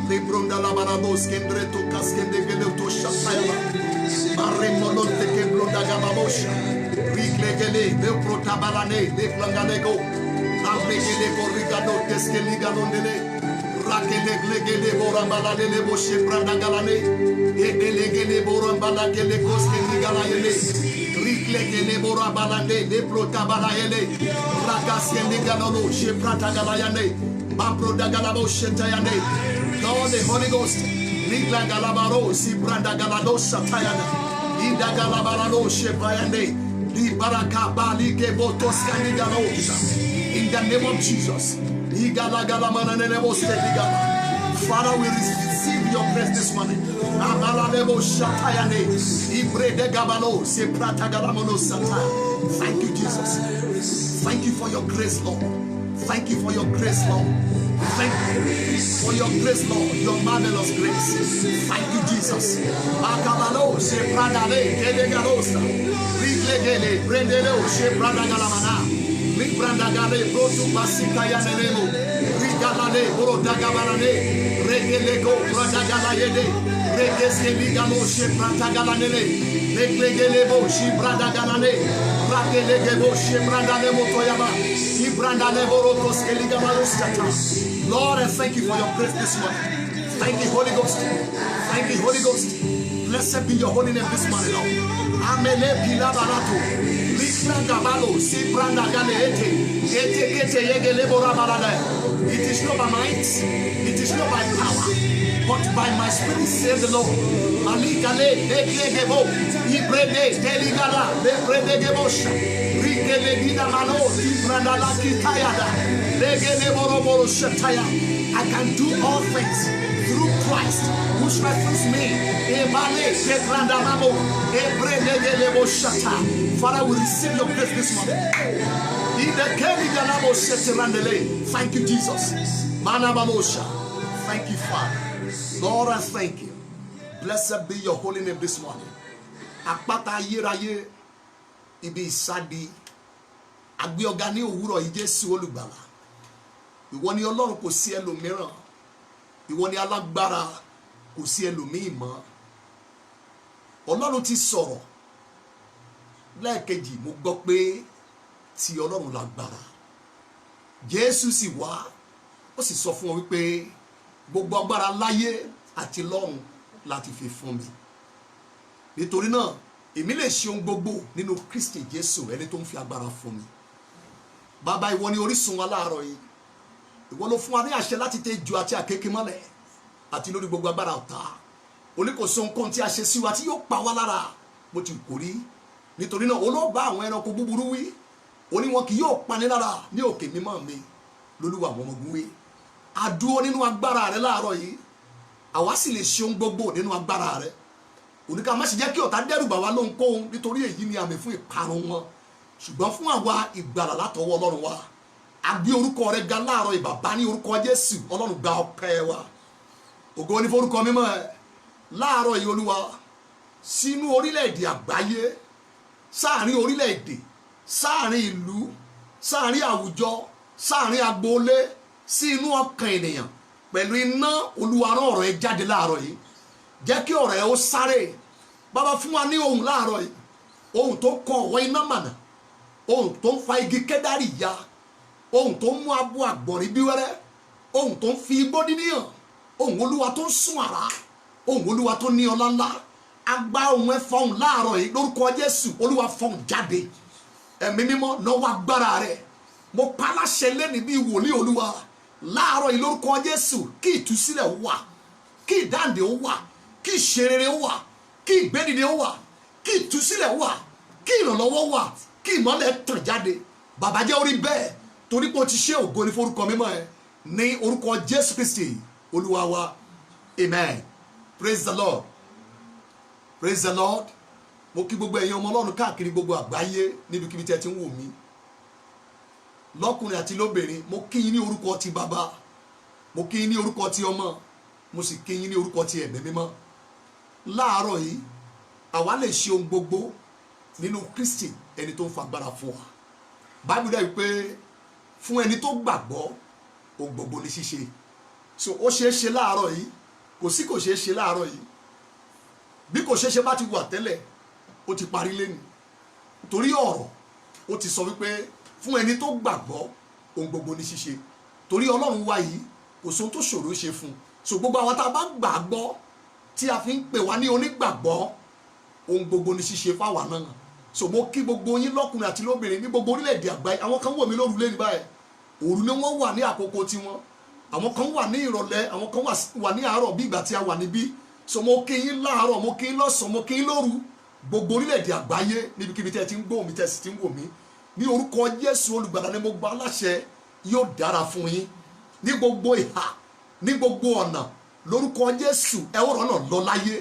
Libronda la barados que entre tu casquende que le to shataya. Marremolote que blonda gababosha. Riglegele, de protabalane, de plangalego. Amlegele corrigado, que ligalondele. Rakelegele borambala de leboshe pranda galane. Ebelegele borambala que le cosque ligalayele. Riglegele borambala de protabalayele. Rakaskende galano, she prata galayane. Babroda galabo shetayane. Lord, the Holy Ghost, Nigla Galabaro, Sibranda Galado Satayana, Ida Galabarado Shepayane, Di Baraka Bali Gebotos Canigalosa, in the name of Jesus, Igala Galamana Nebo. Father, we receive your grace this morning. Abala Nebo Shatayane, Ibre de Gabalo, Seprata Galamono Sataya. Thank you, Jesus. Thank you for your grace, Lord. Thank you for your grace, Lord. Thank you for your grace, Lord, your marvelous grace. Thank you, Jesus. Akabalo, Shepradale, Kedegalosa, Riglegele, Brendelo, Shepradagalamana, Librandagale, Protu Basika Yanelemo, Rigalale, Borodagabalane, Regelego, Bradagalayede, Regeskeligalo, Shepratagalanele, Leglegelebo, Shibradagalane, Ragelegebo, Shepradalemo Toyama, Ibrandalebo Rotos Keligamalostata. Lord, I thank you for your grace this morning. Thank you, Holy Ghost. Thank you, Holy Ghost. Blessed be your holy name this morning, Lord. Amele Pilabalato, Likrangabalo, Sibranda Galeete, Ete Yegelebo Rabalada. It is not by might, it is not by power, but by my spirit, says the Lord. Malikale, Eklegebo, Ibrede, Teligala, Lebredegebosh, Rigelegida Mano, Ibrandala Kitayada. I can do all things through Christ who strengthens me. Father, we receive your grace this morning. Thank you, Jesus. Thank you, Father. Lord, I thank you. Blessed be your holy name this morning. Akpata yiraye ibi isadi agbe ogani òwúrọ̀ yìí Jésù olùgbàlà. Ìwọ ni Ọlọ́run, kò sí ẹlòmíràn. Ìwọ ni alágbára, kò sí ẹlòmíì mọ́. Ọlọ́run ti sọ̀rọ̀ lẹ́ẹ̀kejì, mo gbọ́ pé ti Ọlọ́run lágbára. Jésù sì wá, ó sì sọ fún wọn wípé gbogbo agbára láyé àti lọ́run láti fi fún mi. Nítorí náà, èmi lè ṣe ohun gbogbo nínú Kristi Jésù, ẹni tó ń fi agbára fún mi. Bàbá, ìwọ ni orísun wa láàárọ̀ yìí. Ìwọ ló fún wa ní àṣẹ láti tẹ ejò àti àkékè mọ́lẹ̀ àti lórí gbogbo agbára ọ̀tá. Oníkòsó nǹkan tí a ṣe sí wa tí yóò pa wá lára bó ti kò rí. Nítorí náà, olóòbá àwọn ẹranko búburú wí, ó ní wọn kì yóò pani lára ní òkè mímọ́ mi lólúwa àwọn ọmọ ogun wí. A dúró nínú agbára rẹ láàárọ̀ yìí, àwa sì lè ṣe ohun gbogbo nínú agbára rẹ. Oníkà má ṣe jẹ́ kí ọ̀tá dẹ́rù bà wá lóhunkóhun, nítorí èyí ni àmì fún ìparun wọn. Ṣùgbọ́n fún àwa ìgbàlà látọwọ́ Ọlọ́run wa. A gbé orúkọ rẹ ga láàárọ̀ yìí, bàbá, ní orúkọ Jésù. Ọlọ́run gba ọpẹ́ wa. Ògo ni forúkọ mímọ́ ẹ láàárọ̀ yìí Olúwa. Sínú orílẹ̀-èdè àgbáyé, sáàrin orílẹ̀-èdè, sáàrin ìlú, sáàrin àwùjọ, sáàrin agboolé, sí inú ọkàn ènìyàn, pẹ̀lú iná Olúwa rán ọ̀rọ̀ ẹ jáde láàárọ̀ yìí. Jẹ́ kí ọ̀rọ̀ ẹ ó sáré. Bàbá, fún wa ní ohùn láàárọ̀ yìí, ohùn tó kọ ọ̀wọ́ iná mànà, ohùn tó ń fa igi kẹ́dárì ya, ohùn tó ń mú abo àgbọ̀nrín bí wẹ́rẹ́, ohùn tó ń fi igbó dídí hàn, ohùn Olúwa tó ń sún àrá, ohùn Olúwa tó ní ọlá ńlá. Agbá ohùn ẹ fọhùn láàárọ̀ yìí lórúkọ Jésù. Olúwa fọhùn jáde. Ẹ̀mí mímọ́, náwó agbára rẹ̀. Mo pa láṣẹ lẹ́ni bí wòlíì Olúwa láàárọ̀ yìí lórúkọ Jésù. Kí ìtúsílẹ̀ ó wà, kí ìdáǹdè ó wà, kí ìṣerere ó wà, kí ìgbédìde ó wà, kí ìtúsílẹ̀ ó wà, kí ìrànlọ́wọ́ wà, kí ìmọ́lẹ̀ tàn jáde. Bàbá, jẹ́ orí bẹ́ẹ̀, torí pé o ti ṣe ògo ní forúkọ mímọ́ ẹ ní orúkọ Jésù Kristi Olúwa wa. Amen. Praise the Lord. Praise the Lord. Mo kí gbogbo ẹ̀yin ọmọ Ọlọ́run káàkiri gbogbo àgbáyé níbikíbi tí ẹ ti ń wò mí, lọ́kùnrin àti lóbìnrin. Mo kí yín ní orúkọ ti Bàbá, mo kí yín ní orúkọ ti Ọmọ, mo sì kí yín ní orúkọ ti Ẹ̀mí Mímọ́. láàárọ̀ yìí àwa lè ṣe ohun gbogbo nínú Kristi ẹni tó ń fagbára fún wa. Báíbù dẹ̀ wípé fún ẹni tó gbàgbọ́ ohun gbogbo ní ṣíṣe. So ó ṣeé ṣe láàárọ̀ yìí, kò ṣeé ṣe láàárọ̀ yìí. Bí kò ṣeé ṣe bá ti wà tẹ́lẹ̀ ó ti parí lẹ́nu. Torí ọ̀rọ̀ ó ti sọ wípé fún ẹni tó gbàgbọ́ ohun gbogbo ní ṣíṣe. Torí Ọlọ́run wa yìí kò sóhun tó ṣòro ṣe fún. So gbogbo àwọn tá a bá gbàgbọ́ tí a fi ń pè wá ní onígbàgbọ́ ohun gbogbo ní ṣíṣe fáwa náà. So mo kí gbogbo yín lọ́kùnrin àti lóbìnrin ní gbogbo orílẹ̀-èdè àgbáyé. Àwọn kan wò mí lóru lẹ́nu báyìí, òru ni wọ́n wà ní àkókò tiwọn, àwọn kan wà ní ìrọ̀lẹ́, àwọn kan wà ní àárọ̀ bí ìgbà tí a wà níbí. So mo kí yín láàárọ̀, mo kí yín lọ́sàn-án, mo kí yín lóru, gbogbo orílẹ̀-èdè àgbáyé níbikíbi tẹ́ ti ń gbọ́ mi, tẹ́ sì ti ń wò mí. Ní orúkọ Jésù olùgbàlà ni mo gba aláṣẹ, yóò dára fún yín ní gbogbo ìhà, ní gbogbo ọ̀nà. Lórúkọ Jésù ẹ ó rọ́nà lọ láyé.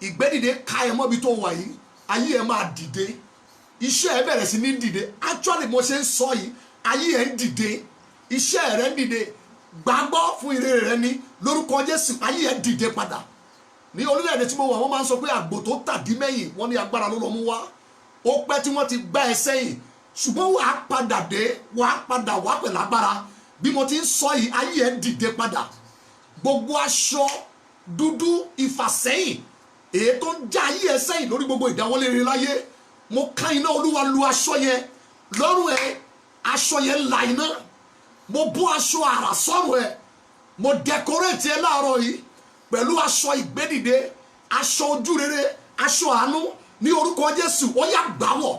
Ìgbédìde ká ẹ mọ́bi tó wà yìí, ayé ẹ máa dìde, iṣẹ́ ẹ bẹ̀rẹ̀ sí ní dìde. Actually mo ṣe ń sọ yìí, ayé ẹ ń dìde, iṣẹ́ rẹ ń dìde. Gbàgbọ́ fún ìrere rẹ ní lórúkọ Jésù, ayé ẹ dìde padà. Ní orílẹ̀-èdè tí mo wà wọ́n máa ń sọ pé àgbò tó tàdí mẹ́yìn wọ́n ní agbára ló lọ mú wá. Ó pẹ́ tí wọ́n ti gbá ẹ sẹ́yìn, ṣùgbọ́n wàá padà dé, wàá padà wá pẹ̀lú agbára. Bí mo ti ń sọ yìí, ayé ẹ dìde padà. Gbogbo aṣọ dúdú ìfàsẹ́yìn èyí tó ń já ayé ẹ sẹ́yìn lórí gbogbo ìdáwọ́lé rere láyé, mo ká iná Olúwa lu aṣọ yẹn lọ́rùn ẹ. Aṣọ yẹn la iná. Mo bó aṣọ àrà sọ́rùn ẹ. Mo dẹkọrẹ́tì ẹ láàárọ̀ yìí pẹ̀lú aṣọ ìgbédìde, aṣọ ojú rere, aṣọ àánú ní orúkọ Jésù. Ó yá gbàwọ̀,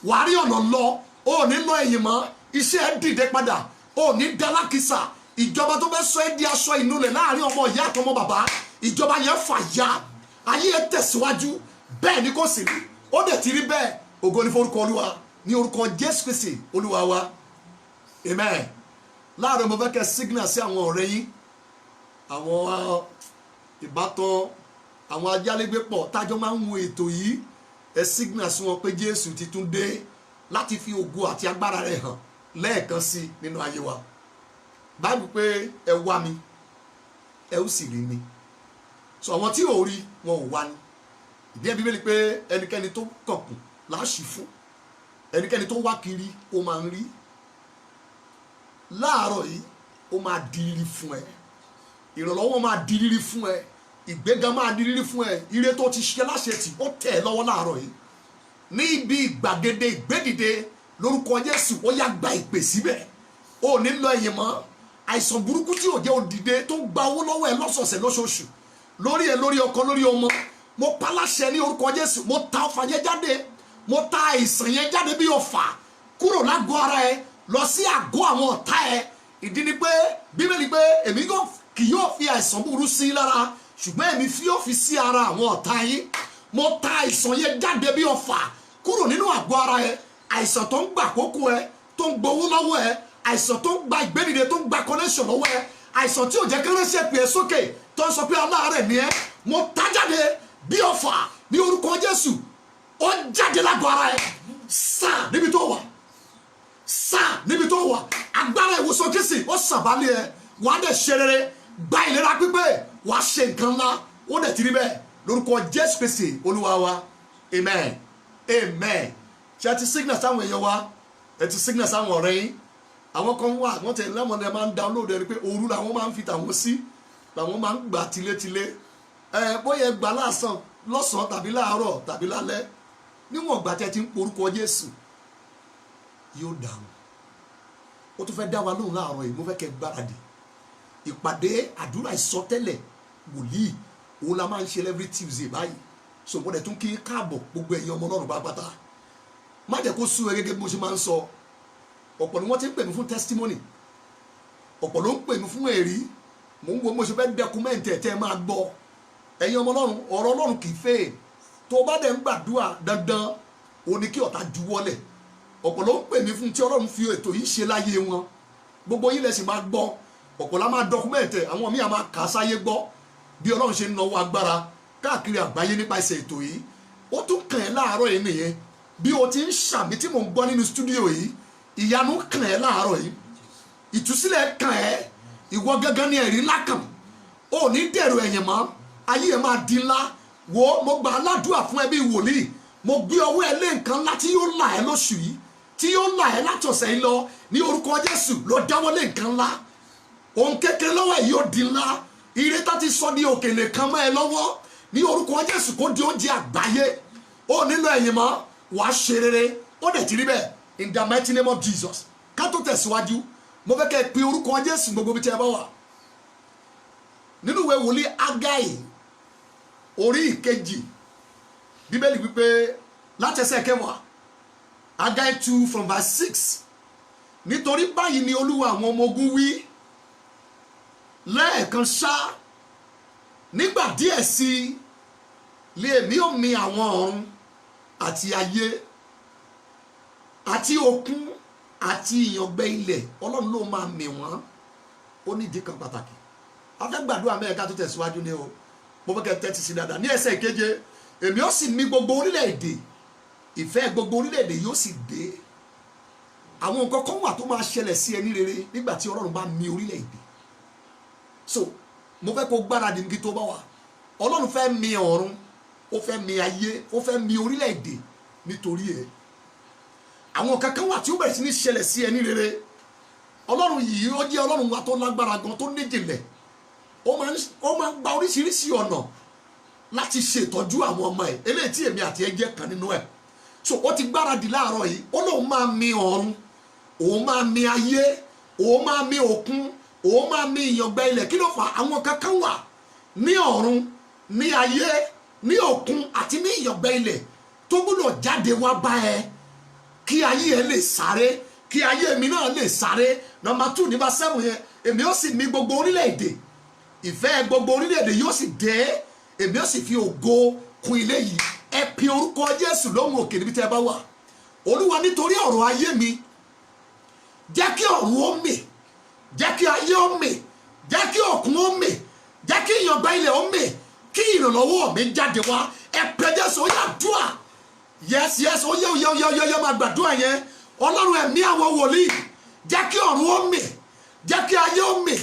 wàá rí ọ̀nà lọ, ó ní lọ ẹ̀yìn mọ́, iṣẹ́ ẹ dìde padà, ó ní dálákìsà. Ìjọba tó fẹ́ sọ ẹ́ di aṣọ ìnulẹ̀ láàrin ọmọ ìyá àtọmọ bàbá, ìjọba yẹn fàya, ayé ẹ tẹ̀síwájú. Bẹ́ẹ̀ ni kò sì rí, ó dẹ̀ ti rí bẹ́ẹ̀. Ògo ni forúkọ Olúwa ní orúkọ Jésù Kristi Olúwa wa, amen. Láàárọ̀ mo fẹ́ kẹ́ signal sí àwọn ọ̀rẹ́ yín, àwọn ìbátan, àwọn ajálégbé pọ̀ tájọ́ máa ń wo ètò yìí. Ẹ signal sí wọn pé Jésù ti tún dé láti fi ògo àti agbára rẹ̀ hàn lẹ́ẹ̀kan sí nínú ayé wa. Báyìí pé ẹ wá mi ẹ ó sì rí mi. So àwọn tí ò rí wọn ò wá ní. Ìdí ẹ̀ Bíbélì pé ẹnikẹ́ni tó kànkùn láṣì fún, ẹnikẹ́ni tó wá kiri ó máa ń rí. Láàárọ̀ yìí ó máa di rírí fún ẹ, ìrànlọ́wọ́ máa di rírí fún ẹ, ìgbéga máa di rírí fún ẹ. Ire tó ti ṣe láṣetì ó tẹ̀ ẹ́ lọ́wọ́ láàárọ̀ yìí ní ibi ìgbàgede ìgbédìde. Lórúkọ Jésù ó yá gba ìpè síbẹ̀, ó ní lọ ẹ̀yìn mọ́. Àìsàn burúkú tí ò jẹ́ òdìdé tó ń gba owó lọ́wọ́ ẹ lọ́sọ̀ọ̀sẹ̀ lóṣooṣù lórí ẹ, lórí ọkọ, lórí ọmọ, mo paláṣẹ ní orúkọ Jésù. Mo ta ọfà yẹn jáde, mo ta àìsàn yẹn jáde bí ọfà kúrò lágọ̀ọ́ ara ẹ lọ sí àgọ́ àwọn ọ̀tá ẹ. Ìdí ni pé Bíbélì pé èmi kì yóò fi àìsàn burú sí lára, ṣùgbọ́n èmi yóò fi sí ara àwọn ọ̀tá yín. Mo ta àìsàn yẹn jáde bí ọfà kúrò nínú àgọ́ ara ẹ. Àìsàn tó ń gbà àkókò ẹ, tó ń gbowó lọ́wọ́ ẹ, àìsàn tó ń gba ìgbédìde, tó ń gba connection lọ́wọ́ ẹ, àìsàn tí ò jẹ́ kérésìẹ́ pè é sókè, tó ń sọ pé aláàárẹ̀ ni ẹ, mo ta jáde bí ọfà ní orúkọ Jésù. Ó jáde lágọ̀ọ́ ara ẹ, sàn níbi tó wà, sàn níbi tó wà. Agbára ìwòsàn Kristi ó sàbálẹ̀ ẹ, wà á dẹ̀ ṣe rere, gba ìlera pípé, wà á ṣe nǹkan ńlá. Ó dẹ̀ ti rí bẹ́ẹ̀ lórúkọ Jésù Kristi Olúwa wa, amen, amen. Ṣé ẹ ti signal sáwọn èèyàn wa? Ẹ ti signal sáwọn ọ̀rẹ́ yín? Àwọn kan wà wọ́n tẹ̀ lẹ́mọ̀ọ́ ẹ máa ń download ẹ rí pé òru làwọn máa ń fi tàwọn sí, làwọn máa ń gbà tilétilé. Bóyá gbà lọ́sàn-án tàbí láàárọ̀ tàbí lálẹ́, níwọ̀n ìgbà tí ẹ ti ń porúkọ Jésù yóò dáhùn. Ó tún fẹ́ dá wa lóhùn láàárọ̀ yìí. Mo fẹ́ kẹ́ gbáradì ìpàdé àdúrà ìsọtẹ́lẹ̀ wòlíì, òun la máa ń ṣe every Tuesday báyìí. So mo dẹ̀ tún kí káàbọ̀ gbogbo ẹ̀yin ọmọ Ọlọ́run pátápátá. Má jẹ́ kó sú ẹ gẹ́gẹ́ bí mo ṣe máa ń sọ. Ọ̀pọ̀ ni wọ́n ti ń pè mí fún testimony, ọ̀pọ̀ ló ń pè mí fún ẹ̀rí. Mò ń wo mo ṣe fẹ́ dẹkumẹ́ǹtì ẹ̀ tẹ́ ẹ máa gbọ́. Ẹ̀yin ọmọ Ọlọ́run, ọ̀rọ̀ Ọlọ́run kì í fẹ́. Tó bá dẹ̀ ń gbàdúrà dandan ó ní kí ọ̀tá juwọ́lẹ̀. Ọ̀pọ̀ ló ń pè mí fún tí Ọlọ́run fi ètò yìí ṣe láyé wọn. Gbogbo yín lẹ sì máa gbọ́. Ọ̀pọ̀ la máa dọkumẹ́ǹtì ẹ̀, àwọn míì á máa kà á sáyé gbọ́ bí Ọlọ́run ṣe ń náwó agbára káàkiri àgbáyé nípasẹ̀ ètò yìí. Ó tún kàn ẹ́ láàárọ̀ yìí nìyẹn. Bí o ti ń ṣàmì tí mò ń gbọ́ nínú stúdíò yìí, ìyanu kàn ẹ́ láàárọ̀ yìí, ìtúsílẹ̀ kàn ẹ́, ìwọ gángan ní ẹ̀rí ńlá kàn. Ó ní dẹ̀rù ẹ̀yìn mọ́, ayé ẹ̀ máa di ńlá, wo mo gbà aládùúà fún ẹbí wòlíì mo gbé ọwọ́ ẹ lé nǹkan ńlá tí yóò là ẹ́ lóṣù yìí tí yóò là ẹ́ látọ̀sẹ̀ yìí lọ ní orúkọ Jésù ló dáwọ́ lé nǹkan ńlá ohun kékeré lọ́wọ́ ẹ̀ yóò di ńlá ire tá ti sọ di òkèlè kan mọ́ ẹ lọ́wọ́ ní orúkọ Jésù kó di oúnjẹ àgbáyé ó nílò ẹ̀yìn mọ́ wàá ṣe rere ó dẹ̀ ti rí bẹ́ẹ̀ in the mighty name of Jesus ká tó tẹ̀síwájú mo fẹ́ kẹ́ ẹ pe orúkọ Jésù gbogbo bí tí ẹ bá wà nínú ìwé wòlíì Ágáì orí ìkejì bíbélì wípé láti ẹsẹ̀ kẹwàá Ágáì 2 from verse 6 nítorí báyìí ni Olúwa àwọn ọmọ ogun wí lẹ́ẹ̀kan ṣá nígbà díẹ̀ sí lèmi ó mì àwọn ọ̀run àti ayé àti òkun àti ìyàngbẹ ilẹ̀ Ọlọ́run ló máa mì wọ́n ó ní ìdí kan pàtàkì afẹ́gbàdúrà mẹ́ẹ̀ká tó tẹ̀síwájú ní o mo fẹ́ kẹ́ tẹ́tí sí dáadáa ní ẹsẹ̀ ìkeje èmi ó sì mì gbogbo orílẹ̀-èdè ìfẹ́ gbogbo orílẹ̀-èdè yóò sì dé àwọn nǹkan kan wà tó máa ṣẹlẹ̀ sí ẹni rere nígbà tí Ọlọ́run bá mì orílẹ̀-èdè so mo fẹ́ kó gbáradì níbi tó bá wà Ọlọ́run fẹ́ mì ọ̀run ó fẹ́ mì ayé ó fẹ́ mì orílẹ̀-èdè nítorí ẹ̀ àwọn kankan wà tí ó bẹ̀rẹ̀ sí ní ṣẹlẹ̀ sí ẹni rere Ọlọ́run yìí ó jẹ́ Ọlọ́run wa tó lágbára gan tó níjìnlẹ̀ ó máa ń gba oríṣiríṣi ọ̀nà láti ṣètọ́jú àwọn ọmọ ẹ̀ eléyìí tí èmi àti ẹ jẹ́ kan nínú ẹ̀ so ó ti gbáradì láàárọ̀ yìí ó lóun máa mì ọ̀run òun máa mì ayé òun máa mì òkun òun máa mì ìyàngbẹ ilẹ̀ kí ló fà àwọn kankan wà ní ọ̀run ní ayé ní òkun àti ní ìyàngbẹ ilẹ̀ tó gbọ́dọ̀ jáde wá bá ẹ kí ayé ẹ lè sáré kí ayé mi náà lè sáré number 2 ní verse 7 yẹn èmi ó sì mì gbogbo orílẹ̀-èdè ìfẹ́ gbogbo orílẹ̀-èdè yóò sì dé èmi ó sì fi ògo kún ilé yìí ẹ pe orúkọ Jésù lóhùn òkè níbi tí ẹ bá wà Olúwa nítorí ọ̀rọ̀ ayé mi jẹ́ kí ọ̀run ó mì jẹ́ kí ayé ó mì jẹ́ kí òkun ó mì jẹ́ kí ìyàngbẹ ilẹ̀ ó mì kí ìrànlọ́wọ́ mi jáde wá ẹ pe Jésù ó yá dùà yes ó yẹ máa gbàdúrà yẹn Ọlọ́run ẹ̀mí àwọn wòlíì jẹ́ kí ọ̀run ó mì jẹ́ kí ayé ó mì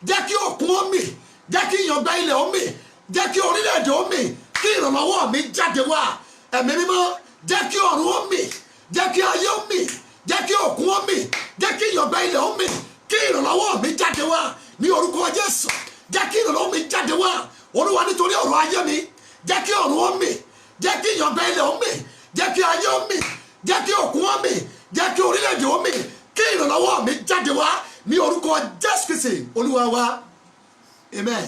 jẹ́ kí òkun ó mì jẹ́ kí ìyàngbẹ ilẹ̀ ó mì jẹ́ kí orílẹ̀-èdè ó mì kí ìrànlọ́wọ́ mi jáde wá ẹ̀mí mímọ́ jẹ́ kí ọ̀run ó mì jẹ́ kí ayé ó mì jẹ́ kí òkun ó mì jẹ́ kí ìyàngbẹ ilẹ̀ ó mì kí ìrànlọ́wọ́ mi jáde wá ní orúkọ Jésù jẹ́ kí ìrànlọ́wọ́ mi jáde wá Olúwa nítorí ọ̀rọ̀ ayé mi jẹ́ kí ọ̀run ó mì jẹ́ kí ìyàngbẹ ilẹ̀ ó mì jẹ́ kí ayé ó mì jẹ́ kí òkun ó mì jẹ́ kí orílẹ̀-èdè ó mì kí ìrànlọ́wọ́ mi jáde wá ní orúkọ Jésù Kristi Olúwa wa amen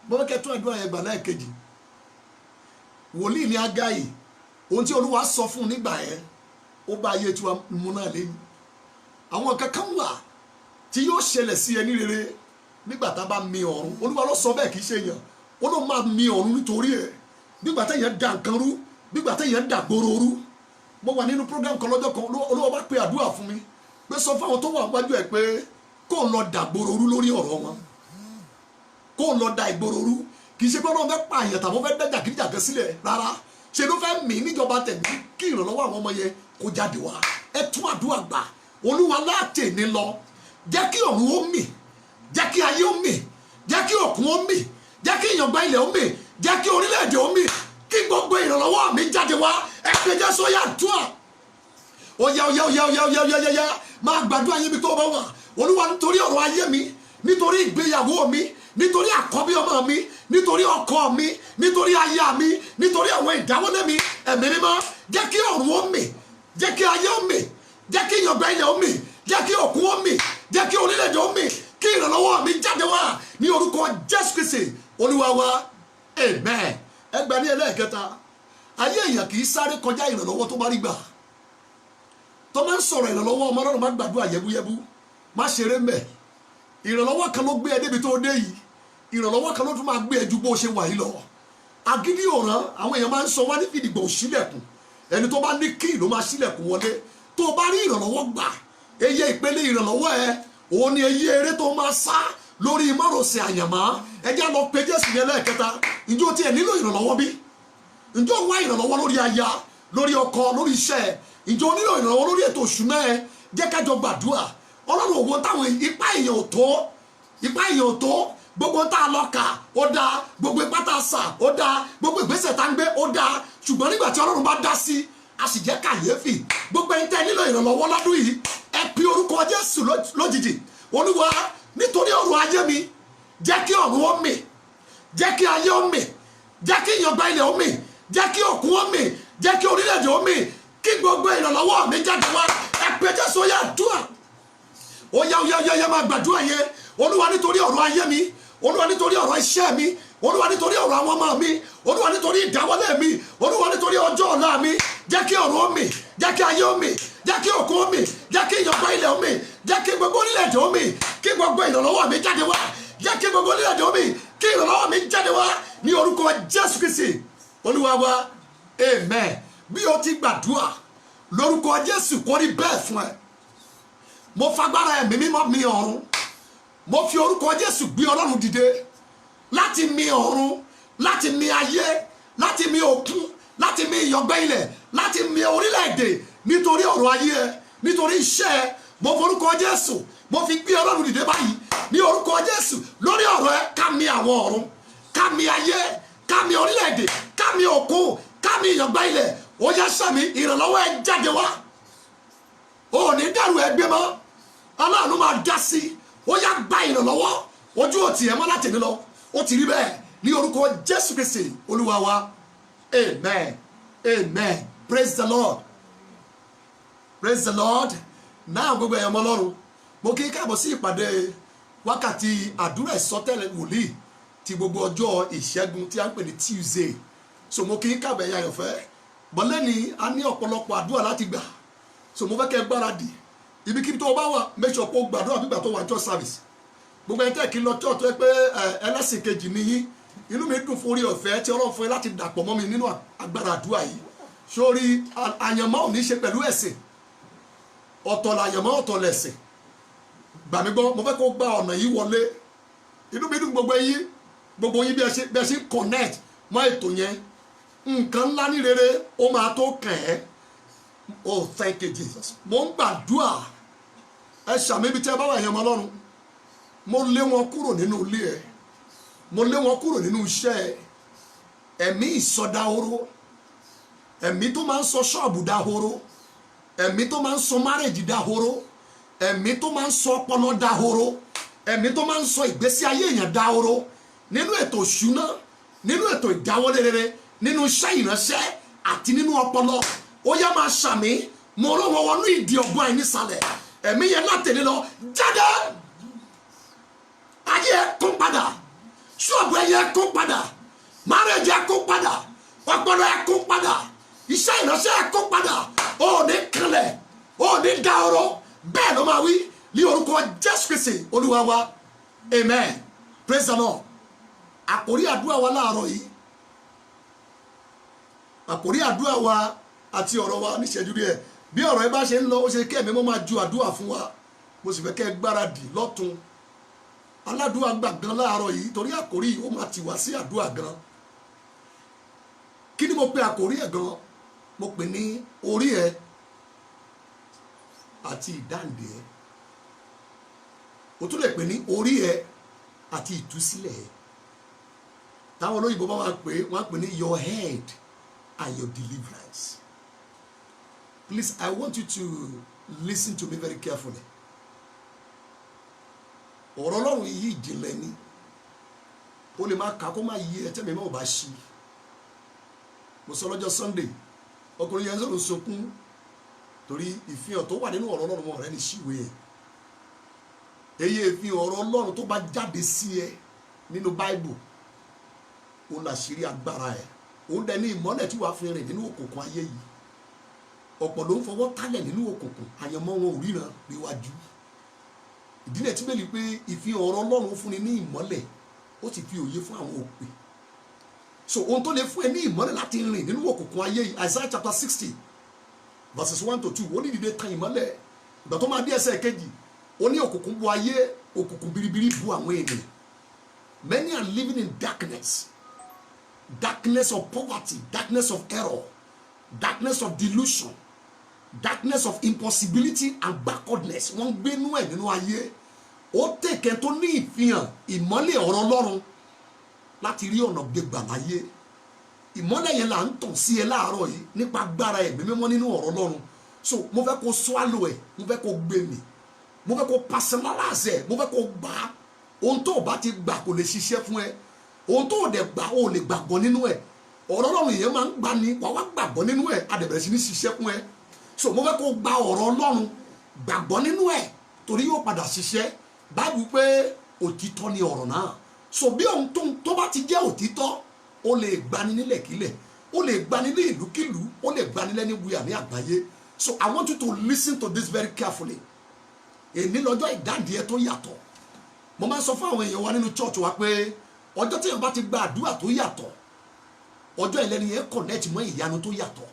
mo fẹ́ kẹ́ tún àdúrà yẹn gbà lẹ́ẹ̀kejì wòlíì ní Ágáì ohun tí Olúwa sọ fún nígbà yẹn ó bá ayé tiwa mú náà lẹ́yìn àwọn kankan wà tí yóò ṣẹlẹ̀ sí ẹni rere nígbà tá a bá mì ọ̀run Olúwa ló sọ bẹ́ẹ̀ kì í ṣe èèyàn ó ló máa mì ọ̀run nítorí ẹ̀ nígbà téèyàn dà nǹkan rú nígbà téèyàn dà gbòòrò rú mo wà nínú program kan lọ́jọ́ kan Olúwa bá pe àdúrà fún mi pé sọ fáwọn tó wà wájú ẹ̀ pé kó lọ dà gbòòrò rú lórí ọ̀rọ̀ wọn kó lọ da ìgboro rú kì í ṣe pé Ọlọ́run fẹ́ pa àyàn tàbí fẹ́ dájà kìrìjàgẹ́ sílẹ̀ rárá ṣe ló fẹ́ mí níjọba tẹ̀mí kí ìrànlọ́wọ́ àwọn ọmọ yẹn kó jáde wá ẹ tún àdúrà gbà Olúwa láti ní lọ jẹ́ kí ọ̀run ó mì jẹ́ kí ayé ó mì jẹ́ kí òkun ó mì jẹ́ kí ìyàngbẹ ilẹ̀ ó mì jẹ́ kí orílẹ̀-èdè ó mì kí gbogbo ìrànlọ́wọ́ mi jáde wá ẹ pé Jésù ó yá dùà ó yá máa gbàdúrà yín bí tó bá wà Olúwa nítorí ọ̀rọ̀ ayé mi nítorí ìgbéyàwó mi nítorí àkọ́bí ọmọ mi nítorí ọkọ mi nítorí aya mi nítorí àwọn ìdáwọ́lé mi ẹ̀mí mímọ́ jẹ́ kí ọ̀run ó mì jẹ́ kí ayé ó mì jẹ́ kí ìyàngbẹ ilẹ̀ ó mì jẹ́ kí òkun ó mì jẹ́ kí orílẹ̀-èdè ó mì kí ìrànlọ́wọ́ mi jáde wá ní orúkọ Jésù Kristi Olúwa wa amen ẹgbẹ́ ní ẹlẹ́ẹ̀kẹta ayé èèyàn kì í sáré kọjá ìrànlọ́wọ́ tó bá rí gbà tó máa ń sọ̀rọ̀ ìrànlọ́wọ́ ọmọ Ọlọ́run má gbàdúrà yẹbúyẹbú má ṣeré mẹ́ ìrànlọ́wọ́ kan ló gbé ẹ débi tó dé yìí ìrànlọ́wọ́ kan ló tún máa gbé ẹ ju bó ṣe wà yìí lọ agídí òràn àwọn èèyàn máa ń sọ wá ní fìdígbò sílẹ̀kùn ẹni tó bá ní kí ló máa sílẹ̀kùn wọlé tó bá rí ìrànlọ́wọ́ gbà eye ìpele ìrànlọ́wọ́ ẹ òun ni eye eré tó máa sá lórí márosẹ̀ àyànmọ́ ẹjẹ́ lọ pé Jésù yẹn lẹ́ẹ̀kẹta ǹjọ́ tiẹ̀ nílò ìrànlọ́wọ́ bí ǹjọ́ wá ìrànlọ́wọ́ lórí aya lórí ọkọ lórí iṣẹ́ ǹjọ́ nílò ìrànlọ́wọ́ lórí ètò òṣùnà ẹ jẹ́ kájọ gbàdúrà Ọlọ́run òwò táwọn ipá èèyàn ò tó gbogbo tá a lọ kà ó dáa, gbogbo ipá tá a sà ó dáa, gbogbo ìgbésẹ̀ tá a ń gbé ó dáa, ṣùgbọ́n nígbà tí Ọlọ́run bá dá sí a sì jẹ́ kàyéfì. Gbogbo ẹni tẹ́ nílò ìrànlọ́wọ́ lọ́dún yìí ẹ pe orúkọ Jésù lójijì. Olúwa, nítorí ọ̀rọ̀ ayé mi jẹ́ kí ọ̀run ó mì, jẹ́ kí ayé ó mì, jẹ́ kí ìyàngbá ilẹ̀ ó mì, jẹ́ kí òkun ó mì, jẹ́ kí orílẹ̀-èdè ó mì, kí gbogbo ìrànlọ́wọ́ mi jáde wá. Ẹ pe Jésù, ó yá àdúrà, ó yá máa gbàdúrà yẹn. Olúwa, nítorí ọ̀rọ̀ ayé mi, Olúwa, nítorí ọ̀rọ̀ iṣẹ́ mi, Olúwa, nítorí ọ̀rọ̀ àwọn ọmọ mi, Olúwa, nítorí ìdáwọ́lé mi, Olúwa, nítorí ọjọ́ ọ̀la mi, jẹ́ kí ọ̀run ó mì, jẹ́ kí ayé ó mì, jẹ́ kí òkun ó mì, jẹ́ kí ìyàngbá ilẹ̀ ó mì, jẹ́ kí gbogbo orílẹ̀-èdè ó mì, kí gbogbo ìrànlọ́wọ́ mi jáde wá, jẹ́ kí gbogbo orílẹ̀-èdè ó mì, kí ìrànlọ́wọ́ mi jáde wá ní orúkọ Jésù Kristi Olúwa wa. Amen. Bí o ti gbàdúrà lórúkọ Jésù kó rí bẹ́ẹ̀ fún ẹ. Mo fagbára ẹ̀mí mímọ́ mi ọ̀run, mo fi orúkọ Jésù gbé Ọlọ́run dìde láti mi ọ̀run, láti mi ayé, láti mi òkun, láti mi ìyàngbẹ́ ilẹ̀, láti mi orílẹ̀-èdè nítorí ọ̀rọ̀ ayé ẹ, nítorí iṣẹ́ ẹ. Mo forúkọ Jésù mo fi gbé Ọlọ́run dìde báyìí ní orúkọ Jésù lórí ọ̀rọ̀ ẹ. Ká mi àwọn ọ̀run, ká mi ayé, ká mi orílẹ̀-èdè, ká mi òkun, ká mi ìyàngbẹ́ ilẹ̀. Ó yá sàmì, ìrànlọ́wọ́ ẹ jáde wá. O ò ní dàrú ẹgbẹ́ mọ́, Ọlọ́run máa dá sí i. Ó yá gba ìrànlọ́wọ́, ojú ò tì ẹ́ mọ́ láti ní lọ. Ó ti rí bẹ́ẹ̀ ní orúkọ Jésù Kristi Olúwa wa. Amen. Amen. Praise the Lord. Praise the Lord. Now gbogbo ẹ̀yàn ọmọ Ọlọ́run, mo kí káàbọ̀ sí ìpàdé wákàtí àdúrà ìsọtẹ́lẹ̀ wòlíì ti gbogbo ọjọ́ ìṣẹ́gun tí a ń pè ní Tuesday. So mo kí káàbọ̀ ẹ̀yàn àyànfẹ́. Bọ́lẹ́ni a ní ọ̀pọ̀lọpọ̀ àdúrà láti gbà. So mo fẹ́ kẹ́ gbáradì. Ibikíbi tó bá wà, make sure kó gbàdúrà bí ìgbà tó wà church service. Gbogbo ẹni tẹ́ kí lọ church tó yẹ pé ẹlẹ́sìn kejì nìyí. Inú mi dùn fún orí ọ̀fẹ́ tí Ọlọ́run fún ẹ láti dàpọ̀ mọ́ mi nínú agbára àdúrà yìí. Sórí àyànmọ́ ò ní ṣe pẹ̀lú ẹ̀sìn. Ọ̀tọ̀ làyànmọ́, ọ̀tọ̀ lẹ̀sìn. Gbà mí gbọ́, mo fẹ́ kó gba ọ̀nà yìí wọlé. Inú mi dùn gbogbo yín bí ẹ ṣe connect mọ́ ètò yẹn. Nǹkan ńlá ní rere ó máa tó kàn ẹ́. Oh, thank you Jesus. Mo ń gbàdúrà. Ẹ ṣàmì ibi tí ẹ bá wà ẹ̀yàn Ọlọ́run. Mo lé wọn kúrò nínú ilé ẹ. Mo lé wọn kúrò nínú iṣẹ́ ẹ. Ẹ̀mí ìsọdahoro. Ẹ̀mí tó máa ń sọ ṣọ́ọ̀bù dahoro. Ẹ̀mí tó máa ń sọ márèjì dahoro. Ẹ̀mí tó máa ń sọ ọpọlọ dahoro. Ẹ̀mí tó máa ń sọ ìgbésí ayé èèyàn dahoro. Nínú ètò ìṣúná, nínú ètò ìdáwọ́lé rere, nínú iṣẹ́ ìránṣẹ́ àti nínú ọpọlọ. Ó yá máa ṣàmì, mo rán wọn wọnú ìdí ọgbọ́n àìnísàlẹ̀. Ẹ̀mí yẹn látẹ̀lé lọ jáde. Ayé ẹ kún padà, ṣọ́ọ̀bù ẹ̀yẹ kún padà, márèjì ẹ kún padà, ọpọlọ ẹ kún padà, iṣẹ́ ìránṣẹ́ ẹ kún padà. Ó ní kanlẹ̀, ó ní dahoro. Bẹ́ẹ̀ ló máa wí ní orúkọ Jésù Kristi Olúwa wa. Amen. Praise the Lord. Àkórí àdúrà wa láàárọ̀ yìí. Àkórí àdúrà wa àti ọ̀rọ̀ wa níṣẹ́jú díẹ̀. Bí ọ̀rọ̀ ẹ bá ṣe ń lọ, ó ṣe kí ẹ̀mí mọ́ máa ju àdúrà fún wa. Mo sì fẹ́ kẹ́ ẹ gbáradì lọ́tun. Aládùúrà gbà gan láàárọ̀ yìí torí àkórí yìí ó máa tì wá sí àdúrà gan. Kí ni mo pe àkórí ẹ̀ gan? Mo pè ní orí ẹ àti ìdáǹdè ẹ. O tún lè pè ní orí ẹ àti ìtúsílẹ̀ ẹ. Táwọn olóyìnbó bá wọ́n á pè ní your head and your deliverance. Please, I want you to listen to me very carefully. Ọ̀rọ̀ Ọlọ́run yìí ìjìnlẹ̀ ni. O lè máa kà kó máa yí ẹtẹ́ mi máa bá ṣí. Mo sọ lọ́jọ́ Sunday, ọkùnrin yẹn sọ̀rọ̀ sọkún torí ìfihàn tó wà nínú ọ̀rọ̀ Ọlọ́run wọn ọ̀rẹ́ ní ṣíwé ẹ̀. Èyí ìfihàn ọ̀rọ̀ Ọlọ́run tó bá jáde sí ẹ nínú Bible, ó láṣìírí agbára ẹ̀. Ó ń dẹ ní ìmọ́lẹ̀ tí wàá fi rìn nínú òkùnkùn ayé yìí. Ọ̀pọ̀ ló ń fọwọ́ tálẹ̀ nínú òkùnkùn, àyànmọ́ wọn ò ríran níwájú. Ìdílé tí bẹ́ẹ̀ ni pé ìfihàn ọ̀rọ̀ Ọlọ́run fúnni ní ìmọ́lẹ̀, ó ti fi òye fún àwọn òpè. So ohun tó lè fún ẹ ní ìmọ́lẹ̀ láti rìn nínú òkùnkùn ayé yìí, Isaiah chapter 60 verses 1-2, ó ní dìde tan ìmọ́lẹ̀. Ìgbà tó máa dé ẹsẹ̀ kejì, ó ní òkùnkùn bu ayé, òkùnkùn biribiri bu àwọn ènìyàn. Many are living in darkness. Darkness of poverty, darkness of error, darkness of delusion, darkness of impossibility and backwardness. Wọ́n gbé inú ẹ̀ nínú ayé. ó tẹ̀kẹ́ tó ní ìfihàn ìmọ́lẹ̀ ọ̀rọ̀ Ọlọ́run láti rí ọ̀nà gbégbà láyé. Ìmọ́lẹ̀ yẹn là ń tàn sí ẹ láàárọ̀ yìí nípa agbára ẹ̀mí mímọ́ nínú ọ̀rọ̀ Ọlọ́run. So mo fẹ́ kó swallow ẹ̀, mo fẹ́ kó gbé mì, mo fẹ́ kó personalize ẹ̀, mo fẹ́ kó gbà á. Ohun tó o bá ti gbà kò lè ṣiṣẹ́ fún ẹ, ohun tó o dẹ̀ gbà o lè gbàgbọ́ nínú ẹ̀. Ọ̀rọ̀ Ọlọ́run yẹn máa ń gbà ní wàá wá gbàgbọ́ nínú ẹ̀, a dẹ̀ bẹ̀rẹ̀ sí ní ṣiṣẹ́ fún ẹ. So mo fẹ́ kó gba ọ̀rọ̀ Ọlọ́run gbàgbọ́ nínú ẹ̀ torí yóò padà ṣiṣẹ́. Báyìí pé òtítọ́ ni ọ̀rọ̀ náà. So bí ohun tó bá ti jẹ́ òtítọ́, ó lè gbani nílẹ̀kílẹ̀, ó lè gbani ní ìlúkílùú, ó lè gbani lẹ́ni wíyà ní àgbáyé. So I want you to listen to this very carefully. Èní lọ́jọ́ ìdáǹdè ẹ tó yàtọ̀. Mo máa ń sọ fún àwọn èèyàn wa nínú church wa pé ọjọ́ tí èèyàn bá ti gba àdúrà tó yàtọ̀, ọjọ́ ìlẹ́ni yẹn connect mọ́ ìyanu tó yàtọ̀.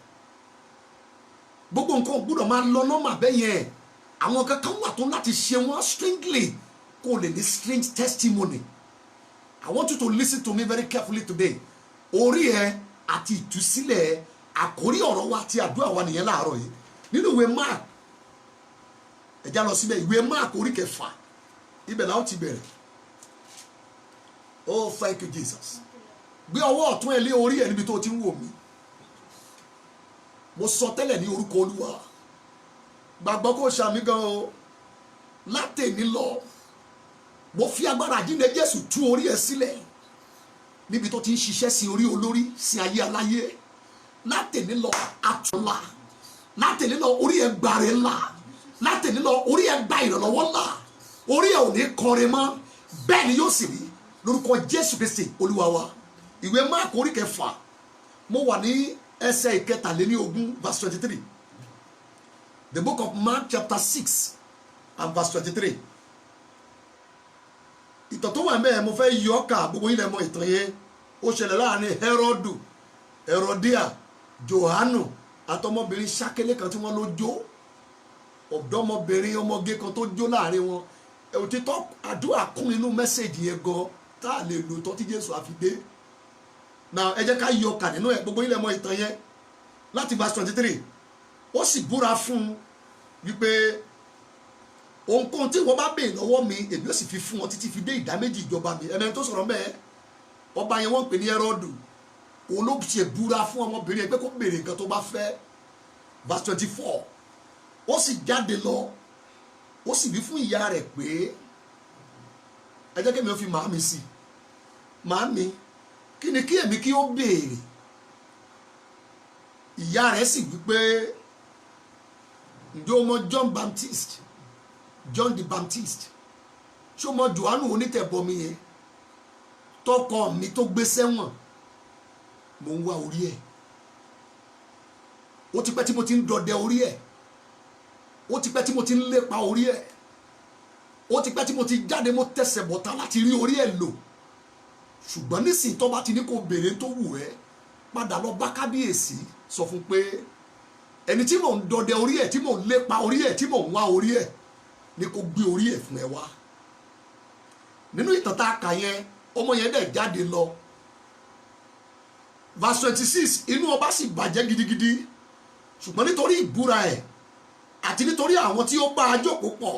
Gbogbo nǹkan ò gbúdọ̀ máa lọ nọ́mà bẹ́ẹ̀ yẹn. Àwọn kankan wà tó láti ṣe wọ́n strangely kó lè ní strange testimony. I want you to listen to me very carefully today. Orí ẹ àti ìtúsílẹ̀ àkórí ọ̀rọ̀ wa àti àdúrà wa nìyẹn láàárọ̀ yìí. Nínú ìwé Mark, ẹ já lọ síbẹ̀, ìwé Mark orí 6, ibẹ̀ la ó ti bẹ̀rẹ̀. Oh, thank you Jesus. Gbé ọwọ́ ọ̀tún ẹ lé orí ẹ níbi tó ti ń wò mí. Mo sọ tẹ́lẹ̀ ní orúkọ Olúwa. Gbàgbọ́ kó ṣàmì gan o. Látẹ̀ní lọ, mo fi agbára àjíǹde Jésù tú orí ẹ sílẹ̀ níbi tó ti ń ṣiṣẹ́ sí orí olórí, sí ayé aláyé. Látẹ̀ní lọ àtúnlá, látẹ̀ní lọ orí ẹ gbàre ńlá, látẹ̀ní lọ orí ẹ gba ìrànlọ́wọ́ ńlá, orí ẹ ò ní kọrin mọ́, bẹ́ẹ̀ ni yóò sì rí lórúkọ Jésù Kristi Olúwa wa. Ìwé Máàkù orí 6, mo wà ní ẹsẹ̀ ìkẹtàléníogún verse 23. The book of Mark chapter 6 and verse 23. Ìtàn tó wà ńbẹ̀ mo fẹ́ yọ ká gbogbo yín lẹ mọ̀ ìtàn yẹn. Ó ṣẹlẹ̀ láàrin Hẹ́rọ́dù, Hẹ́rọ́díà, Jòhánù àtọmọbìnrin ṣákélé kan tí wọ́n ló jó. Ọ̀dọ́mọbìnrin ọmọge kan tó jó láàrin wọn. Òtítọ́ àdúrà kún inú mẹ́sẹ̀jì yẹn gan tá a lè lò tọ́ tí Jésù àfi dé. Now ẹ jẹ́ ká yọ ká nínú ẹ̀, gbogbo yín lẹ mọ̀ ìtàn yẹn láti verse 23. Ó sì búra fún un wípé ohunkóhun tí wọ́n bá béèrè lọ́wọ́ mi èmi ó sì fi fún wọn títí fi dé ìdáméjì ìjọba mi. Ẹ̀mẹ́ni tó sọ̀rọ̀ mẹ́ẹ̀, ọba yẹn wọ́n ń pè ní Hẹ́rọ́dù. Òun ló ṣe búra fún ọmọbìnrin yẹn pé kó béèrè nǹkan tó bá fẹ́. Verse 24. Ó sì jáde lọ, ó sì wí fún ìyá rẹ̀ pé, ẹ jẹ́ kí mi ó fi màámi sí. Màámi, kí ni kí èmi kí ó béèrè? Ìyá rẹ̀ sì wí pé, ǹjẹ́ o mọ̀ John the Baptist, ṣé o mọ̀ Jòhánù onítẹ̀bọmi yẹn tọkọ mi tó gbé sẹ́wọ̀n? Mo ń wá orí ẹ̀. Ó ti pẹ́ tí mo ti ń dọdẹ orí ẹ̀, ó ti pẹ́ tí mo ti ń lépa orí ẹ̀, ó ti pẹ́ tí mo ti jáde mo tẹsẹ̀ bọ̀tá láti rí orí ẹ̀ lò. Ṣùgbọ́n nísìnyí tó bá ti ní kó béèrè tó wù ẹ́, padà lọ bá kábíyèsí, sọ fún pé ẹni tí mò ń dọdẹ orí ẹ̀, tí mò ń lépa orí ẹ̀, tí mò ń wá orí ẹ̀ ni kó gbé orí ẹ̀ fún ẹ wá. Nínú ìtàn tá a kà yẹn, ọmọ yẹn dẹ̀ jáde lọ. Verse 26, inú ọba sì bàjẹ́ gidigidi, ṣùgbọ́n nítorí ìbúra ẹ̀ àti nítorí àwọn tí ó bá a jókòó pọ̀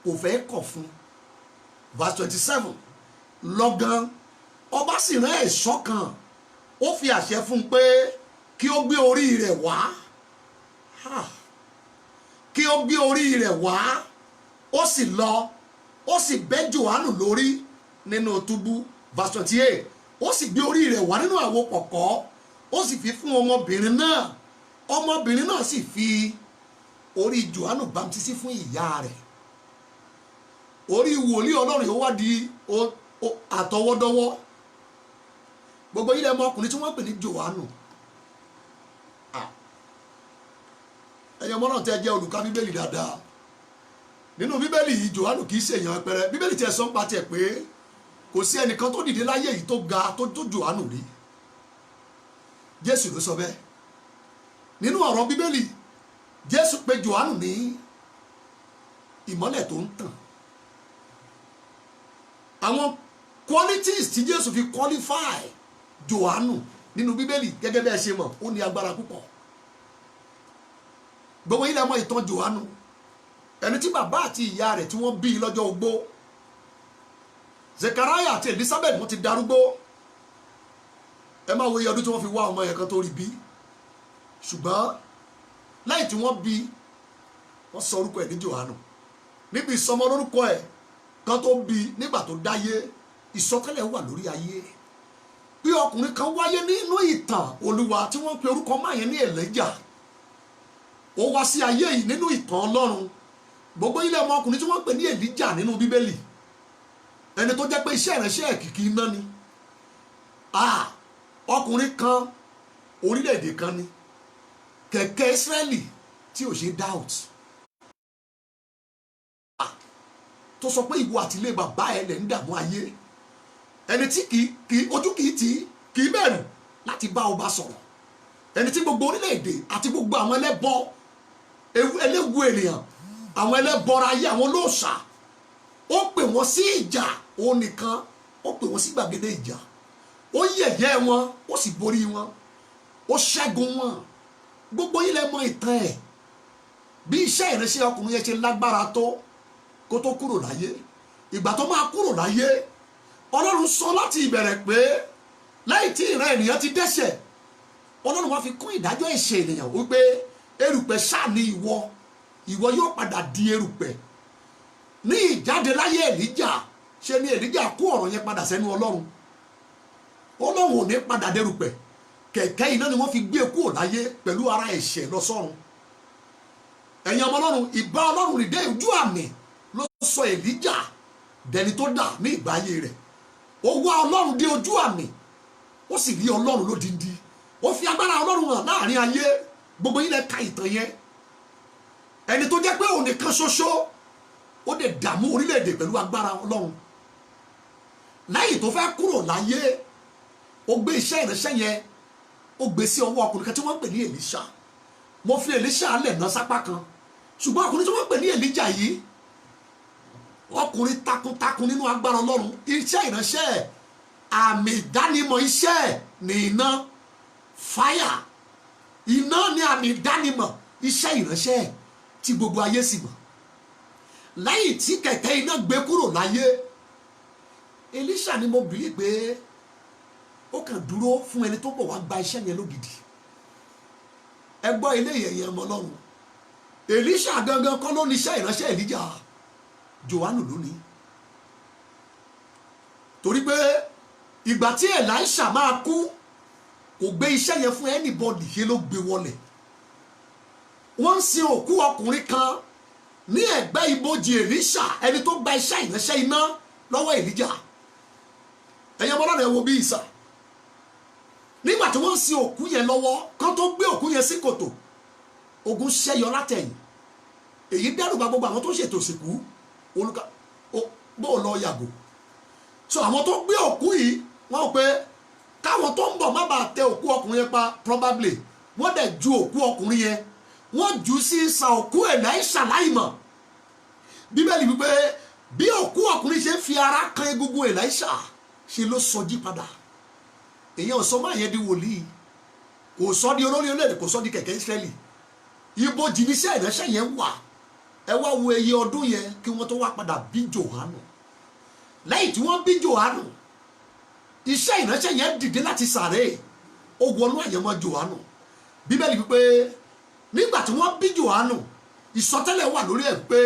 kò fẹ́ kọ̀ fún. Verse 27, lọ́gán ọba sì rán ẹ̀ṣọ́ kan, ó fi àṣẹ fún un pé kí ó gbé orí rẹ̀ wá. Kí ó gbé orí rẹ̀ wá. Ó sì lọ, ó sì bẹ́ Jòhánù lórí nínú túbú. Verse 28, ó sì gbé orí rẹ̀ wá nínú àwo pọ̀kọ́, ó sì fi fún ọmọbìnrin náà. Ọmọbìnrin náà sì fi orí Jòhánù bámtísì fún ìyá rẹ̀. Orí wòlíì Ọlọ́run ó wá di àtọwọ́dọ́wọ́. Gbogbo ilẹ̀ ọmọkùnrin tí wọ́n pè ní Jòhánù. Ẹ̀yàn mọ́nà tẹ́ jẹ́ olùkà Bíbélì dáadáa. Nínú Bíbélì yìí Jòhánù kìí ṣe èèyàn pẹrẹ. Bíbélì tiẹ̀ sọ ń pa tiẹ̀ pé kò sí ẹnìkan tó dìde láyé yìí tó ga tó Jòhánù rí. Jésù ló sọ bẹ́ẹ̀. Nínú ọ̀rọ̀ Bíbélì, Jésù pè Jòhánù ní ìmọ́lẹ̀ tó ń tàn. Àwọn qualities tí Jésù fi qualify Jòhánù nínú Bíbélì gẹ́gẹ́ bẹ́ẹ̀ ṣe mọ̀, ó ní agbára púpọ̀. Gbogbo ilẹ̀ mọ̀ ìtàn Jòhánù, ẹni tí bàbá àti ìyá rẹ̀ tí wọ́n bí lọ́jọ́ ogbó Zechariah àti Elizabeth wọ́n ti darúgbó, ẹ máa wo iye ọdún tí wọ́n fi wá ọmọ yẹn kan tó rí bí. Ṣùgbọ́n lẹ́yìn tí wọ́n bí, wọ́n sọ orúkọ ẹ̀ ní Jòhánù. Níbi ìsọmọ lórúkọ ẹ̀ kan tó bí nígbà tó dáyé, ìsọtẹ́lẹ̀ wà lórí ayé bí ọkùnrin kan wáyé nínú ìtàn Olúwa tí wọ́n pe orúkọ máa yẹn ní Èlíjà. Ó wá sí ayé yìí nínú ìtàn Ọlọ́run. Gbogbo ilé ọmọ ọkùnrin tí wọ́n pè ní Èlíjà nínú Bíbélì, ẹni tó jẹ́ pé iṣẹ́ ìránṣẹ́ kìkì iná ni. Ọkùnrin kan orílẹ̀-èdè kan ni, kẹ̀kẹ́ Ísírẹ́lì tí ò ṣe doubt, tó sọ pé ìwọ àti ilé bàbá ẹ lẹ̀ ń dààmú ayé. Ẹni tí ojú kìí bẹ̀rù láti bá ọba sọ̀rọ̀. Ẹni tí gbogbo orílẹ̀-èdè àti gbogbo àwọn ẹlẹ́bọ eléwu ènìyàn, àwọn ẹlẹ́bọra ayé, àwọn olóòṣà, ó pè wọ́n sí ìjà. Òun nìkan ó pè wọ́n sí gbàgede ìjà. Ó yẹ̀yẹ́ wọn, ó sì borí wọn, ó ṣẹ́gun wọn. Gbogbo yín lẹ mọ ìtàn ẹ̀ bí iṣẹ́ ìránṣẹ́ ọkùnrin yẹn ṣe lágbára tó kó tó kúrò láyé. Ìgbà tó máa kúrò láyé, Ọlọ́run sọ láti ìbẹ̀rẹ̀ pé lẹ́yìn tí ìran ènìyàn ti dẹ́ṣẹ̀, Ọlọ́run wá fi kún ìdájọ́ ẹ̀ṣẹ̀ ènìyàn wípé erùpẹ̀ ṣáà ni ìwọ yóò padà di erùpẹ̀. Ní ìjáde láyé Èlíjà, ṣe ni Èlíjà kó ọ̀rọ̀ yẹn padà sẹ́nu Ọlọ́run. Ọlọ́run ò ní padà dẹrùpẹ̀. Kẹ̀kẹ́ iná ni wọ́n fi gbé kúrò láyé pẹ̀lú ara ẹ̀ṣẹ̀ lọ sọ́run. Ẹ̀yin ọmọ Ọlọ́run, ìbá Ọlọ́run rìn dé ojú àmì ló sọ Èlíjà dẹni tó dà ní ìgbà ayé rẹ̀. Ó wá Ọlọ́run dé ojú àmì, ó sì rí Ọlọ́run lódindi. Ó fi agbára Ọlọ́run hàn láàrin ayé. Gbogbo yín lẹ ka ìtàn yẹn. Ẹni tó jẹ́ pé òun nìkan ṣoṣo, ó dẹ̀ dààmú orílẹ̀-èdè pẹ̀lú agbára Ọlọ́run. Lẹ́yìn tó fẹ́ kúrò láyé, ó gbé iṣẹ́ ìránṣẹ́ yẹn, ó gbé sí ọwọ́ ọkùnrin kan tí wọ́n ń pè ní Èlíṣà. Mo fi Èlíṣà lẹ̀ ná sápá kan, ṣùgbọ́n ọkùnrin tí wọ́n ń pè ní Èlíjà yìí, ọkùnrin takuntakun nínú agbára Ọlọ́run. Iṣẹ́ ìránṣẹ́, àmì ìdánimọ̀ iṣẹ́ ní iná, fire. Iná ni àmì ìdánimọ̀ iṣẹ́ ìránṣẹ́ tí gbogbo ayé sì mọ̀. Lẹ́yìn tí kẹ̀kẹ́ iná gbé kúrò láyé, Èlíṣà ni mo bìí pé ó kàn dúró fún ẹni tó bọ̀ wá gba iṣẹ́ yẹn lógidi. Ẹ gbọ́ ilé ìyẹ̀yẹ̀ ọmọ Ọlọ́run. Èlíṣà gangan kọ́ ló ní iṣẹ́ ìránṣẹ́ Èlíjà, Jòhánù ló ní. Torí pé ìgbà tí Èlíṣà máa kú, kò gbé iṣẹ́ yẹn fún anybody, ṣe ló gbé wọlẹ̀. Wọ́n ń sin òkú ọkùnrin kan ní ẹ̀gbẹ́ ibojì Èlíṣà, ẹni tó gba iṣẹ́ ìránṣẹ́ iná lọ́wọ́ Èlíjà. Ẹ̀yin ọmọ Ọlọ́run, ẹ wo bí ìsà. Nígbà tí wọ́n ń sin òkú yẹn lọ́wọ́, kán tó gbé òkú yẹn sí kòtò, ogun ṣẹ́yọ látẹ̀yìn. Èyí dẹ́rù bà gbogbo àwọn tó ṣètò ìsìnkú, bó lọ yàgò. So àwọn tó gbé òkú yìí, wọ́n pé káwọn tó ń bọ̀ má bàa tẹ òkú ọkùnrin yẹn pa, probably wọ́n dẹ̀ ju òkú ọkùnrin yẹn, wọ́n jù sí ìsà òkú Èlíṣà láìmọ̀. Bíbélì wípé bí òkú ọkùnrin ṣe fi ara kan egungun Èlíṣà, ṣe ló sọjí padà. Èyàn sọ máa yẹn di wòlíì, kò sọ di olórí orílẹ̀-èdè, kò sọ di kẹ̀kẹ́ Ísírẹ́lì. Ibojì níṣẹ́ ìránṣẹ́ yẹn wà. Ẹ wá wo iye ọdún yẹn kí wọ́n tó wá padà bí Jòhánù. Lẹ́yìn tí wọ́n bí Jòhánù, iṣẹ́ ìránṣẹ́ yẹn dìde láti sàréè, ó wọnú àyẹ̀mọ́ Jòhánù. Bíbélì wípé nígbà tí wọ́n bí Jòhánù, ìsọtẹ́lẹ̀ wà lórí ẹ̀ pé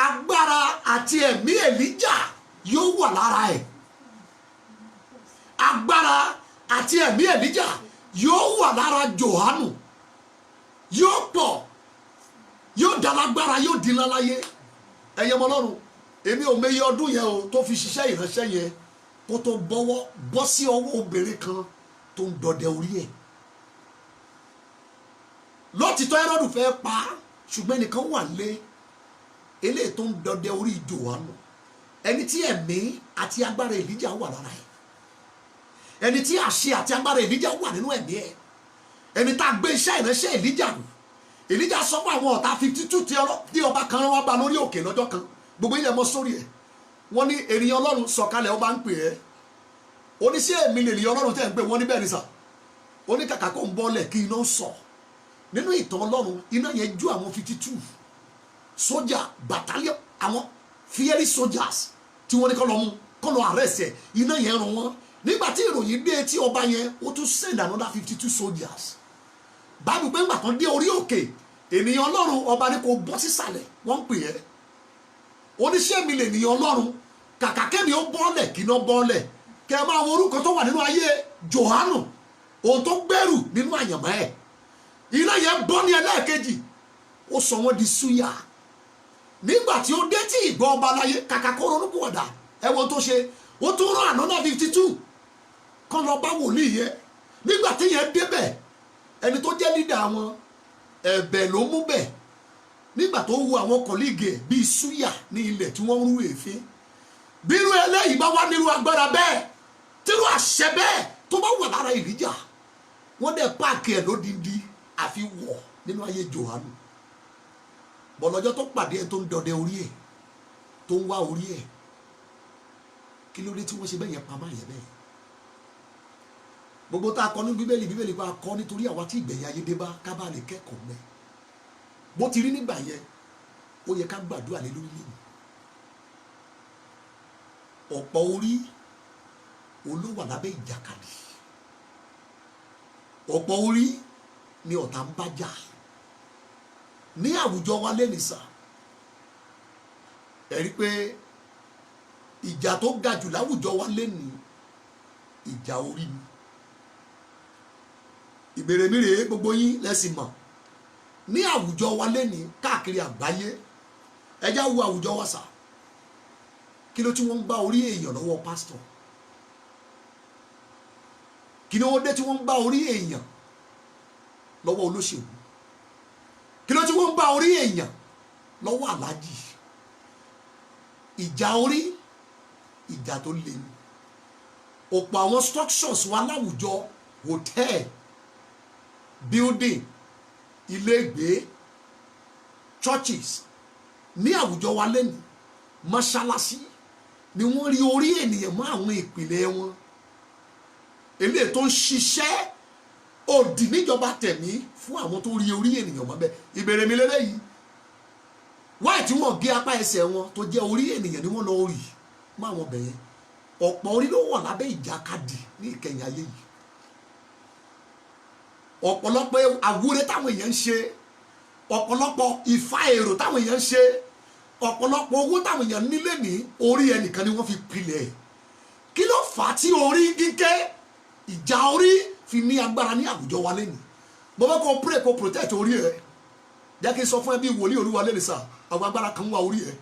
agbára àti ẹ̀mí Èlíjà yóò wà lára ẹ̀. Agbára àti ẹ̀mí Èlíjà yóò wà lára Jòhánù, yóò pọ̀, yóò dálágbára, yóò di ńlá láyé. Ẹ̀yin ọmọ Ọlọ́run, èmi ò mẹyẹ ọdún yẹn o tó fi ṣiṣẹ́ ìránṣẹ́ yẹn kó tó bọ́ sí ọwọ́ obìnrin kan tó ń dọdẹ orí ẹ̀. Lótìtọ́ Hẹ́rọ́dù fẹ́ pa á, ṣùgbọ́n ẹnìkan wà lé eléyìí tó ń dọdẹ orí Jòhánù, ẹni tí ẹ̀mí àti agbára Èlíjà wà lára ẹ̀, ẹni tí àṣẹ àti agbára Èlíjà wà nínú ẹ̀mí ẹ̀, ẹni tá a gbé iṣẹ́ ìránṣẹ́ Èlíjà nù. Èlíjà sọ fún àwọn ọ̀tá 52 tí ọba kan wá bá lórí òkè lọ́jọ́ kan. Gbogbo ilẹ̀ mọ́ sórí ẹ̀, wọ́n ní ènìyàn Ọlọ́run sọ̀kalẹ̀, ọba ń pè ẹ́. Oníṣẹ́ èmi lè ènìyàn Ọlọ́run tẹ́ ń pè wọ́n níbẹ̀ ní sà. Oníkàkà kó ń bọ́lẹ̀ kí iná sọ̀. Nínú ìtàn Ọlọ́run, iná yẹn jó àwọn 52 sójà battalion, àwọn fiery soldiers tí wọ́n ní kọ́ lọ arrest ẹ̀, iná yẹn ràn wọ́n. Nígbà tí ìròyìn dé tí ọba yẹn, ó tún send another 52 soldiers. Báwo pé ńgbà kan dé orí òkè, ènìyàn Ọlọ́run ọba ní kò bọ́ sísàlẹ̀, wọ́n ń pè ẹ́. Oníṣẹ́ mi lè ènìyàn Ọlọ́run, kàkà kẹ́mi ó bọ́ọ̀lẹ̀ kí iná bọ́ọ̀lẹ̀. Kẹ́ ẹ máa wo orúkọ tó wà nínú ayé Jòhánù, ohun tó gbẹ́rù nínú àyànmọ́ ẹ̀. Iná yẹn bọ́ ní ẹlẹ́ẹ̀kejì, ó sọ wọ́n di súyà. Nígbà tí ó dé tí ìgbọ́ ọba láyé, kàkà kó ronú pọ̀dà, ẹ̀wọ̀n tó ṣe, ó tún rán another 52 kan lọ bá wòlíì yẹn. Nígbà tí yẹn débẹ̀, ẹni tó jẹ́ lídà wọn, ẹ̀bẹ̀ ló mú bẹ̀. Nígbà tó wo àwọn kọ̀líìgì bíi súyà ní ilẹ̀ tí wọ́n ń rú èéfín. Bírú eléyìí bá wá nírú agbára bẹ́ẹ̀, tírú àṣẹ bẹ́ẹ̀ tó bá wà lára Èlíjà, wọ́n dẹ̀ páàkì ẹ̀ lódindi àfi wọ̀ nínú ayé Jòhánù. Bọ̀lọ́jọ́ tó pàdé ẹ̀ tó ń dọdẹ orí ẹ̀, tó ń wá orí ẹ̀, kí ló dé tí wọ́n ṣe bẹ́ẹ̀ yẹn pamọ́ yẹn bẹ́ẹ̀? Gbogbo tá a kọ ní bíbélì pa kọ nítorí àwa tí ìgbẹ̀yìn ayé dé bá ká bá lè kẹ́kọ̀ọ́ mẹ́. Bó ti rí nígbà yẹn, ó yẹ ká gbàdúrà lé lórí lẹ́nu. Ọ̀pọ̀ orí olówà lábẹ́ ìjàkadì, ọ̀pọ̀ orí ni ọ̀tá ń bá jà ní àwùjọ wa lẹ́nìsà. Ẹ rí pé ìjà tó ga jù láwùjọ wa lẹ́nì ìjà orí ni. Ìbéèrè mi rèé, gbogbo yín lẹ́sìn mọ̀, ní àwùjọ wa lẹ́nì káàkiri àgbáyé, ẹjá wo àwùjọ wa sà, kí ló tí wọ́n ń bá orí èèyàn lọ́wọ́ pásítọ̀? Kí ni ó dé tí wọ́n ń bá orí èèyàn lọ́wọ́ olóṣèlú? Kí ló tí wọ́n ń bá orí èèyàn lọ́wọ́ aláàjì? Ìjà orí, ìjà tó le ni. Ọ̀pọ̀ àwọn structures wa láwùjọ, hotel, building, ilégbé, churches, ní àwùjọ wa lẹ́nu, mọ́ṣáláṣí ni wọ́n rí orí ènìyàn mọ́ àwọn ìpìlẹ̀ wọn. Eléyìí tó ń ṣiṣẹ́ òdì níjọba tẹ̀mí fún àwọn tó rí orí ènìyàn mọ́ bẹ́ẹ̀. Ìbéèrè mi lélẹ́yìí, wáyé tí wọ́n gé apá ẹsẹ̀ wọn tó jẹ́ orí ènìyàn ni wọ́n lọ rí mọ́ àwọn bẹ̀yẹn. Ọ̀pọ̀ orí ló wà lábẹ́ ìjàkadì ní ìkẹyìn ayé yìí. Ọ̀pọ̀lọpọ̀ àwúre táwọn èèyàn ń ṣe, ọ̀pọ̀lọpọ̀ ìfà èrò táwọn èèyàn ń ṣe, ọ̀pọ̀lọpọ̀ owó táwọn èèyàn nílé ní orí ẹnìkan ni wọ́n fi pilẹ̀. Kí ló fà á tí orí gígé, ìjà orí fi ní agbára ní àwùjọ wa lẹ́nu? Mo fẹ́ kó pray kó protect orí ẹ. Jẹ́ kí n sọ fún ẹ bí wòlíì Olúwa lẹ́nu sà, àwọn agbára kan wà orí ẹ.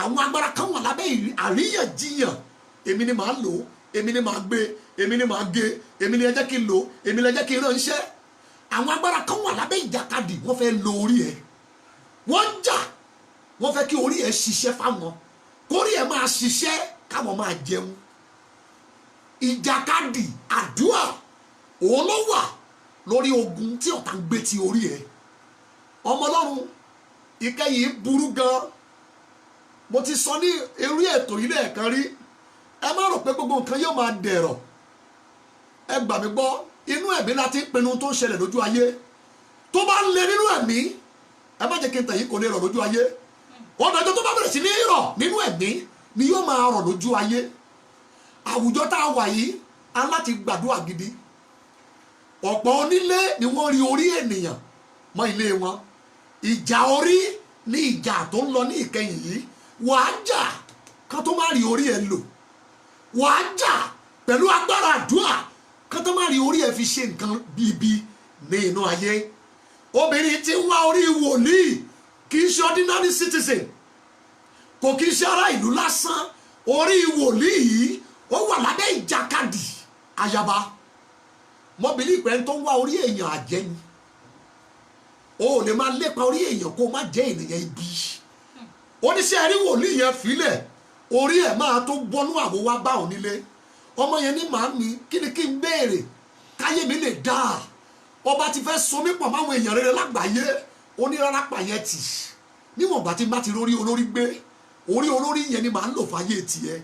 Àwọn agbára kan wà lábẹ́ àríyànjiyàn. Èmi ni màá lò, èmi ni màá gbé, èmi ni màá gé, èmi ni ẹ jẹ́ kí n lò, èmi ni ẹ jẹ́ kí n ránṣẹ́. Àwọn agbára kan wà lábẹ́ ìjàkadì, wọ́n fẹ́ lo orí ẹ. Wọ́n ń jà, wọ́n fẹ́ kí orí ẹ ṣiṣẹ́ fáwọn, kórí ẹ máa ṣiṣẹ́ káwọn máa jẹun. Ìjàkadì àdúrà òun ló wà lórí ogun tí ọ̀tá ń gbé ti orí ẹ. Ọmọ Ọlọ́run, ìkẹyìn burú gan. Mo ti sọ ní eré ètò ilé ẹ̀kan rí, ẹ má rò pé gbogbo nǹkan yóò máa dẹ̀rọ̀. Ẹ gbà mí gbọ́, inú ẹ̀mí láti pinnu tó ń ṣẹlẹ̀ lójú ayé. Tó bá ń le nínú ẹ̀mí, ẹ má jẹ́ kí n tẹ̀yìn kò lè rọ̀ lójú ayé. Ọ̀nà ìjọ tó bá bẹ̀rẹ̀ sí ní rọ̀ nínú ẹ̀mí ni yóò máa rọ̀ lójú ayé. Àwùjọ tá a wà yìí, a láti gbàdúrà gidi. Ọ̀pọ̀ onílé ni wọ́n rí orí ènìyàn mọ́ ilé wọn. Ìjà orí ní ìjà tó ń lọ ní ìkẹyìn yìí. Wàá jà kán tó má rí orí ẹ lò. Wàá jà pẹ̀lú agbára àdúrà kán tó má rí orí ẹ fi ṣe nǹkan bíbí ní inú ayé. Obìnrin tí ń wá orí wòlíì kì í ṣe ordinary citizen, kò kì í ṣe ará ìlú lásán. Orí wòlíì yìí ó wà lábẹ́ ìjàkadì ayaba. Mọ́bìlì ìpẹ́ tó ń wá orí èèyàn àjẹ́ ni. O ò lè máa lépa orí èèyàn kó má jẹ́ ènìyàn ibi. Oníṣẹ́ rí wòlíì yẹn fílẹ̀, orí ẹ̀ máa tó bọ́nú àwo wá bá òun nílé. Ọmọ yẹn ní màámi, kí ni kí n béèrè káyé mi lè dáa? Ọba ti fẹ́ so mí pọ̀ máwọn èèyàn rere lágbàáyé. Ó ní rárá pààyàn tì. Níwọ̀n ìgbà tí n bá ti rórí olórí gbé, orí olórí yẹn ni màá ń lò fáyé tiẹ̀.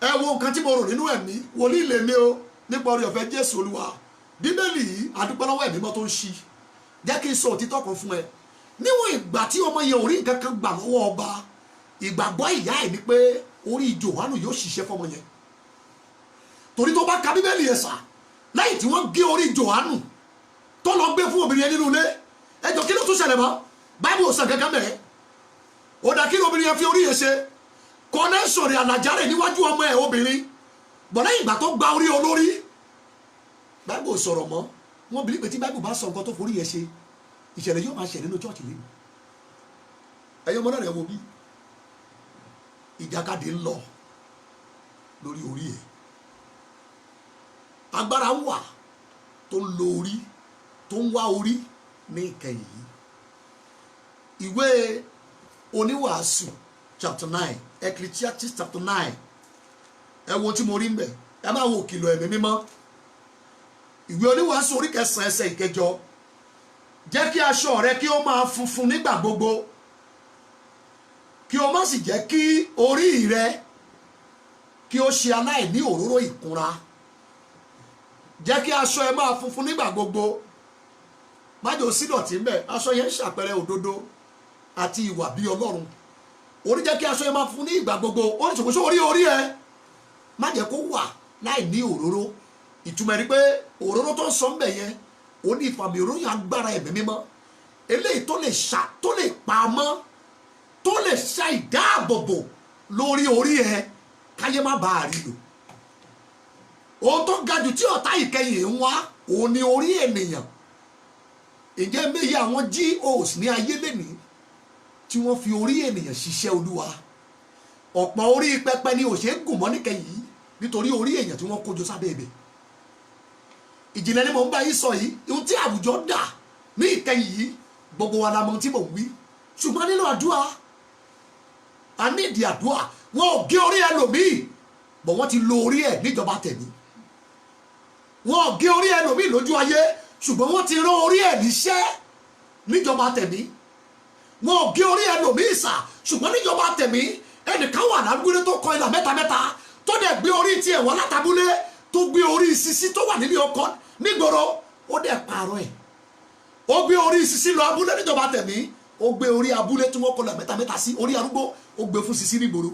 Ẹ wo nǹkan tí mo rò nínú ẹ̀mí, wòlíì lè mi o, nípa orí ọ̀fẹ́ Jésù Olúwa. Bíbélì yìí, àdúpẹ́ lọ́wọ́ ẹ̀mí mọ́ tó ń ṣí. Jẹ́ kí n sọ òtítọ́ kan fún ẹ. Níwọ̀n ìgbà tí ọmọ yẹn ò rí nǹkan kan gbà lọ́wọ́ ọba, ìgbàgbọ́ ìyá ẹ̀ ni pé orí Jòhánù yóò ṣiṣẹ́ fọmọ yẹn, torí tó bá ka bíbélì yẹn sà, lẹ́yìn tí wọ́n gé orí Jòhánù tó lọ gbé fún obìnrin yẹn nínú ilé, ẹjọ́ kí ló tún ṣẹlẹ̀ mọ́? Báíbù ò sàn kankan bẹ̀rẹ̀. Ó dà kí ni obìnrin yẹn fi orí yẹn ṣe? Connection rẹ̀ àlàjá rẹ̀ níwájú ọmọ ẹ̀ obìnrin, bọ̀ lẹ́yìn ìgbà tó gba orí olórí, Báíbù ò sọ̀rọ̀ mọ́. Wọ́n bìlí pé tí Báíbù bá sọ nǹkan tó forí yẹn ṣe, ìṣẹ̀lẹ̀ yóò máa ṣẹ̀ nínú chọ́ọ̀chì lẹ́nu. Ẹ̀yin ọmọ náà rẹ̀ wo bí ìjàkadì ń lọ lórí orí ẹ̀. Agbára ń wà tó ń lo orí, tó ń wá orí ní ìkẹyìn yìí. Ìwé Oníwàásù chapter 9, Ecclesiastes chapter 9, ẹ wo tí mo rí ń bẹ̀, ẹ máa wo ìkìlọ̀ ẹ̀mí mímọ́. Ìwé Oníwàásù orí 9 ẹsẹ̀ 9, jẹ́ kí aṣọ rẹ kí ó máa funfun nígbà gbogbo, kí o má sì jẹ́ kí orí rẹ kí ó ṣe aláìní òróró ìkunra. Jẹ́ kí aṣọ ẹ máa funfun nígbà gbogbo, má jẹ́ ó sí dọ̀tí ń bẹ̀. Aṣọ yẹn ń ṣàpẹẹrẹ òdodo àti ìwà bí Ọlọ́run. Orí jẹ́ kí aṣọ ẹ máa funfun ní ìgbà gbogbo. Ó ní ṣòkòṣò orí ẹ má jẹ́ kó wà láì ní òróró. Ìtumọ̀ rí pé òróró tó ń sọ ń bẹ̀ yẹn, ó ní ìfàmì òróró yẹn agbára ẹ̀mí mímọ́, eléyìí tó lè pa mọ́, tó lè ṣa ìdáàbòbò lórí orí ẹ káyé má bàa rí lò. Ohun tó ga jù tí ọ̀tá ìkẹyìn ń wá, òun ni orí ènìyàn. Ǹjẹ́ méye àwọn GOs ní ayé lénìí tí wọ́n fi orí ènìyàn ṣiṣẹ́ Olúwa? Ọ̀pọ̀ orí pẹpẹ ni ò ṣe é gùn mọ́ níkẹyìn nítorí orí èèyàn tí wọ́n kójọ sábẹ́ ibẹ̀. Ìjìnlẹ̀ ni mò ń bá yín sọ yìí, ohun tí àwùjọ dà ní ìkẹyìn yìí, gbogbo wa la mọ̀ tí mò ń wí. Ṣùgbọ́n nínú àdúrà, a ní ìdí àdúrà. Wọn ò gé orí ẹlòmíì, bọ̀ wọ́n ti lo orí ẹ̀ níjọba tẹ̀mí. Wọn ò gé orí ẹlòmíì lójú ayé, ṣùgbọ́n wọ́n ti rán orí ẹ̀ níṣẹ́ níjọba tẹ̀mí. Wọn ò gé orí ẹlòmíì sà, ṣùgbọ́n níjọba tẹ̀mí ẹnìkan wà lágbúlé tó kọ ìlà mẹ́ta tó dẹ̀ gbé orí tiẹ̀ wọ́n látàbúlé, tó gbé orí sisi tó wà níbi ọkọ nígboro, ó dẹ̀ pààrọ̀ ẹ̀. Ó gbé orí sisi lọ abúlé níjọba tẹ̀mí, ó gbé orí abúlé tí wọ́n kọ ìlà mẹ́ta sí orí arúgbó, ó gbé fún sisi nígboro.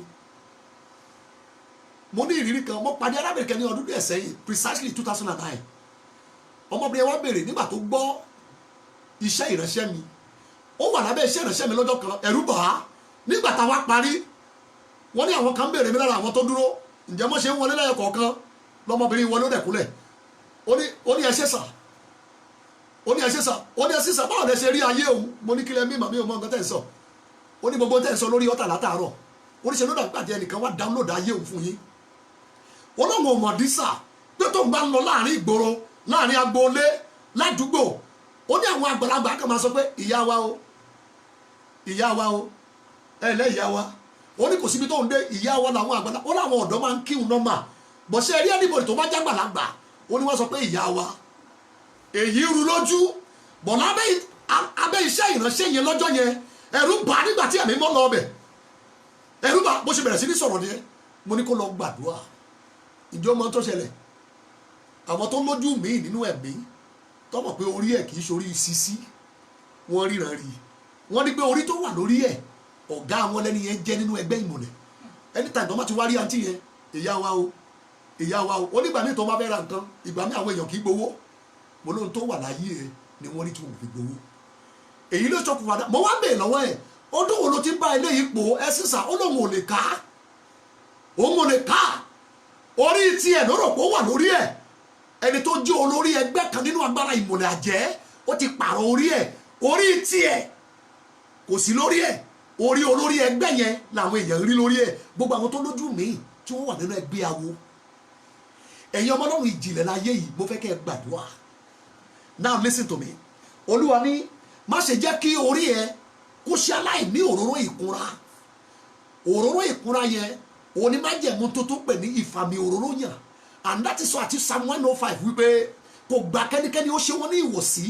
Mo ní ìrírí kan, mo pàdé arábìnrin kan ní ọdún díẹ̀ sẹ́yìn, precisely 2009. Ọmọbìnrin wa béèrè nígbà tó gbọ́ iṣẹ́ ìránṣẹ́ mi. Ó wà lábẹ́ iṣẹ́ ìránṣẹ́ mi lọ́jọ́ kan, ẹ̀rù bà á. Nígbà tá a wá parí, wọ́n ní àwọn kan béèrè mi lára àwọn tó dúró, ǹjẹ́ mo ṣe ń wọlé lẹ́yọ kọ̀ọ̀kan? Lọ́mọbìnrin wọlé ó dẹ̀ kúnlẹ̀. Ó ní ẹ ṣé sà. Ó ní ẹ ṣé sà. Ó ní ẹ ṣé sà, báwo lẹ ṣe rí ayé òun? Mo ní kí lẹ mí màmí òun mọ nǹkan tẹ̀ ń sọ. Ó ní gbogbo tẹ̀ ń sọ lórí ọ̀tà látàárọ̀. Oríṣiríṣi ló dàgbà tí ẹnìkan wá download ayé òun fún yín. Ọlọ́run ò mọ̀ dí sà pé tó ń bá ń lọ láàrin ìgboro, láàrin agboolé, ládùúgbò, ó ní àwọn àgbàlagbà kan máa sọ pé ìyá wa o, ìyá wa o, ẹ lẹ́ ìyá wa. Ó ní kò síbi tó ń dé, ìyá wa làwọn àgbàlagbà, ó láwọn ọ̀dọ́ máa ń kíhun nọ́mà, bọ̀ ṣe rí ẹnìbọ̀dì tó bá jágbàlagbà, ó ní wọ́n sọ pé ìyá wa. Èyí rú lójú, bọ̀ lábẹ́ iṣẹ́ ìránṣẹ́ yẹn lọ́jọ́ yẹn, ẹ̀rù bà nígbà tí ẹ̀mí mọ́ lọ ọbẹ̀. Ẹ̀rù bà bó ṣe bẹ̀rẹ̀ sí ní sọ̀rọ̀ nìyẹn. Mo ní kó lọ gbàdúrà. Ìjọ ọmọ tó ṣẹlẹ̀, àwọn tó lójú míì nínú ẹ̀mí tó mọ̀ pé orí ẹ̀ kìí ṣorí sisi, wọ́n ríran rí. Wọ́n ní pé orí tó wà lórí ẹ̀, ọ̀gá àwọn lẹ́ni yẹn jẹ́ nínú ẹgbẹ́ ìmọ̀lẹ̀. Anytime tó bá ti wá rí àǹtí yẹn, ìyá wa o, ìyá wa o. Ó nígbà míì tó bá fẹ́ ra nǹkan, ìgbà míì àwọn èèyàn kì í gbowó. Mo lóhun tó wà láyé ẹ ni wọ́n rí tí wọ́n fi gbowó. Èyí ló ṣokùnfà dá. Mo wá bèè lọ́wọ́ ẹ̀, ó dún wo ló ti ń bá eléyìí pò ẹ sísà, ó lóun ò lè ká. Òun ò lè ká. Orí tiẹ̀ ló rò pé ó wà lórí ẹ̀. Ẹni tó jẹ́ olórí ẹgbẹ́ kan nínú agbára ìmọ̀lẹ̀ àjẹ́, ó ti pààrọ̀ orí ẹ̀. Orí tiẹ̀ kò sí lórí ẹ̀. Orí olórí ẹgbẹ́ yẹn làwọn èèyàn rí lórí ẹ̀. Gbogbo àwọn tó lójú míì tí wọ́n wà nínú ẹgbẹ́ awo. Ẹ̀yin ọmọ Ọlọ́run ìjìnlẹ̀ láyé yìí, mo fẹ́ kẹ́ ẹ gbàdúrà. Now listen to me. Olúwa ní má ṣe jẹ́ kí orí ẹ kó ṣe aláìní òróró ìkunra. Òróró ìkunra yẹn onímájẹ̀mú tó pè ní ìfàmì òróró yàn. And that is why àti Psalm 105 wípé kò gba kẹ́nikẹ́ni ó ṣe wọ́n ní ìwọ̀sí,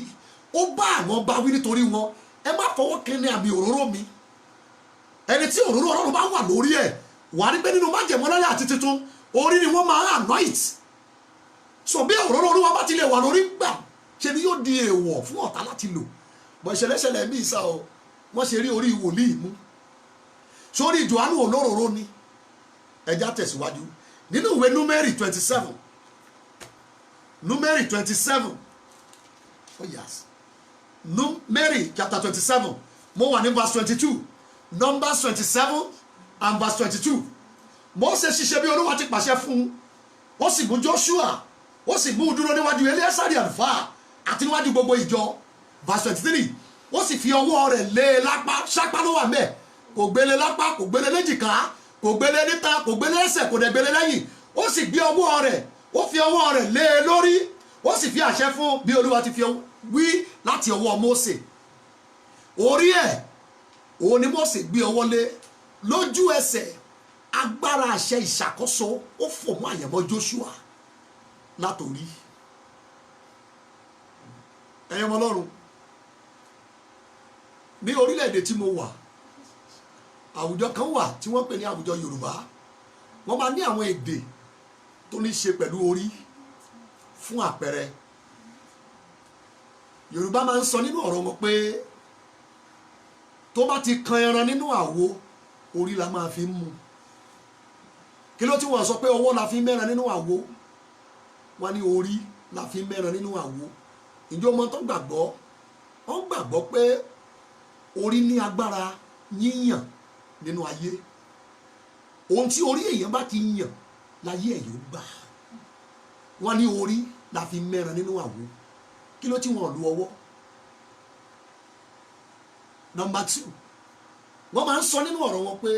ó bá àwọn bá wí nítorí wọn. Ẹ má fọwọ́ kẹ́ni àmì òróró mi. Ẹni tí òróró Ọlọ́run bá wà lórí ẹ̀, wà ní pé nínú májẹ̀mú láyé àti tuntun, orí ni wọ́n máa anoint. So bí òróró Olúwa bá ti lè wà lórí gbà, ṣe ni yóò di èèwọ̀ fún ọ̀tá láti lò. Bọ̀ ìṣẹ̀lẹ̀ṣẹlẹ̀ bí ìsà o, wọ́n ṣe rí orí wòlíì mú. sórí Jòhánù olóróró ni. ẹja tẹ̀síwájú nínú ìwé Númérì 27 Númérì 27 oh yes Númérì chapter 27 mo wà ní verse 22 Numbers 27 and verse 22. Mósè ṣiṣẹ́ bí Olúwa ti pàṣẹ fún un, ó sì mú Joshua ó sì mú un dúró níwájú Eléásárì àlùfáà àti níwájú gbogbo ìjọ. verse 23 ó sì fi ọwọ́ rẹ̀ lé e lápá, sápá ló wà mẹ́, kò gbélé lápá, kò gbélé léjìká, kò gbélé níta, kò gbélé ẹsẹ̀, kò dẹ̀ gbélé lẹ́yìn. ó sì gbé ọwọ́ rẹ̀, ó fi ọwọ́ rẹ̀ lé e lórí, ó sì fi àṣẹ fún bí Olúwa ti fi wí láti ọwọ́ Mósè. orí ẹ̀ òun ni Mósè gbé ọwọ́ lé. lójú ẹsẹ̀ agbára àṣẹ ìṣàkóso ó fò mọ́ àyẹ̀mọ́ Joshua látòrí. ẹ̀yin ọmọ Ọlọ́run, ní orílẹ̀-èdè tí mo wà, àwùjọ kan wà tí wọ́n pè ní àwùjọ Yorùbá. wọ́n máa ní àwọn èdè tó ní ṣe pẹ̀lú orí. fún àpẹẹrẹ, Yorùbá máa ń sọ nínú ọ̀rọ̀ wọn pé tó bá ti kan ẹran nínú àwo, orí la máa fi ń mú. kí ló tí wọ́n sọ pé ọwọ́ la fi ń mẹ́ran nínú àwo? wọ́n ní orí la fi ń mẹ́ran nínú àwo. ìjọ ọmọ tó gbàgbọ́, wọ́n gbàgbọ́ pé orí ní agbára yíyàn nínú ayé. ohun tí orí èèyàn bá ti yàn láyé ẹ̀ yóò gbà. wọ́n ní orí la fi ń mẹ́ran nínú àwo. kí ló tí wọ́n lu ọwọ́? Number 2, wọ́n máa ń sọ nínú ọ̀rọ̀ wọn pé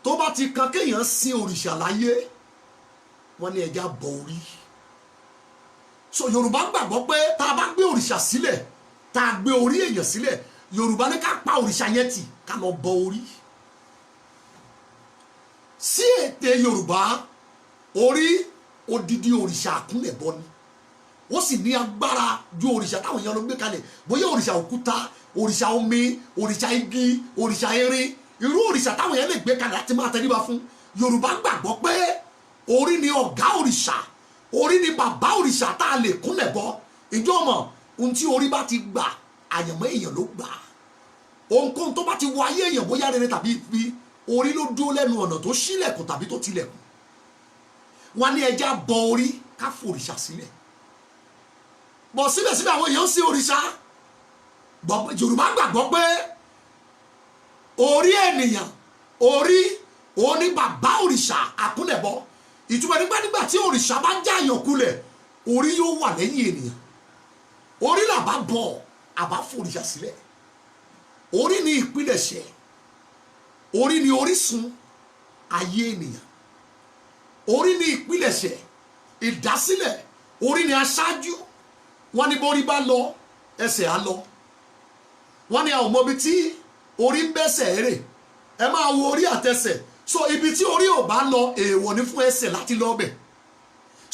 tó bá ti kan kéèyàn sin òrìṣà láyé, wọ́n ní ẹja bọ orí. so Yorùbá gbàgbọ́ pé tá a bá gbé òrìṣà sílẹ̀, tá a gbé orí èèyàn sílẹ̀, Yorùbá ní ká pa òrìṣà yẹn tì, ká lọ bọ orí. sí èdè Yorùbá, orí odidi òrìṣà àkúnlẹ̀bọ ni. ó sì ní agbára ju òrìṣà táwọn èèyàn ló gbé kalẹ̀, bóyá òrìṣà òkúta, òrìṣà omi, òrìṣà igi, òrìṣà irin, irú òrìṣà táwọn èèyàn lè gbé kalẹ̀ láti máa tẹríba fún. Yorùbá gbàgbọ́ pé orí ni ọ̀gá òrìṣà, orí ni bàbá òrìṣà tá a lè kúnlẹ̀ bọ. ìjọ mọ̀, ohun tí orí bá ti gbà, àyànmọ́ èèyàn ló gbà. ohunkóhun tó bá ti wọ ayé èèyàn, bóyá rere tàbí ibi, orí ló dúró lẹ́nu ọ̀nà tó ṣílẹ̀kùn tàbí tó tilẹ̀kùn. wọ́n ní ẹja bọ orí, ká fòrìṣà sílẹ̀. bọ̀ síbẹ̀síbẹ̀ àwọn èèyàn ń sin òrìṣà. Yorùbá gbàgbọ́ pé orí ènìyàn, orí òun ni bàbá òrìṣà àkúnlẹ̀bọ. ìtumọ̀ nígbà tí òrìṣà bá jáàyàn kulẹ̀, orí yóò wà lẹ́yìn ènìyàn. orí làbá bọ̀, àbá fòrìṣà sílẹ̀. orí ni ìpilẹ̀ṣẹ̀, orí ni orísun ayé ènìyàn. orí ni ìpilẹ̀ṣẹ̀, ìdásílẹ̀, orí ni aṣáájú. wọ́n ní borí bá lọ, ẹsẹ̀ á lọ. wọ́n ní àwọn ọmọ ibi tí orí ń bẹ́sẹ̀ rè, ẹ máa wo orí àtẹsẹ̀. so ibi tí orí ò bá lọ, èèwọ̀ ni fún ẹsẹ̀ láti lọ bẹ̀.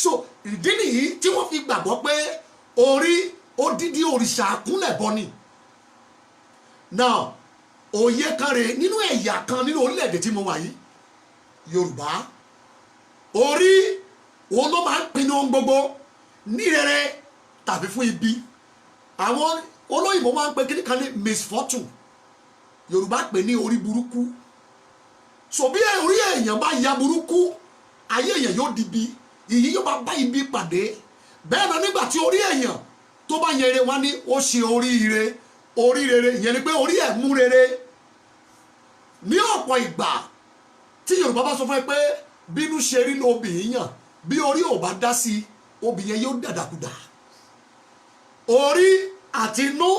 so ìdí nìyí tí wọ́n fi gbàgbọ́ pé orí odidi òrìṣà àkúnlẹ̀bọ ni. now òye kan rèé nínú ẹ̀yà kan nínú orílẹ̀-èdè tí mo wà yìí, Yorùbá, orí òun ló máa ń pinnu ohun gbogbo ní rere tàbí fún ibi. àwọn olóyìnbó máa ń pe kíní kan ní misfortune, Yorùbá pè ní orí burúkú. so bí orí èèyàn bá ya burúkú, ayé èèyàn yóò di ibi, ìyí yóò bá bá ibi pàdé. bẹ́ẹ̀ náà nígbà tí orí èèyàn tó bá yẹ ire, wá ní ó ṣe oríire, orí rere, ìyẹn ni pé orí ẹ̀ mú rere. ní ọ̀pọ̀ ìgbà tí Yorùbá bá sọ fún ẹ pé bínú ṣe rí ní obìnrin yàn, bí orí ò bá dá sí, obìnrin yóò dàdàkudà. orí àti inú,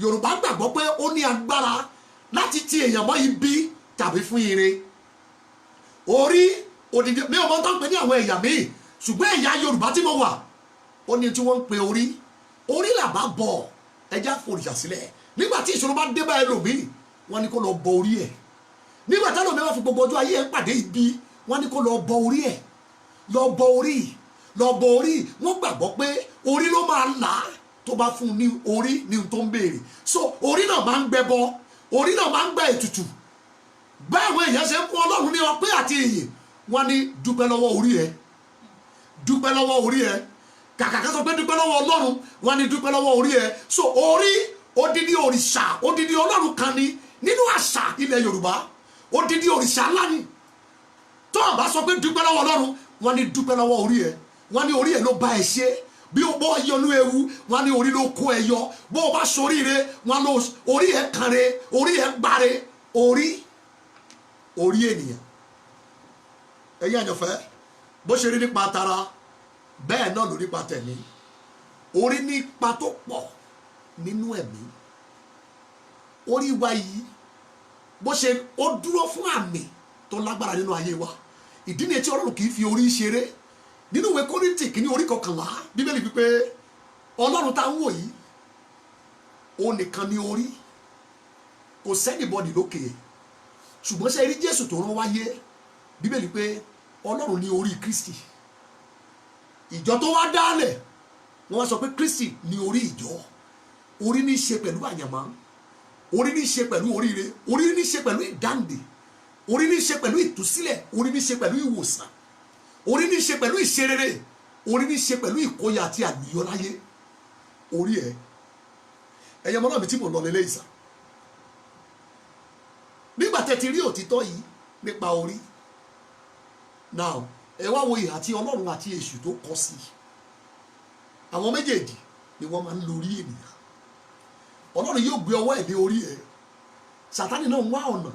Yorùbá gbàgbọ́ pé ó ní agbára láti ti èèyàn mọ́ ibi tàbí fún ire. orí òdìdí, mi ò mọ̀ tó ń pè ní àwọn ẹ̀yà míì, ṣùgbọ́n ẹ̀yà Yorùbá tí mo wà, ó ní tí wọ́n ń pe orí. orí làbá bọ̀, ẹja fòrìṣà sílẹ̀. nígbà tí ìṣòro bá dé bá ẹlòmíì, wọ́n ní kó lọ bọ orí ẹ̀. nígbà tí ẹlòmíì bá fi gbogbo ọjọ́ ayé ẹ̀ pàdé ibi, wọ́n ní kó lọ bọ orí ẹ̀. lọ bọ orí, lọ bọ orí. wọ́n gbàgbọ́ pé orí ló máa là á tó bá fún un ní orí ní ohun tó ń béèrè. so orí náà máa ń gbẹbọ, orí náà máa ń gbẹ ètùtù. báwọn èèyàn ṣe ń fún Ọlọ́run ní ọpẹ́ àti ìyìn, wọ́n ní dúpẹ́ lọ́wọ́ orí ẹ̀, dúpẹ́ lọ́wọ́ orí ẹ̀. kàkà ká sọ pé dúpẹ́ lọ́wọ́ Ọlọ́run, wọ́n ní dúpẹ́ lọ́wọ́ orí ẹ̀. so orí odidi òrìṣà, odidi Ọlọ́run kan ni nínú àṣà ilẹ̀ Yorùbá odidi òrìṣà ńlá ni tó o bá sọ pé dúpẹ́ lọ́wọ́ Ọlọ́run wọ́n ní dúpẹ́ lọ́wọ́ orí ẹ̀, wọ́n ní orí ẹ̀ ló bá ẹ ṣe, bí o bọ́ yọnú ewu wọ́n ní orí ló kó ẹ yọ, bó o bá ṣoríire wọ́n lọ orí ẹ̀ kànre, orí ẹ̀ gbáre, orí ènìyàn. ẹ̀yin àjọfẹ́ bó ṣe rí nípa tara bẹ́ẹ̀ náà ló nípa tẹ̀mí. orí ní ipa tó pọ̀ nínú ẹ̀mí. orí wa yìí bó ṣe ó dúró fún àmì tó lágbára nínú ayé wa. ìdí nìyẹn tí Ọlọ́run kì í fi orí ṣeré. nínú ìwé Kọ́ríńtì kìíní orí 11 Bíbélì wípé Ọlọ́run tá ń wò yìí ó nìkan ní orí, kò sẹ́nìbọ̀dì lókè, ṣùgbọ́n ṣe rí Jésù tó rán wáyé. Bíbélì pé Ọlọ́run ní orí Kristi. ìjọ tó wá dálẹ̀ wọ́n wá sọ pé Kristi ní orí ìjọ. orí ní í ṣe pẹ̀lú àyànmọ́, orí ní í ṣe pẹ̀lú oríire, orí ní í ṣe pẹ̀lú ìdáǹdè, orí ní í ṣe pẹ̀lú ìtúsílẹ̀, orí ní í ṣe pẹ̀lú ìwòsàn, orí ní í ṣe pẹ̀lú ìṣerere, orí ní í ṣe pẹ̀lú ìkóyà àti àgbìyànláyé. orí ẹ̀ ẹ̀yẹ mọ́ náà mi tí mo lọ lélẹ́ ìsà. nígbà tẹ́ ti rí òtítọ́ yìí nípa orí now ẹ wá wo ìhà tí Ọlọ́run àti èṣù tó kọ sí. àwọn méjèèjì ni wọ́n máa ń lo orí ènìyàn. Ọlọ́run yóò gbé ọwọ́ ẹ̀ lé orí ẹ̀, Sátánì náà wá ọ̀nà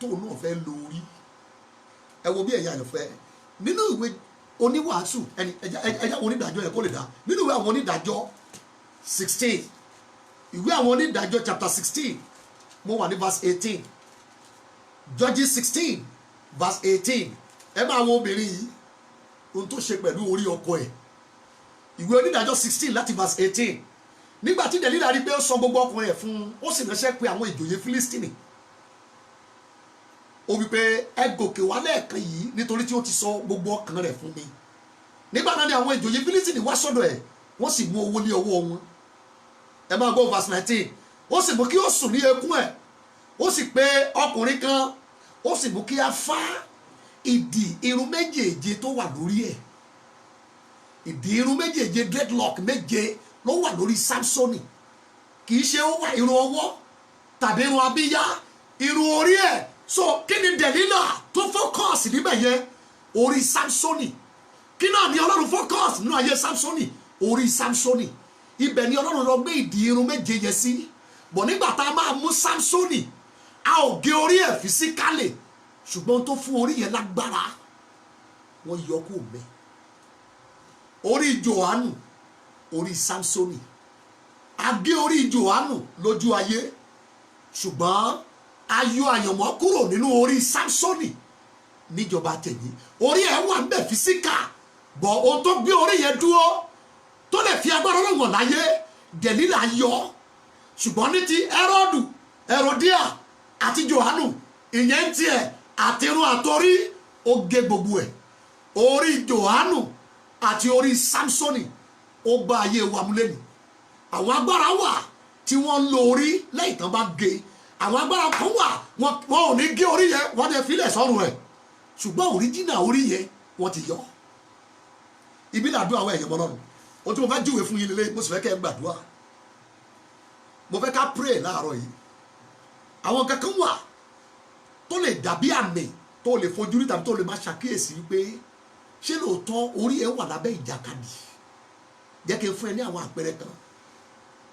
tóun náà fẹ́ lo orí. ẹ wo bí ẹ̀yà àyànfẹ́ nínú ìwé oníwàásù ẹja onídàájọ́ yẹn kó lè dá nínú ìwé àwọn onídàájọ́ 16 ìwé àwọn onídàájọ́ chapter 16 mo wà ní verse 18 Judges 16 verse 18 ẹ máa wo obìnrin yìí ohun tó ṣe pẹ̀lú orí ọkọ ẹ̀. ìwé onídàájọ́ 16 láti verse 18 nígbà tí Dèlílà rí pé ó sọ gbogbo ọkùnrin ẹ̀ fún un, ó sì ránṣẹ́ pé àwọn ìjòyè Fílístínì. ó wí pé ẹ gòkè wá lẹ́ẹ̀kan yìí nítorí tí ó ti sọ gbogbo ọkàn rẹ̀ fún mi. nígbà náà ni àwọn ìjòyè Fílístínì wá sọ́dọ̀ ẹ̀, wọ́n sì mú owó lé ọwọ́ wọn. ẹ máa gbọ́ verse 19 ó sì mú kí ó sùn ní eékún ẹ̀, ó sì pé ọkùnrin kan, ó sì mú kí a fá ìdì irun méjèèje tó wà lórí ẹ̀. ìdì irun méjèèje dreadlock méje ló wà lórí Sámsónì. kì í ṣe ó wà irun ọwọ́ tàbí irun abíyá, irun orí ẹ̀. so kí ni Dèlílà tó focus níbẹ̀ yẹn? orí Sámsónì. kí náà ni Ọlọ́run focus nínú ayé Sámsónì? orí Sámsónì. ibẹ̀ ni Ọlọ́run lọ gbé ìdì irun méje yẹn sí. bọ̀ nígbà tá a máa mú Sámsónì a ò gé orí ẹ̀ fisikálì, ṣùgbọ́n tó fún orí yẹn lágbára wọ́n yọ kó mẹ́. orí Jòhánù, orí Sámsónì. a gé orí Jòhánù lójú ayé, ṣùgbọ́n a yọ àyànmọ́ kúrò nínú orí Sámsónì níjọba tẹ̀yìn. orí ẹ̀ wà ń bẹ̀ fisika, bọ̀ ohun tó gbé orí yẹn dúró tó lè fi agbára Ọlọ́run láyé Dèlílà yọ. ṣùgbọ́n ní ti Hẹ́rọ́dù, Hẹ́rọ́díà àti Jòhánù ìyẹn ń tiẹ̀ àtirun àtorí ó gé gbogbo ẹ̀. orí Jòhánù àti orí Sámsónì ó bá ayé wa múlẹ̀ ní. àwọn agbára wà tí wọ́n ń lo orí lẹ́yìn tán bá gé. àwọn agbára kan wà wọn ò ní gé orí yẹn, wọ́n ti filẹ̀ sọ́run rẹ̀, ṣùgbọ́n òríjìnà orí yẹn wọ́n ti yọ. ibi làdúrà àwọn ẹ̀yẹ̀ mọ́lọ́run. ohun tí mo fẹ́ júwe fún yín lélẹ̀, mo sì fẹ́ kẹ́ ẹ gbàdúrà. mo fẹ́ ká pray láàárọ̀ yìí. àwọn kankan wà tó lè dàbí àmì tó lè fojú rí tàbí tó lè máa ṣàkíyèsí wípé ṣé lóòótọ́ orí ẹ wà lábẹ́ ìjàkadì. jẹ́ kí n fún ẹ ní àwọn àpẹẹrẹ kan.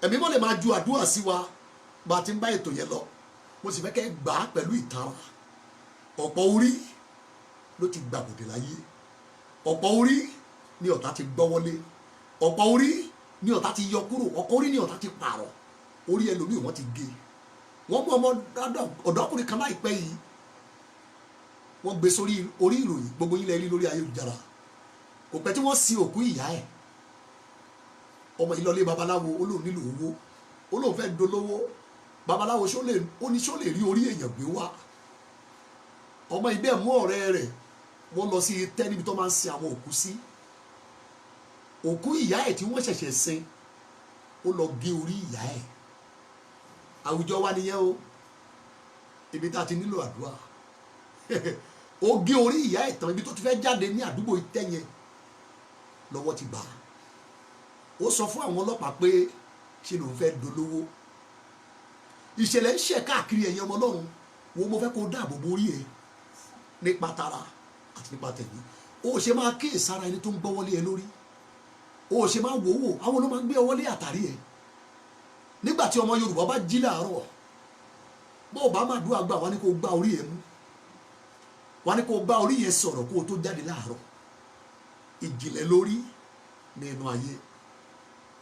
ẹ̀mí mọ́ lè máa ju àdúrà sí wa bá a ti ń bá ètò yẹn lọ. mo sì fẹ́ kẹ́ ẹ gbà á pẹ̀lú ìtara. ọ̀pọ̀ orí ló ti gbàbòdè láyé. ọ̀pọ̀ orí ni ọ̀tá ti gbọ́wọ́lé. ọ̀pọ̀ orí ni ọ̀tá ti yọ kúrò. ọ̀pọ̀ orí ni ọ̀tá ti pààrọ̀. orí ẹlòmíì wọ́n ti gé. wọ́n mú ọmọ ọ̀dọ́kùnrin kan láìpẹ́ yìí, wọ́n gbé sórí orí ìròyìn, gbogbo yín lè rí lórí ayélujára. kò pẹ́ tí wọ́n sin òkú ìyá ẹ̀. ọmọ yìí lọ lé babaláwo, ó lóun nílò owó, ó lóun fẹ́ dolówó. babaláwo ó ní ṣó lè rí orí èèyàn gbé wá. ọmọ yìí bẹ́ẹ̀ mú ọ̀rẹ́ rẹ̀, wọ́n lọ sí tẹ́ níbi tó máa ń sin àwọn òkú sí. òkú ìyá ẹ̀ tí wọ́n ṣẹ̀ṣẹ̀ sin, ó lọ gé orí ìyá ẹ̀. àwùjọ wa nìyẹn o, ibi tá a ti nílò àdúrà. ó gé orí ìyá ẹ̀ tán, ibi tó ti fẹ́ jáde ní àdúgbò ìtẹ́yẹn lọ́wọ́ ti bà á. ó sọ fún àwọn ọlọ́pàá pé ṣe lòun fẹ́ dolówó. ìṣẹ̀lẹ̀ ń ṣẹ̀ káàkiri ẹ̀yin ọmọ Ọlọ́run wo mo fẹ́ kó dáàbò bo orí ẹ nípa tara àti nípa tẹ̀mí. O ṣe máa kíyèsára ẹni tó ń gbọ́wọ́lé ẹ lórí, o ṣe máa wò wò àwọn ló máa ń gbé ọwọ́lé àtàrí ẹ. Nígbà tí ọmọ Yorùbá bá jí láàárọ̀ bó o bá máa dúró àgbà wá ní kó gbá orí ẹ mú, wá ní kó bá orí yẹn sọ̀rọ̀ kó o tó jáde láàárọ̀. Ìjìnlẹ̀ lórí nínú ayé.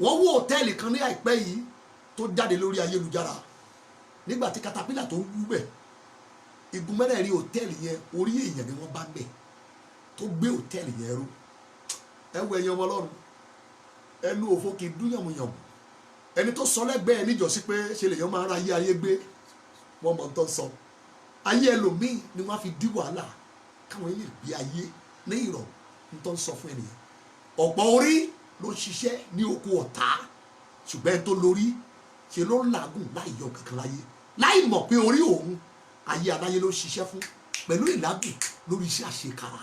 Wọ́n wó hòtẹ́ẹ̀lì kan ní àìpẹ́ yìí tó jáde lórí ayélujára nígbà tí katapila tó ń wú bẹ̀, igun mẹ́rẹ̀ẹ̀rin hòtẹ́ẹ̀lì yẹn orí èèyàn ni wọ́n bá bẹ̀ tó gbé hòtẹ́ẹ̀lì yẹn rú. Ẹ wo ẹ̀yin ọmọ Ọlọ́run, ẹnu òfo kì í dún yànmùyànmù. Ẹni tó sọ lẹ́gbẹ̀ẹ́ níjọ́sí pé ṣe lèèyàn máa ń ra ayé gbé, wọ́n mọ̀ ń tọ́ sọ. Ayé ẹlòmíì ni wọ́n á fi dí wàhálà káwọn ilé gbé ayé ní ìrọ̀ ń tọ́ sọ fún ènìyàn. Ọ̀pọ̀ orí ló ń ṣiṣẹ́ ní oko ọ̀tá, ṣùgbọ́n ẹni tó lórí ṣe ló ń làágùn láì yọ kankan láyé, láì mọ̀ pé orí òun ayé aláyé ló ń ṣiṣẹ́ fún pẹ̀lú ìlágùn lórí iṣẹ́ àṣekára.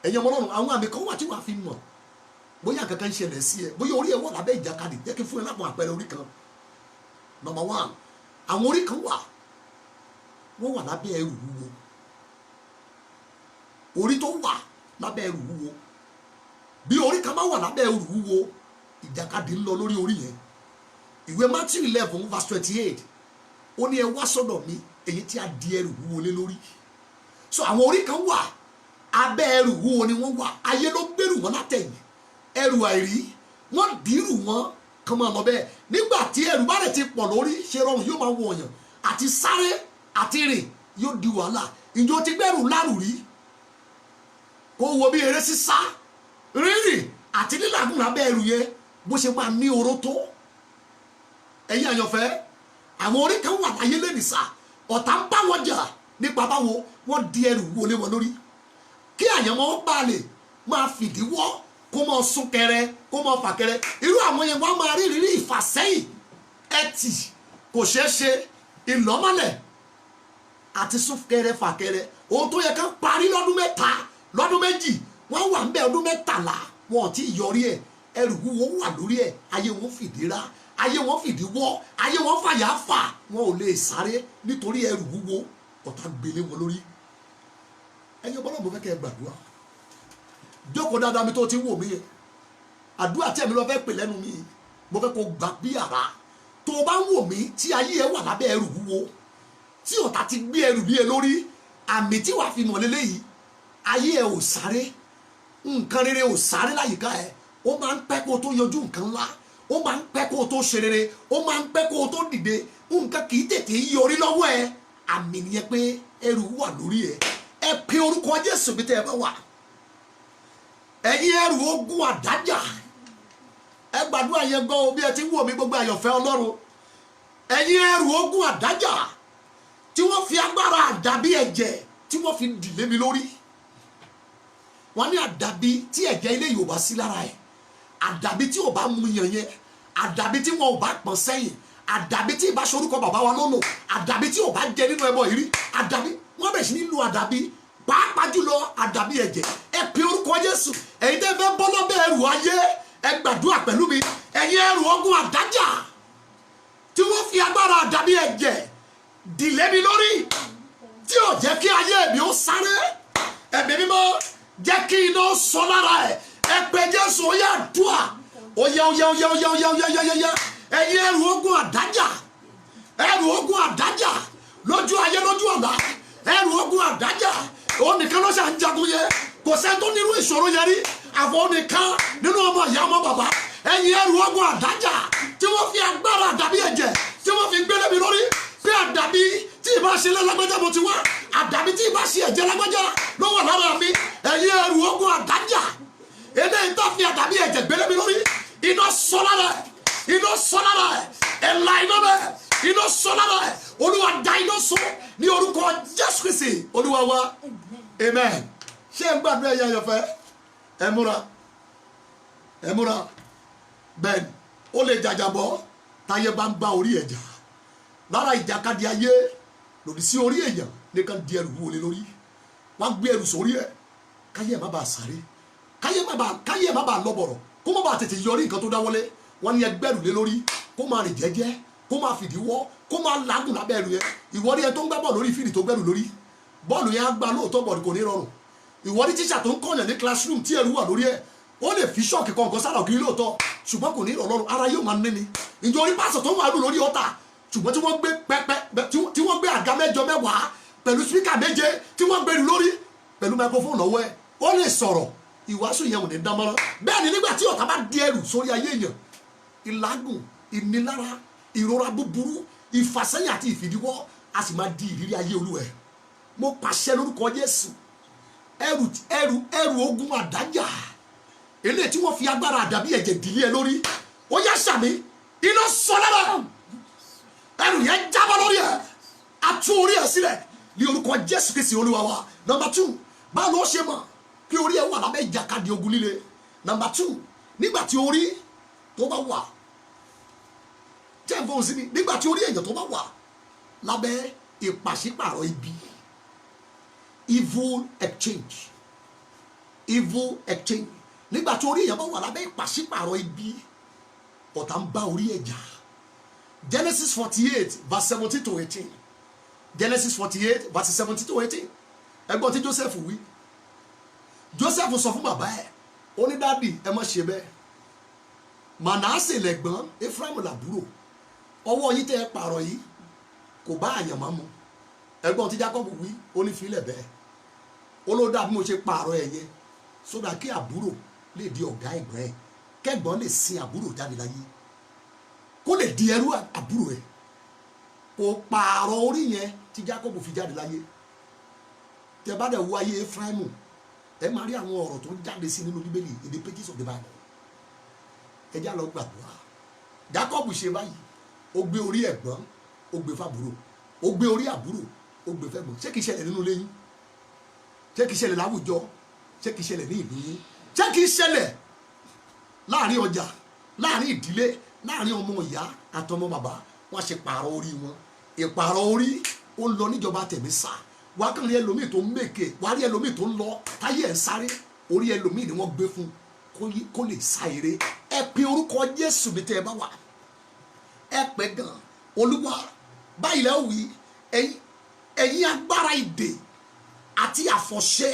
Ẹ̀yin ọmọ Ọlọ́run, àwọn àmì kan wà tí wàá fi mọ̀ bóyá kankan ń ṣẹlẹ̀ sí ẹ, bóyá orí ẹ wọ̀ lábẹ́ ìjàkadì. Jẹ́ kí n fún ẹ láwọn àpẹẹrẹ orí kan. Number 1, àwọn orí kan wà wọ́n wà lábẹ́ ẹrù wúwo. Orí tó wà lábẹ́ ẹrù wúwo, bí orí kan máa wà lábẹ́ ẹrù wúwo, ìjàkadì ń lọ lórí orí yẹn. Ìwé Matthew 11:28 ó ní ẹ wá sọ́dọ̀ mi èyí tí a di ẹrù wúwo lé lórí. So àwọn orí kan wà abẹ́ ẹrù wúwo ni wọ́n wà. Ayé ló gbèrú wọn látẹ̀yìn, ẹrù àìrí wọ́n dìrù wọn kan máa lọ bẹ́ẹ̀. Nígbà tí ẹrù bá rẹ̀ ti pọ̀ lórí ṣe rọrùn yóò máa wọ̀nyàn, àti sáré àti rìn yóò di wàhálà. Ǹjẹ́ o ti gbẹ́rù lárù rí? Kó wo bí eré sísá, rírìn àti lílàgùn lábẹ́ ẹrù yẹn bó ṣe máa ní oró tó. Ẹ̀yin àyànfẹ́, àwọn orí kan wà láyé lẹ́nìí sá, ọ̀tá ń bá wọn jà nípa báwo wọ́n di ẹrù wọlé wọn lórí. Kí àyànmọ́ wọn bá lè máa fìdí wọ́, kó máa sún kẹrẹ, kó máa fà kẹrẹ. Irú àwọn yẹn wọ́n máa rí ìrírí ìfàsẹ́yìn, ẹtì, kò ṣeé ṣe, ìlọ́mọ́lẹ̀ àti sún kẹrẹ fà kẹrẹ. Ohun tó yẹ ká parí lọ́dún mẹ́ta, lọ́dún méjì, wọ́n wà ń bẹ ọdún mẹ́tàlá wọn ò tí ì yọrí ẹ̀. Ẹrù wúwo wà lórí ẹ̀, ayé wọn fìdí rá, ayé wọn fìdí wọ́, ayé wọn fàyà fà, wọn ò lè sáré nítorí ẹrù wúwo ọ̀tá gbélé wọn lórí. Ẹ̀yin ọmọ Ọlọ́run, mo fẹ́ kẹ́ ẹ gbàdúrà. Jókòó dáadáa mi tó ti ń wò mí yẹn. Àdúrà tí ẹ̀mí lọ fẹ́ pè lẹ́nu mi, mo fẹ́ kó gbà bí àrá. Tó o bá ń wò mí tí ayé ẹ wà lábẹ́ ẹrù wúwo, tí ọ̀tá ti gbé ẹrù bí ẹ lórí, àmì tí wàá fi mọ̀ lélẹ́yìí, ayé ẹ ò sáré, nǹkan rere ò sáré láyìíká ẹ. Ó máa ń pẹ́ kó o tó yanjú nǹkan ńlá, ó máa ń pẹ́ kó o tó ṣe rere, ó máa ń pẹ́ kó o tó dìde, nǹkan kì í tètè yọrí lọ́wọ́ ẹ. Àmì nìyẹn pé ẹrù wà lórí ẹ. Ẹ pe orúkọ Jésù bí tẹ́ ẹ bá wà. Ẹ̀yin ẹrù ogun àdájà, ẹ gbàdúrà yẹn gbọ́ bí ẹ ti ń wò mí gbogbo àyànfẹ́ Ọlọ́run. Ẹ̀yin ẹrù ogun àdájà tí wọ́n fi agbára àdàbí ẹ̀jẹ̀ tí wọ́n fi dìlé mi lórí. Wọ́n ní àdàbí tí ẹ̀jẹ̀ ilé yóò bá sí lára ẹ̀, àdàbí tí ò bá mú yàn yẹn, àdàbí tí wọn ò bá pọ̀n sẹ́yìn, àdàbí tí ìbá sorúkọ bàbá wa lọ́nà, àdàbí tí ò bá jẹ nínú ẹbọ ìrí, àdàbí wọ́n bẹ̀ sí ní lu àdàbí, pàápàá jùlọ àdàbí ẹ̀jẹ̀. Ẹ pe orúkọ Jésù. Ẹ̀yin tẹ́ fẹ́ bọ́ lọ́bẹ̀ ẹrù ayé, ẹ gbàdúrà pẹ̀lú mi. Ẹ̀yin ẹrù ogun àdájà tí wọ́n fi agbára àdàbí ẹ̀jẹ̀ dìlé mi lórí, tí ò jẹ́ kí ayé mi ó sáré. Ẹ̀mí mímọ́ jẹ́ kí iná sọ lára ẹ̀. Ẹ pe Jésù, ó yá àdúrà. Ó yá ó yá ó yá ó yá ó yá ó yá ó yá ó yá. Ẹ̀yin ẹrù ogun àdájà, ẹrù ogun àdájà lójú ayé lójú ọ̀la, ẹrù ogun àdájà. Òun nìkan ló ṣe à ń jagun yẹ, kò sẹ́ni tó nírú ìṣòro yẹn rí, àfọ̀ òun nìkan nínú ọmọ ìyá ọmọ bàbá. Ẹ̀yin ẹrù ogun àdájà tí wọ́n fi agbára àdàbí ẹ̀jẹ̀ tí wọ́n fi gbélé mi lórí, pé àdàbí tí ìbá ṣe lágbájá mo ti wá, àdàbí tí ìbá ṣe ẹ̀jẹ̀ lágbájá ló wà lára mi. Ẹ̀yin ẹrù ogun àdájà, eléyìí tó fi àdàbí ẹ̀jẹ̀ gbélé mi lórí, iná sọ lára ẹ̀, iná sọ lára ẹ̀, ẹ̀la iná bẹ́ẹ̀, iná sọ lára ẹ̀. Olúwa dá iná sọ ní orúkọ Jésù Kristi Olúwa wa. Amen. Ṣé ń gbàdúrà ẹ̀yin àyànfẹ́? Ẹ múra, ẹ múra. Bẹ́ẹ̀ni, ó lè jàjàbọ́ táyé bá ń bá orí ẹ̀ jà. Lára ìjàkadì ayé lòdì sí orí èèyàn nìkan di ẹrù wọlé lórí. Wọ́n gbé ẹrù sórí ẹ̀, káyé ẹ̀ má bàa sáré, káyé ẹ̀ má bàa lọ́bọ̀rọ̀, kó má bàa tètè yọrí nǹkan tó dáwọ́lé. Wọ́n ní ẹgbẹ́rù lé lórí, kó máa rìn jẹ́jẹ́, kó máa fìdí wọ́, kó máa làágùn lábẹ́ ẹrù yẹn. Ìwọ rí ẹ tó ń gbá bọ́ọ̀lù lórí fíìdì tó gbẹ́rù lórí, bọ́ọ̀lù yẹn á gbá lóòótọ́, bọ́ọ̀lù kò ní rọrùn. Ìwọ rí tíṣà tó ń kọ́yàn ní classroom tí ẹrù wà lórí ẹ̀, ó lè fi ṣọ́ọ̀kì kọ̀ọ̀kan sára ògiri lóòótọ́, ṣùgbọ́n kò ní ìrọ̀lọ́rùn, ara yóò máa ní ni. Ìjọ orí pásọ̀ tó ń wà lù lórí ọ̀tà, ṣùgbọ́n tí wọ́n gbé pẹ́pẹ́ tí wọ́n gbé àga mẹ́jọ mẹ́wàá pẹ̀lú spíkà méje tí wọ́n gbé lórí pẹ̀lú microphone lọ́wọ́ ẹ̀, ó lè sọ̀rọ̀, ìwàásù yẹn ò ní dámọ́rán. Bẹ́ẹ̀ ni nígbà tí ọ̀tá bá di ẹrù sórí ayé èèyàn, ìlágùn, ìnilára, ìrora búburú, ìfàsẹ́yìn àti ìfìdíwọ́ a sì máa di ìrírí ayé olúwa ẹ̀. Mo pàṣẹ lórúkọ Jésù, ẹrù ogun àdájà eléyìí tí wọ́n fi agbára àdàbí ẹ̀jẹ̀ dìlé ẹ lórí, ó yá sàmì, iná sọ lára ẹrù yẹn jábọ́ lórí ẹ̀, a tú orí ẹ̀ sílẹ̀ ní orúkọ Jésù Kristi olúwa wa. Number 2, báwo ló ṣe mọ̀ kí orí ẹ̀ wà lábẹ́ ìjàkadì ogun líle? Number 2, nígbà tí orí tó bá wà, jẹ́ ìfọ̀hún sí mi, nígbà tí orí èèyàn tó bá wà lábẹ́ ìpàṣípàrọ̀ ibi, evil exchange, nígbà tí orí èèyàn bá wà lábẹ́ ìpàṣípàrọ̀ ibi, ọ̀tá ń bá orí ẹ̀ jà. Genesis 48 verse 17 to 18. Genesis 48 verse 17 to 18. Ẹgbọ́n tí Joseph wí. Joseph sọ fún bàbá ẹ̀, ó ní dádì ẹ má ṣe bẹ́ẹ̀, Manasse lẹ̀gbọ́n, Ephraim làbúrò, ọwọ́ yín tẹ́ ẹ pààrọ̀ yìí kò bá àyànmọ́ mu. Ẹgbọ́n tí Jacob wí, ó ní filẹ̀ bẹ́ẹ̀, ó ló dà bí mo ṣe pààrọ̀ ẹ̀ yẹn sódà kí àbúrò lè di ọ̀gá ẹ̀gbọ́n ẹ̀, kẹ́gbọ́n lè sin àbúrò jáde láyé, kó lè di ẹrú àbúrò ẹ̀. Kò pààrọ̀ orí yẹn tí Jacob fi jáde láyé. Tẹ bá dẹ̀ wo ayé Ephraim, ẹ máa rí àwọn ọ̀rọ̀ tó ń jáde sí nínú Bíbélì, in the pages of the Bible. Ẹ já lọ gbàdúrà. Jacob ṣe báyìí, ó gbé orí ẹ̀gbọ́n, ó gbé fàbúrò, ó gbé orí àbúrò, ó gbé fẹ́gbọ́n. Ṣé kìí ṣẹlẹ̀ nínú ilé yín? Ṣé kìí ṣẹlẹ̀ láwùjọ? Ṣé kìí ṣẹlẹ̀ ní ìlú yín? Ṣé kìí ṣẹlẹ̀ láàrin ọjà, láàrin ìdílé, láàrin ọmọ ìyá àtọmọ bàbá? Wọ́n ṣe pààrọ̀ orí wọn. Ìpààrọ̀ orí ó ń lọ níjọba tẹ̀mí sá. Wá kàn rí ẹlòmíì tó ń mèkè, wá rí ẹlòmíì tó ń lọ táyé ẹ̀ ń sáré, orí ẹlòmíì ni wọ́n gbé fún kó lè sá eré. Ẹ pe orúkọ Jésù bí tẹ́ ẹ bá wà, ẹ pẹ́ gan Olúwa báyìí lẹ́ wí, ẹ̀yin agbára ìdè àti àfọ̀ṣẹ,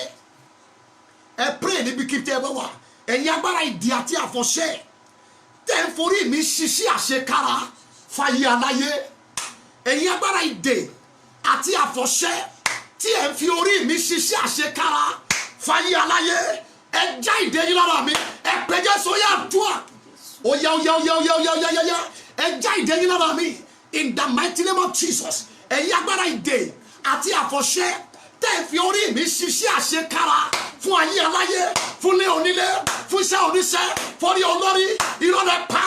ẹ pray níbi kí tẹ́ ẹ bá wà, ẹ̀yin agbára ìdè àti àfọ̀ṣẹ tẹ́ ń forí mi ṣiṣẹ́ àṣekára fàyè aláyé, ẹ̀yin agbára ìdè àti àfọ̀ṣẹ tí ẹ ń fi orí mi ṣiṣẹ́ àṣekára fàyè aláyé, ẹ já ìdè yín lára mi, ẹ pé Jésù, ó yá àdúrà, ó yá ẹ já ìdè yín lára mi in the mighty name of Jesus. Ẹ̀yin agbára ìdè àti àfọ̀ṣẹ tẹ́ ẹ fi orí mi ṣiṣẹ́ àṣekára fún ayé aláyé, fún ilé onílé, fún iṣẹ́ oníṣẹ́, fún orí olórí, ìrọ̀lẹ́ pa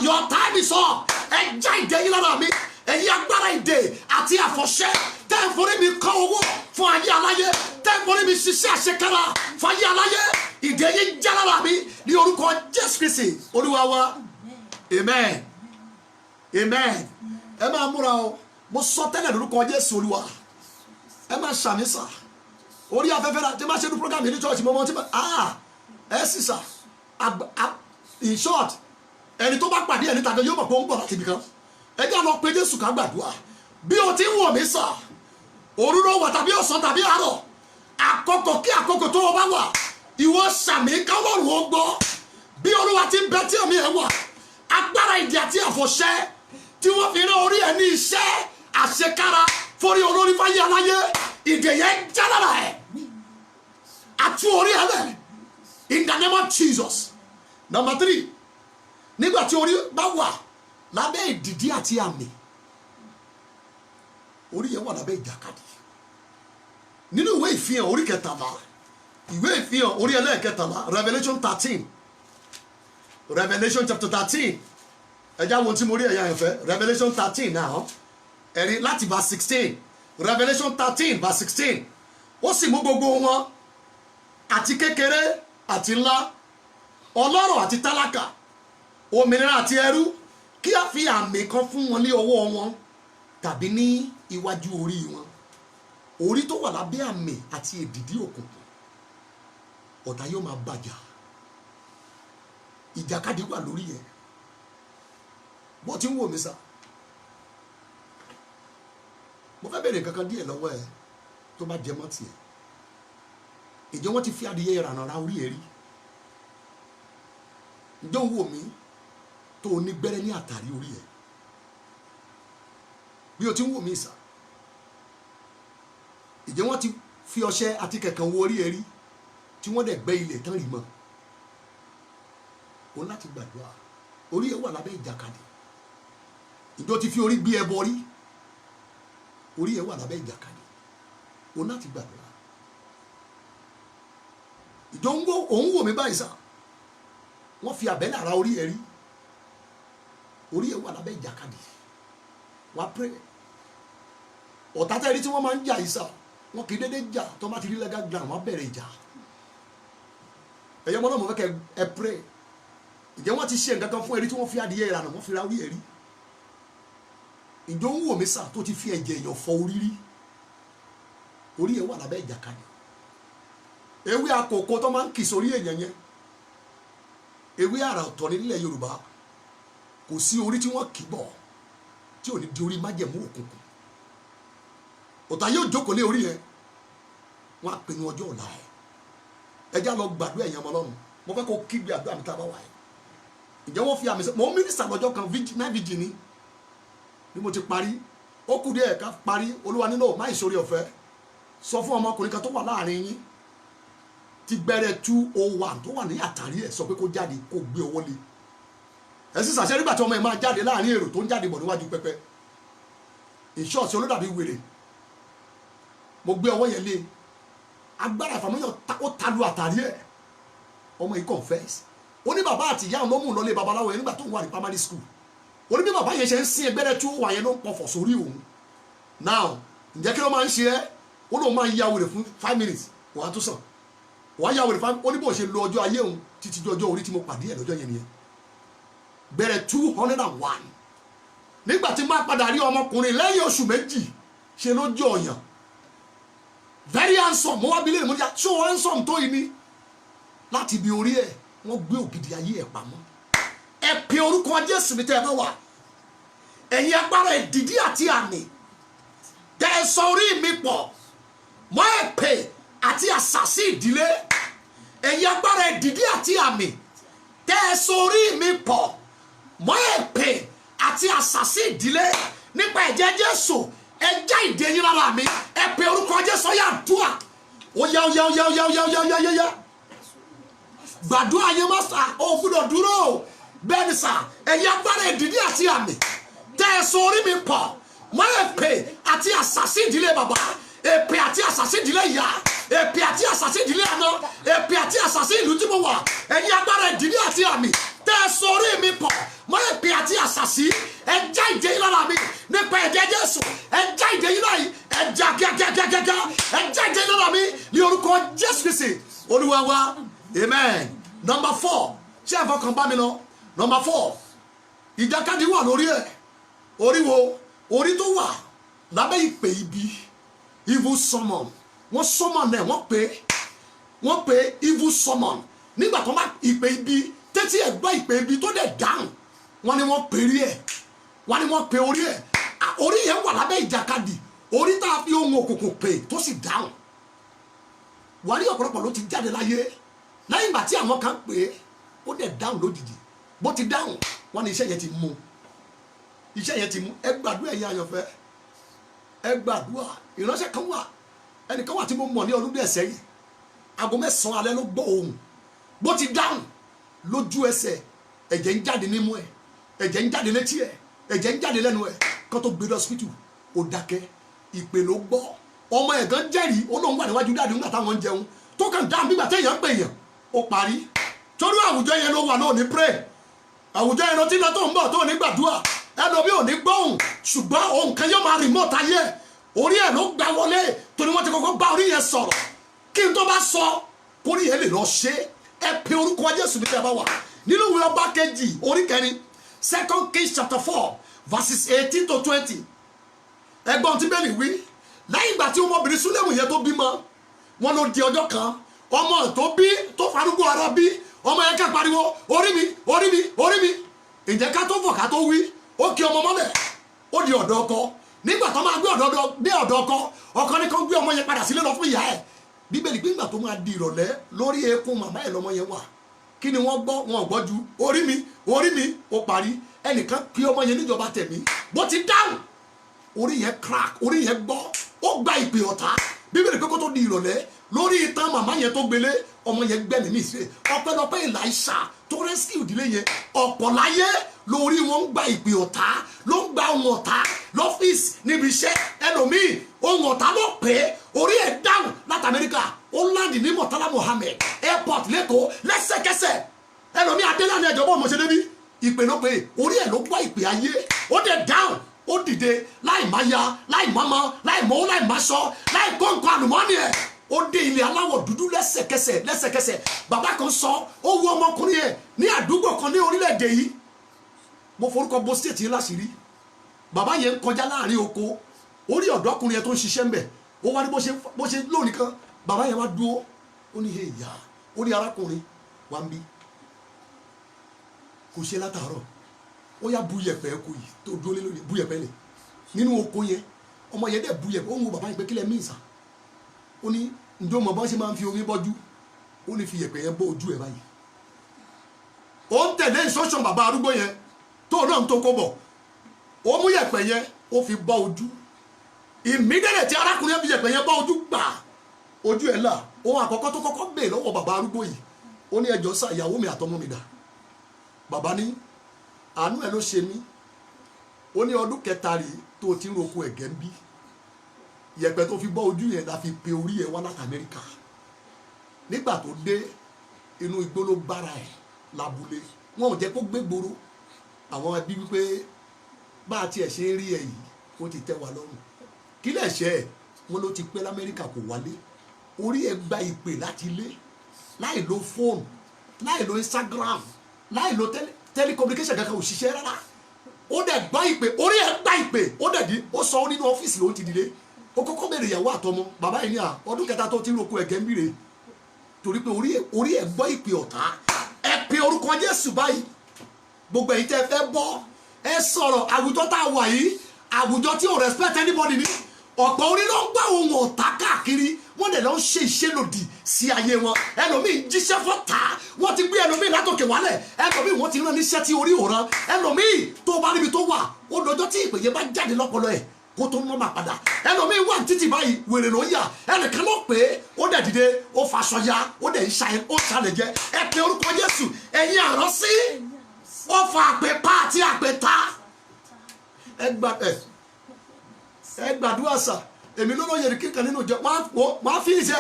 your time is up. Ẹ já ìdè yín lára mi, ẹ̀yin agbára ìdè àti àfọ̀ṣẹ tẹ́ ẹ forí mi kọ́ owó fún ayé aláyé, tẹ́ ẹ forí mi ṣiṣẹ́ àṣekára fún ayé aláyé, ìdè yín já lára mi ní orúkọ Jésù Kristi Olúwa wa. Amen. Amen. Ẹ máa múra o, mo sọ tẹ́lẹ̀ lórúkọ Jésù Olúwa. Ẹ máa ṣàmì sà, orí afẹ́fẹ́ la tí máa ṣe ní program yìí ní church mọ́mọ́ tí ẹ sì sà, in short, ẹni tó bá pàdé ẹni tàbí yóò mọ̀ pé ó ń bọ̀ láti ibì kan. Ẹ jẹ́ lọ pé Jésù ká gbàdúrà. Bí o ti ń wọ̀ mí sà, òru ló wà tàbí ọ̀sán tàbí àárọ̀, àkókò kí àkókò tó o bá wà, ìwọ ṣàmì káwọ́rùn ó gbọ́. Bí Olúwa ti ń bẹ tí ẹ̀mí ẹ̀ wà, agbára ìdè àti àfọ̀ṣẹ tí wọ́n fi rán orí ẹ̀ ní iṣẹ́ àṣekára forí olórí fáyé aláyé, ìdè yẹn já lára ẹ̀, àtú orí ẹ̀ lẹ̀ in the name of Jesus. Number 3, nígbà tí orí bá wà lábẹ́ ìdìdí àti àmì, orí yẹn wà lábẹ́ ìjàkadì. Nínú ìwé ìfihàn orí 13, ìwé ìfihàn orí ẹlẹ́ẹ̀kẹtàlá, Revelation 13, Revelation chapter 13, ẹjá wo tí mo rí ẹ̀yà ẹ̀fẹ́, Revelation 13 náà, ẹ̀rí láti verse 16, Revelation 13 verse 16. Ó sì mú gbogbo wọn, àti kékeré àti ńlá, ọlọ́rọ̀ àti tálákà, òmìnira àti ẹrú, kí a fi àmì kan fún wọn ní ọwọ́ wọn tàbí ní iwájú orí wọn. Orí tó wà lábẹ́ àmì àti èdìdí òkùnkùn, ọ̀tá yóò máa bàjá, ìjàkadì wà lórí yẹn. Bó ti ń wò mí sá, mo fẹ́ bèrè kankan díẹ̀ lọ́wọ́ ẹ tó bá jẹ mọ́ tiẹ̀. Ìjọ wọ́n ti fi adìyẹ ìrànà ra orí ẹ̀ rí? Ìjọ ń wò mí tó o ní gbẹ́rẹ́ ní àtàrí orí ẹ̀ bí o ti ń wò mí sà? Ìjọ wọ́n ti fi ọṣẹ àti kẹ̀kẹ́ wo orí ẹ̀ rí tí wọ́n dẹ̀ gbẹ́ ilẹ̀ tán rí mọ́? O láti gbàdúrà, orí ẹ̀ wà lábẹ́ ìjàkadì. Ìjọ ti fi orí gbé ẹbọ rí? Orí ẹ̀ wà lábẹ́ ìjàkadì. O láti gbàdúrà. Ìjọ ń wò, òun wò mí báyìí sà, wọ́n fi àbẹ́lẹ̀ ara orí ẹ̀ rí? Orí ẹ̀ wà lábẹ́ ìjàkadì. Wàá pray. Ọ̀tá tẹ́rí tí wọ́n máa ń jà yìí sà, wọn kì í dédé jà tó bá ti rí legal ground wọ́n bẹ̀rẹ̀ ìjà. Ẹ̀yọ́ mọ́nà mo fẹ́ kẹ́ ẹ pray. Ìjẹ́ wọ́n ti ṣe nǹkan kan fún ẹ̀rí tí wọ́n fi adìyẹ ìrànà wọ́n fi ra orí ẹ̀ rí? Ìjọ ń wò mí sà tó ti fi ẹ̀jẹ̀ èèyàn fọ orí rí? Orí ẹ̀ wà lábẹ́ ìjàkadì. Ewé àkókò tó máa ń kì sórí èèyàn yẹn, ewé àrà ọ̀tọ̀ nílẹ̀ Yorùbá, kò sí orí tí wọ́n kì bọ̀ tí ò ní di orí májẹ̀mú òkùnkùn. Ọ̀tá yóò jókòó lé orí yẹn, wọ́n á pinnu ọjọ́ ọ̀la ẹ̀. Ẹ já lọ gbàdúrà ẹ̀yàn ọmọ Ọlọ́run, mo fẹ́ kó kígbe àdúrà mi tá a bá wà ẹ̀. Ǹjẹ́ wọ́n fi àmì sẹ́, mo ń mínísítà lọ́jọ́ kan night vigil ni mo ti parí, ó kù díẹ̀ ká parí. Olúwa nínú má ìṣòro ọ̀fẹ́ sọ fún ọmọkùnrin kan tó wà láàrin yín ti gbẹ́rẹ́ 201 tó wà ní àtàrí ẹ̀, sọ pé kó jáde kó gbé owó lé. Ẹ sì ṣàṣẹ nígbà tí ọmọ ẹ̀ máa jáde láàrin èrò tó ń jáde bọ̀ níwájú pẹpẹ, ìṣọ́ọ̀ṣì olódàbí wèrè, mo gbé ọwọ́ yẹn lé, agbára ìfàmúyàn ó talu àtàrí ẹ̀. Ọmọ yìí confess, ó ní bàbá àti ìyá òun ló mú un lọlé babaláwo yẹn nígbà tó ń wà ní primary school. Ó ní bí bàbá yẹn ṣe ń sin ẹgbẹ́rẹ́ 201 yẹn ló ń pọ̀fọ̀ sórí òun. Now ǹjẹ́ kí ló máa ń ṣe ẹ́? Ó lóun máa ń ya wèrè fún 5 minutes wàá tó sàn, wàá ya wèrè fún, ó ní bó ṣe lo ọjọ́ ayé òun títí di ọjọ́ orí tí mo pàdé ẹ̀ lọ́jọ́ yẹn nìyẹn. Bẹ̀rẹ̀ 201. Nígbà tí máa padà rí ọmọkùnrin lẹ́yìn oṣù méjì ṣe ló jẹ́ ọ̀yàn, very handsome. Mo wá bí léèrè mo ní ṣó handsome tó yìí ni? Láti ibi orí ẹ̀ wọ́n gbé ògidì ayé ẹ̀ pamọ́. Ẹ pe orúkọ Jésù mi tẹ́ ẹ bá wà. Ẹ̀yin agbára ìdìdí àti àmì tẹ́ ẹ sọ orí mi pọ̀ mọ́ èpè àti àṣàsí ìdílé. Ẹ̀yin agbára ìdìdí àti àmì tẹ́ ẹ sọ orí mi pọ̀ mọ́ èpè àti àṣàsí ìdílé. Nípa ẹ̀jẹ̀ Jésù ẹ já ìdè yín lára mi. Ẹ pe orúkọ Jésù yá dùà. Ó yá ó yá ó yá ó yá ó yá ó yá ó yá. Gbàdúrà yẹn má sà, ó gbọ́dọ̀ dúró. Bẹ́ẹ̀ ni sà, ẹ̀yin agbára ìdìdí àti àmì tẹ́ ẹ sọ orí mi pọ̀ mọ́ èpè àti àṣàsí ìdílé bàbá, èpè àti àṣàsí ìdílé ìyá, èpè àti àṣàsí ìdílé àná, èpè àti àṣàsí ìlú tí mo wà. Ẹ̀yin agbára ìdìdí àti àmì tẹ́ ẹ sọ orí mi pọ̀ mọ́ èpè àti àṣàsí, ẹ já ìdè yín lára mi. Nípa ẹ̀jẹ̀ Jésù ẹ já ìdè yín lára yìí, ẹ já gẹ́gẹ́gẹ́gẹ́, ẹ já ìdè yín lára mi ní orúkọ Jésù Kristi Olúwa wa. Amen. Number 4, ṣé ẹ fọkàn bá mi lọ? Number 4, ìjàkadì wà lórí ẹ̀. Orí wo? Orí tó wà lábẹ́ ìpè ibi, evil summon. Wọ́n summon náà, wọ́n pè evil summon. Nígbà tó má ìpè ibi, tẹ́tí ẹ̀ gbọ́ ìpè ibi tó dẹ̀ dáhùn, wọ́n ní wọ́n pè rí ẹ̀, wọ́n ní wọ́n pè orí ẹ̀. Orí yẹn wà lábẹ́ ìjàkadì, orí tá a fi ohun òkùnkùn pè tó sì dáhùn. Wà ní ọ̀pọ̀lọpọ̀ ló ti jáde láyé lẹ́yìn ìgbà tí àwọn kan pè é, ó dẹ̀ dáhùn lójijì. Bó ti dáhùn, wọ́n ní iṣẹ́ yẹn ti mú, iṣẹ́ yẹn ti mú. Ẹ gbàdúrà ẹ̀yin àyànfẹ́, ẹ gbàdúrà. Ìránṣẹ́ kan wà, ẹnìkan wà tí mo mọ̀ ní ọdún díẹ̀ sẹ́yìn, aago 9 alẹ́ ló gbọ́ ohùn. Bó ti dáhùn lójú ẹsẹ̀, ẹ̀jẹ̀ ń jáde nímú ẹ̀, ẹ̀jẹ̀ ń jáde létí ẹ̀, ẹ̀jẹ̀ ń jáde lẹ́nu ẹ̀. Kó tó gbé lọ hospital, ó dákẹ́, ìpè ló gbọ́. Ọmọ ẹ̀ gan jẹ́rìí, ó lóun wà níwájú dáàdì nígbà táwọn ń jẹun, tó kàn dáhùn nígbà téèyàn pè yàn, ó parí. Torí àwùjọ yẹn ló wà náà ní pray, àwùjọ yẹn ló ti lọ tó ń bọ̀ tó ní gbàdúrà. Ẹlòmí ò ní gbóhùn, ṣùgbọ́n ohun kan yóò máa remote ayé, orí ẹ̀ ló gbà wọlé torí wọ́n ti kọ́kọ́ bá orí yẹn sọ̀rọ̀. Kí n tó bá sọ, kórí yẹn lè lọ ṣe. Ẹ pe orúkọ Jésù bí ẹ bá wà. Nínú ìwé Ọba kejì orí kẹrin, 2 Kings chapter 4 verses 18 to 20. Ẹgbọ́n tí bẹ́ẹ̀ ni wí, lẹ́yìn ìgbà tí ọmọbìnrin Súlẹ̀mù yẹn tó bímọ, wọn ló di ọjọ́ kan, ọmọ tó bí tó farúgbó ara bí, ọmọ yẹn ká pariwo orí mi orí mi orí mi. Ǹjẹ́ ká tó fọ̀ ká tó wí, ó kí ọmọ mọ́lẹ̀, ó di ọ̀dọ̀ ọkọ. nígbà tó máa gbé ọ̀dọ̀ ọkọ ní kan gbé ọmọ yẹn padà sílé lọ fún ìyá ẹ̀. Bíbélì pé nígbà tó máa di ìrọ̀lẹ́ lórí eékún màmá ẹ̀ lọ́mọ yẹn wà. Kí ni wọ́n gbọ́? Wọn ò gbọ́ ju orí mi ó parí. Ẹnìkan pé ọmọ yẹn níjọba tẹ̀mí bó ti dáhùn orí yẹn crack, orí yẹn gbọ́, ó gba ìpè ọ̀tá. Bíbélì pé kó tó di ìrọ̀lẹ́ lórí ìtàn màmá yẹn tó gbélé ọmọ yẹn gbẹ̀mí ní ìsirè. Ọpẹ́lọpẹ́ Èlíṣà tó rescue ìdílé yẹn. Ọ̀pọ̀ láyé lórí wọn ń gba ìpè ọ̀tá, ló ń gba ohun ọ̀tá lọ́fíìsì níbi iṣẹ́. Ẹlòmíì ohun ọ̀tá ló pè é, orí ẹ̀ dáhùn láti Amẹ́ríkà, ó láǹdì ní Murtala Mohammed airport lẹ́kọ̀ọ́ lẹ́sẹ̀kẹsẹ̀. Ẹlòmíì adélànà ẹ̀jọ̀ bọ́ ọmọ ṣe débi ìpè ló pè é, orí ẹ̀ ló gbọ́ ìpè ayé, ó dẹ̀ dáhùn, ó dìde láì má ya, láì mọ́mọ́, láì mọ́, láì má sọ, láì kó nǹkan àlùmọ́ọ́nì ẹ̀, ó dé ilé aláwọ̀ dúdú lẹ́sẹ̀kẹsẹ̀. Bàbá kan sọ ó wú ọmọkùnrin ẹ̀ ní àdúgbò kan ní orílẹ̀-èdè yìí, mo forúkọ bó state yìí láṣìírí. Bàbá yẹn ń kọjá láàrin oko, orí ọ̀dọ́kùnrin yẹn tó ń ṣiṣẹ́ ń bẹ̀, ó wá ní bó ṣe lónìí kan, bàbá yẹn wá dúró, ó ní hey ìyá, ó ní arákùnrin wá ń bí kò ṣe látàárọ̀, ó yá bu yẹ̀pẹ̀ ẹ̀kọ́ yìí tó dúró lé lórí, bu yẹ̀pẹ̀ lẹ̀ nínú oko yẹn. Ọmọ yẹn dẹ̀ bu yẹ̀pẹ̀, ó ń wo bàbá yẹn pé kílẹ̀ mí ìsà, ó ní ǹjọ́ mọ̀ bá ṣe máa ń fi omi bọ́jú, ó ní fi yẹ̀pẹ̀ yẹn bọ́ ojú ẹ̀ báyìí. Ó ń tẹ̀lé instruction bàbá arúgbó yẹn tó náà ń tó kó bọ̀, ó mú yẹ̀pẹ̀ yẹn ó fi bọ́ ojú. Immediately tí arákùnrin fi yẹ̀pẹ̀ yẹn bọ́ ojú gbà, ojú ẹ̀ là. Ohun àkọ́kọ́ tó kọ́kọ́ bèè lọ́wọ́ bàbá arúgbó yìí, ó ní ẹjọ́ sá ìyàwó mi àtọmọ mi dà. Bàbá ní àánú ẹ̀ ló ṣe mí, ó ní ọdún kẹta rèé tó ti ń roko ẹ̀gẹ́ ń bí, yẹ̀pẹ̀ tó fi bọ́ ojú yẹn la fi pe orí ẹ̀ wá láti Amẹ́ríkà. Nígbà tó dé inú igbó ló bára ẹ̀ lábúlé, wọn ò jẹ́ kó gbé gbòòrò. Àwọn ẹbí wípé bá a tiẹ̀ ṣe ń rí ẹ yìí ó ti tẹ́ wa lọ́rùn, kí lẹ̀ ṣe ẹ̀, wọn ló ti pẹ́ l'Amẹ́ríkà kò wálé. Orí ẹ̀ gba ìpè láti ilé, láì lo fóònù, láì lo Instagram, láì lo telecommunication kankan, ò ṣiṣẹ́ rárá. Ó dẹ̀ gba ìpè, orí ẹ̀ gba ìpè, ó dẹ̀ di, ó sọ nínú ọ́fíìsì ló ti dìde. Ó kọ́kọ́ bẹ̀rẹ̀ ìyàwó àtọmọ, bàbá yìí ní ọdún kẹta tó ti ń roko ẹ̀gẹ́ ń bìrè, torí pé orí ẹ̀ gbọ́ ìpè ọ̀tá. Ẹ pe orúkọ Jésù báyìí, gbogbo ẹ̀yin tẹ́ fẹ́ bọ́, ẹ sọ̀rọ̀. Àwùjọ tá a wà yìí, àwùjọ tí ò respect anybody ni. Ọ̀pọ̀ orí ló ń gbá ohun ọ̀tá káàkiri, wọ́n dẹ̀ lọ ń ṣe ìṣelòdì sí ayé wọn. Ẹlòmíì jíṣẹ́ fọ́tà, wọ́n ti gbé ẹlòmíì látòkè wálẹ̀, ẹlòmíì wọ́n ti rán níṣẹ́ tí orí ò rán. Ẹlòmíì tó bá níbi tó wà, ó lọ́jọ́ tí ìpèyẹ bá jáde lọ́pọlọ ẹ̀ kó tó mọ́ máa padà. Ẹlòmíì wà títì báyìí, wèrè ló yà, ẹnìkan ló pé ó dẹ̀ dìde, ó faṣọ ya, ó dẹ̀ ó ṣàlẹ̀ jẹ. Ẹ pe orúkọ Jésù, ẹ̀yin àránsí, ó fa àpèpá àti àpèta. Ẹ gbàdúrà sà, èmi ló lóye kíkan nínú ìjọ, máa fi ìṣe,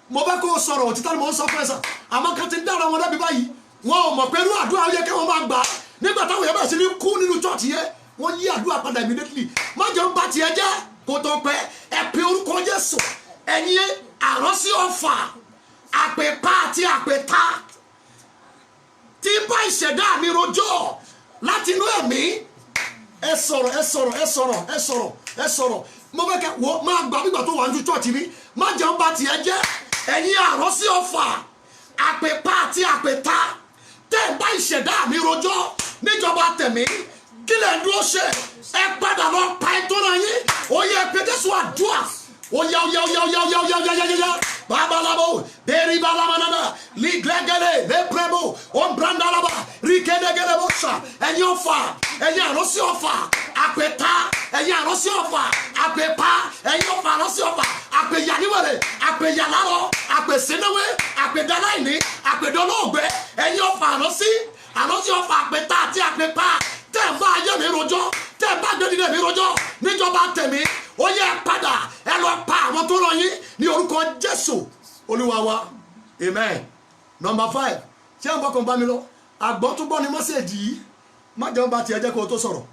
mo bá kó sọ̀rọ̀ òtítọ́ ni mo ń sọ fún ẹ sà. Àmọ́ kan ti ń dára wọn dábì báyìí, wọn ò mọ̀ pé irú àdúrà yẹ kí wọ́n máa gbà. Nígbà táwọn yẹn bẹ̀rẹ̀ sí ní kú nínú church yẹn, wọ́n yí àdúrà padà immediately. Má jẹun bá tiẹ̀ jẹ́ kó tó pẹ́. Ẹ pe orúkọ Jésù, ẹ̀yin àránsí ọ̀fà, àpèpá àti àpèta tí ń bá ìṣẹ̀dá mi rojọ́ láti inú ẹ̀mí. Ẹ sọ̀rọ̀. Mo fẹ́ kẹ́ wo máa gbà nígbà tó wà ní chọ́ọ̀tì mi, má jẹun bá tiẹ̀ jẹ́. Ẹ̀yin àránsí ọ̀fà, àpèpá àti àpèta tẹ́ ń bá ìṣẹ̀dá mi rojọ́ níjọba tẹ̀mí, kí lẹ̀ ń dúró ṣe? Ẹ padà lọ pa ẹ tó náà yín. Ó yẹ pé Jésù àdúrà. Ó yá. Babalabo, Beri Balamanana, Liglegele, Leprebo, Ombrandalaba, Rikedegelebosa, ẹ̀yin ọ̀fà, ẹ̀yin àránsí ọ̀fà, àpèta, ẹ̀yin àránsí ọ̀fà, àpèpá, ẹ̀yin ọ̀fà àránsí ọ̀fà, àpèyàníwèrè, àpèyàlárọ̀, àpèsínéwé, àpèdáláìní, àpèdọ́lọ́ọ̀gbẹ́, ẹ̀yin ọ̀fà àránsí ọ̀fà, àpèta àti àpèpá, tẹ́ ẹ̀ bá ayé mi rojọ́, tẹ́ ẹ̀ bá gbẹ́dìdẹ mi rojọ́, níjọba tẹ̀mí. Ó yẹ padà, ẹ lọ pa àwọn tó rán yín ní orúkọ Jésù Olúwa wa, amen. Number 5, ṣé àwọn bọ́kàn bá mi lọ? Àgbọ̀ tún gbọ́ ni mọ́sẹ̀jì yìí, má jẹun bá tiẹ̀ jẹ́ kó o tó sọ̀rọ̀.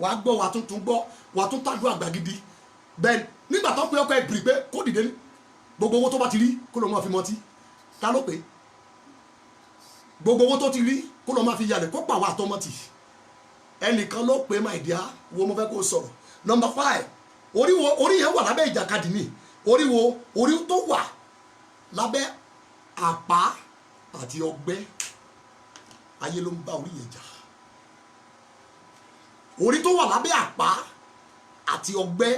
Wà á gbọ́, wà á tún gbọ́, wà á tún tàdúrà àgbà gidi. Bẹ́ẹ̀ nígbà tó pé ọkọ ẹ̀ gbìrì pé kó dìde ní gbogbo owó tó bá ti rí kó lọ máa fi mọtí. Ta ló pé? Gbogbo owó tó ti rí kó lọ máa fi yàlẹ̀ kó pàwọ́ àtọmọ́tì. Ẹnìkan ló pé my dear, wo mo fẹ́ kó o sọ̀rọ̀. Number 5, orí yẹn wà lábẹ́ ìjàkadì ni. Orí tó wà lábẹ́ àpá àti ọgbẹ́, ayé ló ń bá orí yẹn jà. Orí tó wà lábẹ́ àpá àti ọgbẹ́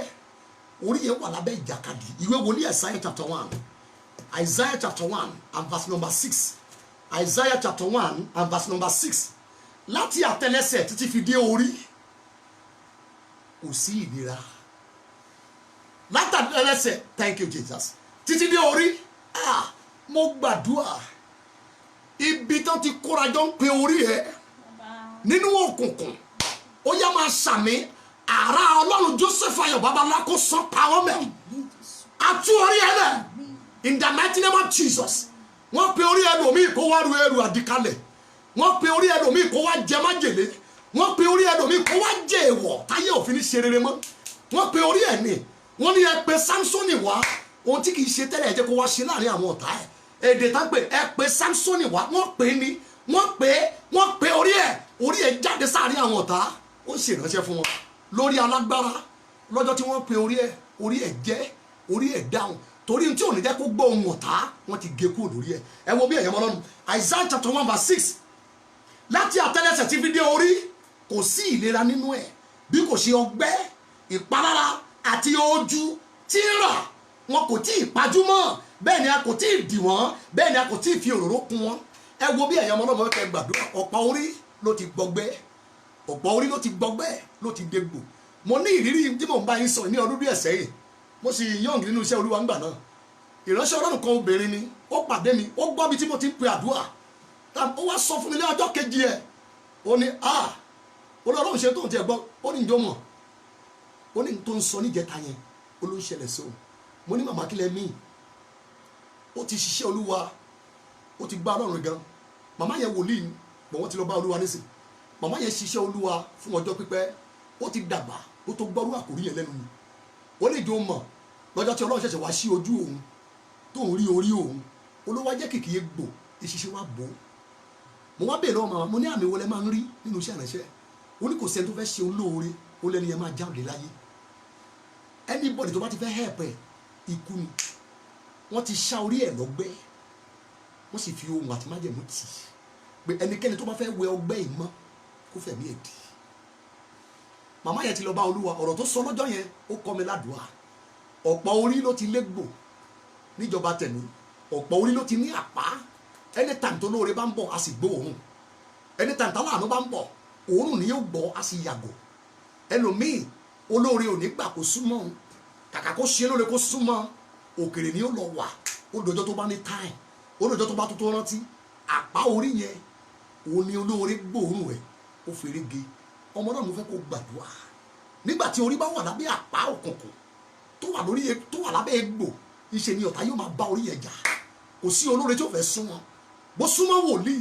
orí yẹn wà lábẹ́ ìjàkadì. Ìwé wòlíì Isaiah chapter 1, Isaiah chapter 1 and verse number 6, Isaiah chapter 1 and verse number 6. Láti àtẹ́lẹsẹ̀ títí fi dé orí kò sí ìlera. Láti àtẹ́lẹsẹ̀, thank you Jesus, títí dé orí, mo gbàdúrà ibi tán ti kórajọ ń pe orí ẹ nínú òkùnkùn, ó yá máa sàmì àrá Ọlọ́run Joseph Ayọ̀ Babalá kó sán pàwọ́ mẹ́ àtú orí ẹ lẹ̀ in the mighty name of Jesus. Wọ́n pe orí ẹlòmíì kó wá ru ẹrù àdìkalẹ̀, wọ́n pe orí ẹlòmíì kó wá jẹ májèlé, wọ́n pe orí ẹlòmíì kó wá jẹ èèwọ̀ táyé òfin ní ṣe rere mọ́. Wọ́n pe orí ẹ̀ ní, wọ́n ní ẹ pe Samsoni wá, ohun tí kì í ṣe tẹ́lẹ̀ ẹ jẹ́ kó wá ṣe láàrin àwọn ọ̀tá ẹ̀. Èdè tá pé ẹ pe Samsoni wá, wọ́n pè é ní, wọ́n pe orí ẹ̀ jáde sáàrin àwọn ọ̀tá, ó ṣe ìránṣẹ́ fún wọn lórí alágbára. Lọ́jọ́ tí wọ́n pe orí ẹ̀ jẹ́, orí ẹ̀ dáhùn, torí tí ò ní jẹ́ kó gbọ́ ohun ọ̀tá wọ́n ti gé kúrò lórí ẹ̀. Ẹ wo bí ẹ̀yàn mọ́ lọ́nu Isaiah chapter 1 verse 6. Láti àtẹ́lẹsẹ̀ tí fi dé orí kò sí ìlera nínú ẹ̀ bí kò ṣe ọgbẹ́, ìpalára àti ojú tí ń rà. Wọn kò tí ì pajú mọ́, bẹ́ẹ̀ ni a kò tí ì dì wọ́n, bẹ́ẹ̀ ni a kò tí ì fi òróró kún wọn. Ẹ wo bí ẹ̀yàn mọ́ lọ́mọ kẹ gbàdúrà, ọ̀pọ̀ orí ló ti gbọgbẹ́, ọ̀pọ̀ orí ló ti gbọgbẹ́, ló ti dégbò. Mo ní ìrírí tí mò ń bá yín sọ ní ọdún díẹ̀ sẹ́yìn, mo sì yọ̀ǹgì nínú iṣẹ́ Olúwa ńgbà náà. Ìránṣẹ́ Ọlọ́run kan obìnrin ni, ó pàdé mi, ó gbọ́ mi tí mo ti ń pe àdúrà, ó wá sọ fún mi ní ọjọ́ kejì ẹ̀, ó ní Ọlọ́run ṣe tó ń tiẹ̀ gbọ́, ó ní ìjọ mọ̀, ó ní tó ń sọ níjẹta yẹn ó ló ń ṣẹlẹ̀ sí òun. Mo ní màmá kílẹ̀ míì, ó ti ṣiṣẹ́ Olúwa, ó ti gbá Ọlọ́run gan. Màmá yẹn wòlíì ni, bọ̀ wọ́n ti lọ bá Olúwa nísìn. Màmá yẹn ṣiṣẹ́ Olúwa fún ọjọ́ pípẹ́, ó ti dàgbà, ó tó gbọ́rú àkórí yẹn lẹ́nu ni. Ó lè jọ mọ̀ lọ́jọ́ tí Ọlọ́run ṣẹ̀ṣẹ̀ wá sí ojú òun tó ń rí orí òun, Olúwa jẹ́ kìkì egbò ìṣiṣẹ́ wa bò. Mo wá bèèrè lọ́wọ́ màmá, mo ní àmì wo lẹ máa ń rí nínú iṣẹ́ ìránṣẹ́? Ó ní kò sẹ́ni tó fẹ́ ṣe olóore, ó lẹ́ni yẹn máa jáde láyé. Anybody tó bá ti fẹ́ help ẹ̀, ikú ni. Wọ́n ti ṣá orí ẹ̀ lọ́gbẹ́, wọ́n sì fi ohun àti májẹ̀mú tì í pé ẹnikẹ́ni tó bá fẹ́ wẹ ọgbẹ́ yìí mọ́ kó fẹ̀mí ẹ̀ dì. Màmá yẹn ti lọ bá Olúwa, ọ̀rọ̀ tó sọ lọ́jọ́ yẹn ó kọ́ mi ládùúà. Ọ̀pọ̀ orí ló ti légbò níjọba tẹ̀mí, ọ̀pọ̀ orí ló ti ní àpá. Anytime tó lóore bá ń bọ̀ a sì gbọ́ òórùn, anytime tó láàánú bá ń bọ̀ òórùn ni yóò gbọ́ a sì yàgò. Ẹlòmíì olóore ò ní gbà kó súnmọ́ òun, kàkà kó ṣe lóore kó súnmọ́ òkèrè ni ó lọ wà, ó dọjọ́ tó bá ní time, ó dọjọ́ tó bá tó rántí. Àpá orí yẹn òun ni olóore gbóòórùn ẹ̀, ó fèrè ge. Ọmọ náà mo fẹ́ kó gbàdúrà nígbà tí orí bá wà lábẹ́ àpá òkùnkùn tó wà lábẹ́ egbò, ìṣe ni ọ̀tá yóò máa bá orí yẹn jà. Kò sí olóore tí ó fẹ́ súnmọ́, bó súnmọ́ wòlíì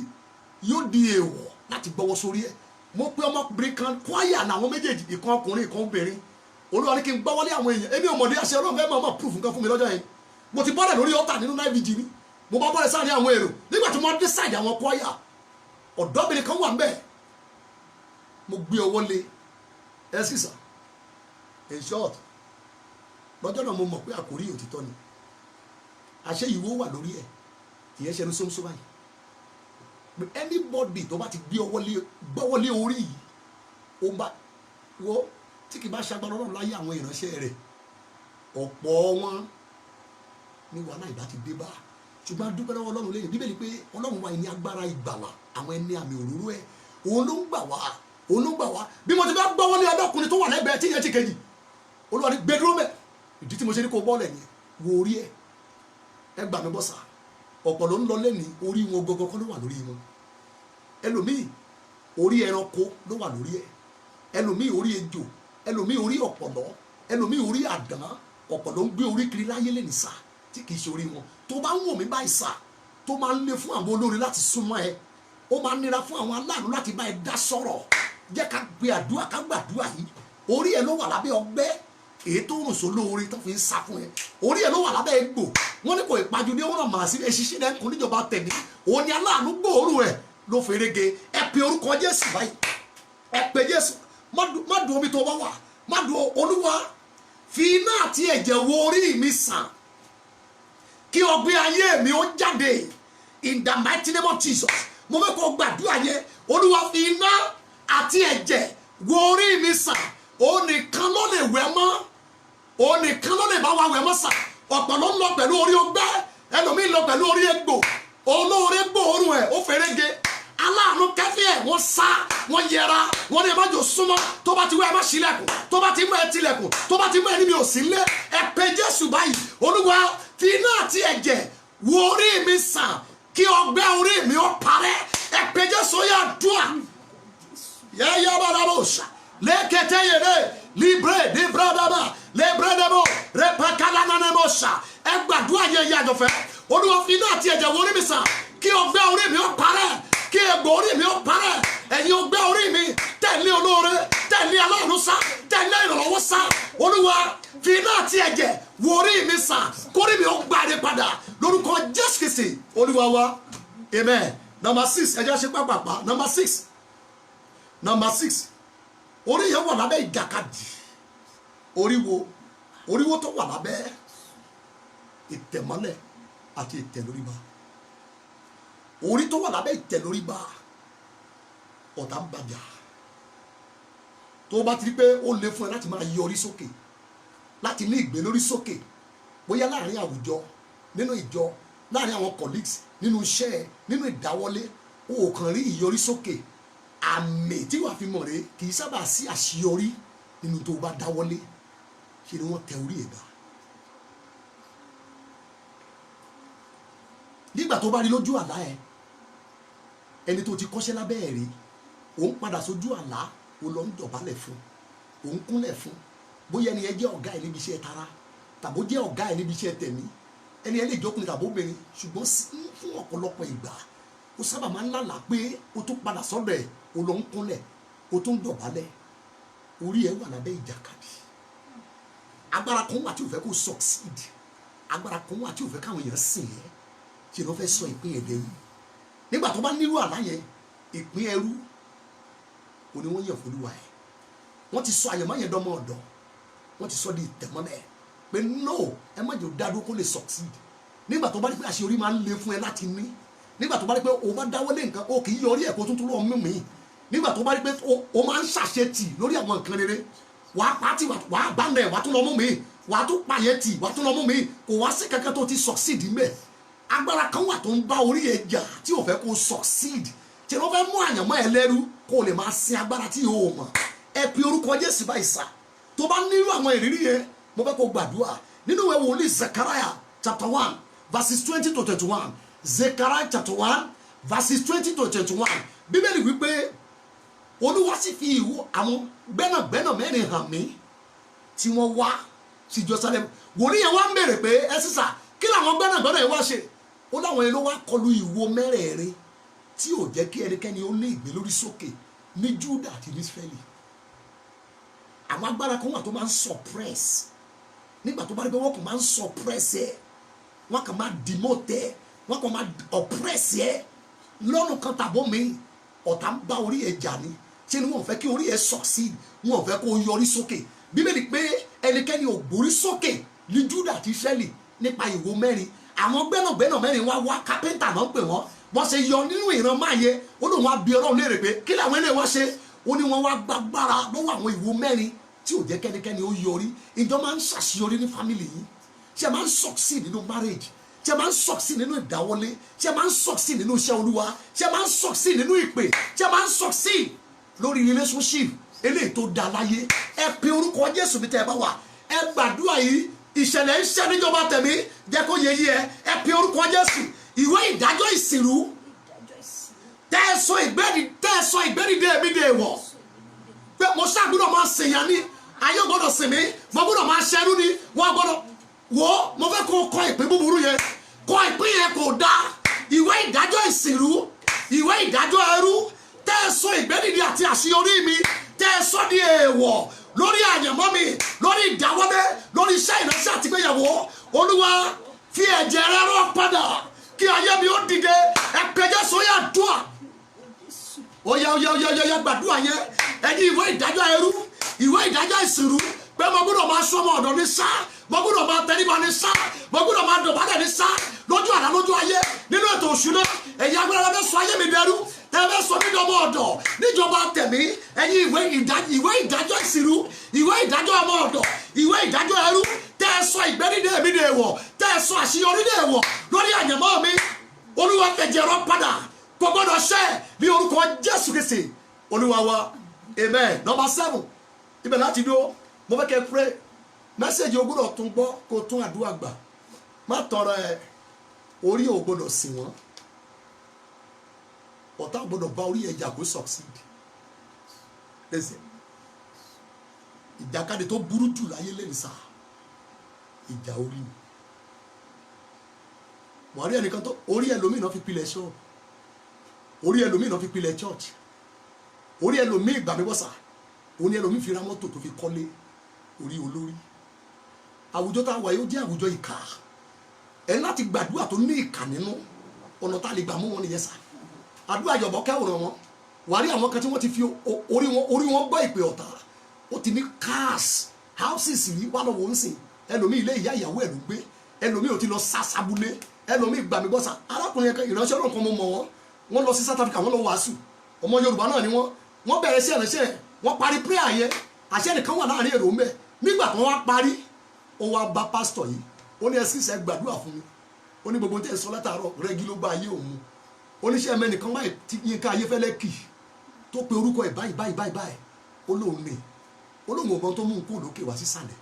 yóò di èèwọ̀ láti gbọ́wọ́ sórí ẹ̀. Mo pe ọmọkùnrin kan kwaya làwọn méjèèjì, ìkan ọkùnrin ìkan obìnrin. Olúwa ní kí n gbọ́wọ́lé àwọn èèyàn, èmi ò mọ̀ ní àṣẹ Ọlọ́run fẹ́ máa proof nǹkan fún mi lọ́jọ́ yẹn. Mo ti bọ́lẹ̀ lórí ọ̀tà nínú NIVG ni, mo bá bọ́lẹ̀ sáàrin àwọn èrò nígbà tí mo dé side àwọn kwaya, ọ̀dọ́bìnrin kan wà ńbẹ̀, mo gbé ọwọ́ lé ẹ sísà. In short, lọ́jọ́ náà mo mọ̀ pé àkórí òtítọ́ ni, àṣẹ ìwó wà lórí ẹ̀, ìyẹn ṣẹnu sóńsó báyìí. Anybody tó bá ti gbọ́wọ́lé orí yìí, ó bá wọ́ tí kì bá ṣagbára Ọlọ́run láyé àwọn ìránṣẹ́ rẹ̀, ọ̀pọ̀ wọn ní wàhálà ìbá ti dé bá. Ṣùgbọ́n dúpẹ́ lọ́wọ́ Ọlọ́run lẹ́yìn Bíbélì pé Ọlọ́run wà ní agbára ìgbàlà, àwọn ẹni àmì òróró ẹ̀, òun ló ń gbà wá, òun ló ń gbà wá. Bí mo ti bá gbọ́wọ́lé ọdọ́kùnrin tó wà lẹ́gbẹ̀ẹ́ tí yẹn ti kejì, Olúwa ní gbẹdúró mẹ́, ìdí tí mo ṣe ní kó bọ́ọ̀lẹ̀ ni wo orí ẹ̀, ẹ gbà mí bọ́sà. Ọ̀pọ̀ ló ń lọ lẹ́ni orí wọn gọ́gọ́ kọ́ ló wà lórí wọn. Ẹlòmíì orí ẹranko ló wà lórí ẹ̀, ẹlòmíì orí ejò, ẹlòmíì orí ọ̀pọ̀lọ́, ẹlòmíì orí àdán. Ọ̀pọ̀ ló ń gbé orí kiri láyé lẹ́ni sà tí kì í ṣe orí wọn. Tó bá ń wò mí báyìí sà, tó máa ń lé fún àwọn olóore láti súnmọ́ ẹ, ó máa ń nira fún àwọn aláàánú láti bá ẹ dá sọ̀rọ̀. Jẹ́ ká gbé àdúrà, ká gbàdúrà yìí. Orí ẹ ló wà lábẹ́ ọgbẹ́ èyí tó rùn só lóore tó fi ń sá fún ẹ, orí ẹ ló wà lábẹ́ egbò. Wọ́n ní kò ìpaju ní wọ́n máa sí eṣiṣẹ́ náà kún níjọba tẹ̀mí, òun ni aláàánú gbòòrò ẹ̀ ló fèrègé. Ẹ pe orúkọ Jésù báyìí, ẹ pe Jésù. Má dùn omi tó bá wà, má dùn. Olúwa fi iná àti ẹ̀jẹ̀ wo orí mi sàn, kí ọgbẹ́ ayé mi ó jáde in the mighty name of Jesus. Mo fẹ́ kó gbàdúrà yẹn, Olúwa fi iná àti ẹ̀jẹ̀ wo orí mi sàn, òun nìkan ló lè wẹ̀ mọ́, òun nìkan ló lè bá wa wẹ̀ mọ́ sà. Ọ̀pọ̀ ló ń lọ pẹ̀lú orí ọgbẹ́, ẹlòmíì lọ pẹ̀lú orí egbò, olóore gbòòrùn ẹ̀ ó fẹ́rẹ́gẹ, aláàánú kẹfí ẹ̀ wọ́n sá, wọ́n yẹra, wọ́n ní ẹ má jò súnmọ́, tó bá ti wá ẹ má ṣílẹ̀kùn, tó bá ti mú ẹ tilẹ̀kùn, tó bá ti mú ẹ níbi òsì ńlẹ̀, ẹ pe Jésù báyìí. Olúwa fi iná àti ẹ̀jẹ̀ wo orí mi sàn, kí ọgbẹ́ orí mi ó parẹ́. Ẹ pe Jésù yà dùà. Yẹ́yẹ́ bàbá bò ṣá lẹ́kẹ̀tẹ̀ yẹrẹ libre de bradaba libre de bo repakala nanemo ṣá. Ẹ gbàdúrà yẹn yà jọ̀fẹ́. Olúwa fi iná àti ẹ̀jẹ̀ wo orí mi sàn, kí ọgbẹ́ orí mi ó parẹ́, kí egbò orí mi ó parẹ́. Ẹ̀yin ọgbẹ́ orí mi tẹ̀lé olóore, tẹ̀lé aláàánú sá, tẹ̀lé ìrànlọ́wọ́ sá. Olúwa fi iná àti ẹ̀jẹ̀ wo orí mi sàn, kórí mi ó gbàdé padà lórúkọ Jésù Kristi Olúwa wa. Amen. Number 6, ẹ jẹ́ ṣe pápápá. Number 6, orí yẹn wà lábẹ́ ìjàkadì. Oríwo tó wà lábẹ́ ìtẹ̀mọ́lẹ̀ àti ìtẹ̀lóríba. Orí tó wà lábẹ́ ìtẹ̀lóríba, ọ̀tá ń bàjá. Tó bá ti rí pé ó le fún ẹ láti máa yọrí sókè, láti ní ìgbé lórí sókè, bóyá láàrin àwùjọ, nínú ìjọ, láàrin àwọn colleagues, nínú iṣẹ́, nínú ìdáwọ́lé, ó kàn rí ìyọrí sókè. Àmì tí wàá fi mọ̀ rẹ̀ kì í sábà sí àṣeyọrí nínú tó bá dáwọ́lé, ṣe ni wọ́n tẹ orí ẹ̀ bá. Nígbà tó bá rí lójú àlá ẹ, ẹni tó ti kọ́ṣẹ́ lábẹ́ ẹ̀ rí, òun padà sójú àlá, ó lọ ń dọ̀bálẹ̀ fún, òun kúnlẹ̀ fún, bóyá ẹni ẹ jẹ́ ọ̀gá ẹ níbi iṣẹ́ tara, tàbó jẹ́ ọ̀gá ẹ níbi iṣẹ́ tẹ̀mí, ẹni ẹ lè jókòó tàbó obìnrin, ṣùgbọ́n fún ọ̀pọ̀lọpọ̀ ìgbà ó sábà máa ń lálàá pé ó tún padà sọ́dọ̀ ẹ̀, ó lọ ń kúnlẹ̀, ó tún dọ̀bálẹ̀, orí ẹ wà lábẹ́ ìjàkadì. Agbára kan wà tí ò fẹ́ kó succeed, agbára kan wà tí ò fẹ́ káwọn èèyàn sìn ẹ́, ṣe ló fẹ́ sọ ìpín ẹ̀ dẹrú. Nígbà tó bá nílò àlá yẹn, ìpín ẹrú ò ní wọ́n yàn fólúwa ẹ̀. Wọ́n ti sọ àyẹ̀mọ́ yẹn dánmọ́ ọ̀dọ́, wọ́n ti sọ di ìtẹ̀mọ́lẹ̀ pé no, ẹ má jẹ́ dádó kó lè succeed. Nígbà tó bá rí pé àṣeyọrí máa ń le fún ẹ láti ní, nígbà tó bá rí pé o bá dáwọ́lé nǹkan o kì í yọrí ẹ̀ kó tuntun lọ́ọ́ mímì, nígbà tó bá rí pé o máa ń ṣàṣetì lórí àwọn nǹkan rere, wàá pàtì, wàá gbàndẹ̀, wàá tún lọ mú mi, wàá tún pààyẹ tì, wàá tún lọ mú mi, kò wá sí kankan tó ti succeed mẹ́. Agbára kan wà tó ń bá orí ẹ jà tí ò fẹ́ kó succeed, tí wọ́n fẹ́ mú àyànmọ́ ẹ lẹ́rú kó lè máa sin agbára tí yóò mọ̀. Ẹ pe orúkọ Jésù báyìí sà. Tó bá nílò àwọn ìrírí yẹn, mo fẹ́ kó gbàdúrà nínú ìwé wòlíì Zechariah chapter 1 verses 20 to 21. Zechariah chapter 1 verses 20 to 21. Bíbélì wípé Olúwa sì fi ìwọ àwọn gbẹ́nàgbẹ́nà mẹ́rin hàn mí tí wọ́n wá sí Jerusalem. Wòlíì yẹn wá ń bèrè pé ẹ sísà kí làwọn gbẹ́nàgbẹ́nà yẹn wá ṣe? Ó láwọn yẹn ló wá kọlu ìwo mẹ́rẹ̀ẹ̀rin tí ò jẹ́ kí ẹnikẹ́ni ó ní ìgbé lórí sókè ní Júdà àti ní Ísírẹ́lì. Àwọn agbára kan wà tó máa ń suppress. Nígbà tó bá rí pé wọ́n kàn máa ń suppress ẹ̀, wọ́n kàn máa demote ẹ̀, wọ́n kàn máa oppress ẹ̀ lọ́nà kan tàbó mi, ọ̀tá ń bá orí ẹ̀ jà ni. Ṣé ni wọ́n fẹ́ kí orí ẹ̀ succeed, wọ́n fẹ́ kó yọrí sókè. Bíbélì pé ẹnikẹ́ni ò gbórí sókè ní Júdà àti Ísírẹ́lì nípa ìwo mẹ́rin. Àwọn gbẹ́nàgbẹ́nà mẹ́rin wá kápẹ́ntà náà pè wọ́n ṣe yọ nínú ìran máa yẹ. Ó lóun wá bi Ọlọ́run léèrè pé kí làwọn eléyìí wá ṣe? Ó ní wọ́n wá gbàgbára lọ́wọ́ àwọn ìwo mẹ́rin tí ò jẹ́ kẹ́nikẹ́ni ó yọrí. Ìjọ máa ń ṣàṣeyọrí ní family yìí, ṣe máa ń succeed nínú marriage, ṣe máa ń succeed nínú ìdáwọlé, ṣe máa ń succeed nínú iṣẹ́ Olúwa, ṣe máa ń succeed nínú ìpè, ṣe máa ń succeed lórí relationship eléyìí tó da láyé. Ẹ pe orúkọ Jésù bí tẹ́ ẹ bá wà, ẹ gbàdúrà yìí. Ìṣẹ̀lẹ̀ ń ṣe níjọba tẹ̀mí, jẹ́ kó yẹ yí ẹ pe orúkọ Jésù. Ìwé ìdájọ́ ìsìnrú tẹ́ ẹ sọ ìgbẹ́dìde mi dè wọ̀ pé mo ṣàgbọ́dọ̀ máa sèyàn ní ayé gbọ́dọ̀ sìn mí, mo gbọ́dọ̀ máa ṣẹ́rú ní, wọ́n gbọ́dọ̀ wò ó. Mo fẹ́ kó kọ ìpín búburú yẹn, kọ ìpín yẹn kò dáa. Ìwé ìdájọ́ ìsìnrú, ìwé ìdájọ́ ẹrú tẹ́ ẹ sọ ìgbẹ́dìde àti àṣeyọrí mi, tẹ́ ẹ sọ di èèwọ̀ lórí àyànmọ́ mi, lórí ìdáwọ́lé, lórí iṣẹ́ ìránṣẹ́ àti ìgbéyàwó. Olúwa fi ẹ̀jẹ̀ rẹ̀ rọ̀ padà kí ayé mi ó dìde. Ẹ pe Jésù yà dùà. Ó yá gbàdúrà yẹn. Ẹ̀yin ìwé ìdájọ́ ẹrú, ìwé ìdájọ́ ìsìnrú pé mo gbọ́dọ̀ máa sọmọ ọ̀dọ̀ ní sá, mo gbọ́dọ̀ máa tẹríba ní sá, mo gbọ́dọ̀ máa dọ̀bálẹ̀ ní sá, lójú àlá lójú ayé, nínú ètò òṣùná. Ẹ̀yin agbára fẹ́ sọ ayé mi dẹrú, tẹ́lẹ̀ sọ mí dọ́mọ ọ̀dọ̀ níjọba tẹ̀mí ẹ̀yin ìwé ìdájọ́ ìsìrú ìwé ìdájọ́ ọmọ ọ̀dọ̀ ìwé ìdájọ́ ẹrú tẹ́ ẹ sọ ìgbẹ́nidé mi dè wọ̀ tẹ́ ẹ sọ àṣeyọrí dè wọ̀ lórí àyànmọ́ mi olúwa fẹ̀jẹ̀ rọ padà kò gbọ́dọ̀ ṣẹ bí orúkọ Jésù Kristi olúwa wa amen. Number 7 ibẹ̀ láti dúró mo fẹ́ kẹ́ pray mẹ́sẹ̀gì o gbọ́dọ̀ tún gbọ́ kó tún àdúrà gbà má tọrọ ẹ orí ò gbọ́dọ̀ sìn wọ́n ọ̀tá gbọ́dọ̀ bá orí ẹ̀jà kó succeed lẹ́sẹ̀ ìjàkadì tó burú jù láyé lẹ́nu sá ìjà orí ni wọ́n rí ẹnìkan tó orí ẹlòmíì náà fi pilẹ̀ ṣọ́ọ̀ orí ẹlòmíì náà fi pilẹ̀ church orí ẹlòmíì gbàmíbọ́sà òní ẹlòmíì fi ra mọ́tò tó fi kọ́lé orí olórí àwùjọ tá a wà yóò jẹ́ àwùjọ ìkà ẹ láti gbàdúrà tó ní ìkà nínú ọ̀nà tá a lè gbà mú wọn nìyẹn sá àdúrà yọ̀bọ̀ kẹ́wòrán wọn wà rí àwọn kan tí wọ́n ti fi orí wọn gbọ́ ìpè ọ̀tá ó ti ní cars houses rí wà lọ́wọ́ ń sìn ẹlòmíì ilé ìyá ìyàwó ẹ̀ ló gbé ẹlòmíì ò ti lọ sásabúlé ẹlòmíì gbàmíbọ́sà arákùnrin kan ìránṣẹ́ ọ̀rọ̀ kan mo mọ̀ wọ́n lọ sí South Africa wọ́n lọ wàásù ọmọ Yorùbá náà ni wọ́n bẹ̀rẹ̀ sí ẹ̀rẹ́sẹ̀ wọ́n parí prayer yẹn àṣẹ nìkan wà láàrin èrò mẹ́ nígbà tí wọ́n wá parí ó wá bá pásítọ̀ yìí ó ní ẹsísẹ́ gbàdúrà fún mi ó ní gbogbo tẹ́ ẹ sọ látàárọ̀ rẹ́gí ló bá ayé òun oníṣẹ́ mẹ́nìkan báyìí tí Yínká Ayéfẹ́lẹ́ kì tó pe orúkọ ẹ̀ báyìí ó lóun ní olóhùn ọgbọ́n tó mú un kó lókè wá sísàlẹ̀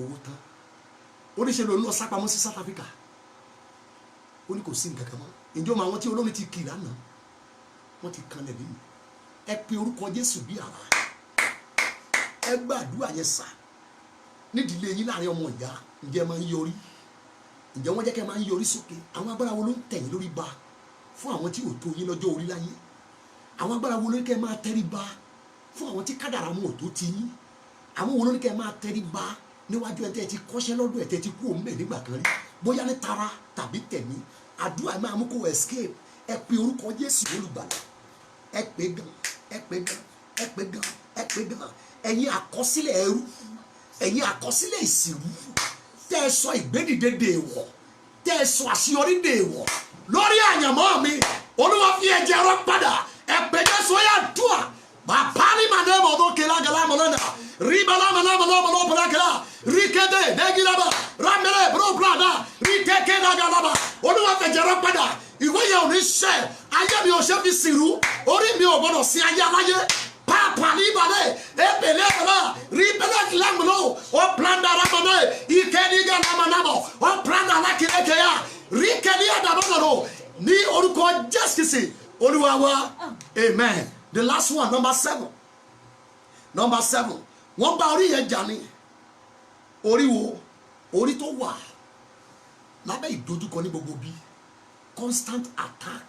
owó tán oníṣẹ́ ló ń lọ sápamọ́ sí South Africa ó ní kò sí nǹkan kan mọ́ ìjọ máa wọn tí olómi ti kì lánàá wọn ti kanlẹ̀ nínú ẹ pe orúkọ Jésù bí àrá ẹ gbàdúrà yẹn sà nídìílé yín láàrin ọmọ ìyá ǹjẹ́ máa ń yọrí ǹjẹ́ wọ́n jẹ́ kẹ́ máa ń yọrí sókè àwọn agbára wo ló ń tẹ̀yìn lórí ba fún àwọn tí ò tó yín lọ́jọ́ orí láyé àwọn agbára wo ló ní kẹ́ máa tẹrí ba fún àwọn tí kádàrá mú ò tó ti yín àwọn wo ló ní kẹ́ máa tẹrí ba níwájú ẹ̀ tẹ́ ti kọ́ṣẹ́ lọ́dọ̀ ẹ̀ tẹ́ ti kú òun bẹ̀ nígbà kan rí bóyá ní tara tàbí tẹ̀mí àdúrà máa mú kó escape ẹ pe orúkọ Jésù olùgbàlà ẹ pé gan ẹ pé gan ẹ pé gan ẹ pé gan ẹ̀yin àkọsílẹ̀ ẹrú ẹ̀yin àkọsílẹ̀ ìsìnrú tẹ́ ẹ sọ ìgbédìde dèèwọ̀ tẹ́ ẹ sọ àṣeyọrí dèèwọ̀ lórí àyànmọ́ mi Olúwa fi ẹ̀jẹ̀ rọ padà ẹ pé Jésù ọyà dùà bàbá ní màdé mọ̀tò kẹlá gẹlá mọ̀lọ́nà ríbalá mọ̀lọ́mọ̀lọ́mọ̀lọ́pọ̀lọ́kẹlá ríkédé dẹ́gílábà rámẹ́rẹ́ bróbrádà ríkéké dàgàlábà Olúwa fẹ̀jẹ̀ rọ padà ìwé yẹn ò ní ṣẹ ayé mi ò ṣe fi sìrú orí mi ò gbọdọ̀ sí ayé aláyé pàápàá ní ìbàdàn ebèlè ẹ̀rọ rí bẹ́lẹ̀ kìlámùlò ó planda ramọ́nà ìkẹ́nìgà lamanamọ̀ ó planda alákìlẹ́kẹ̀yà rí kẹ́ni àdàbọ̀nọ̀rọ̀ ní orúkọ Jésù Olúwa wa amen. The last one number 7 wọ́n bá orí yẹn jà ní orí wo orí tó wà lábẹ́ ìdojúkọ ní gbogbo bí constant attack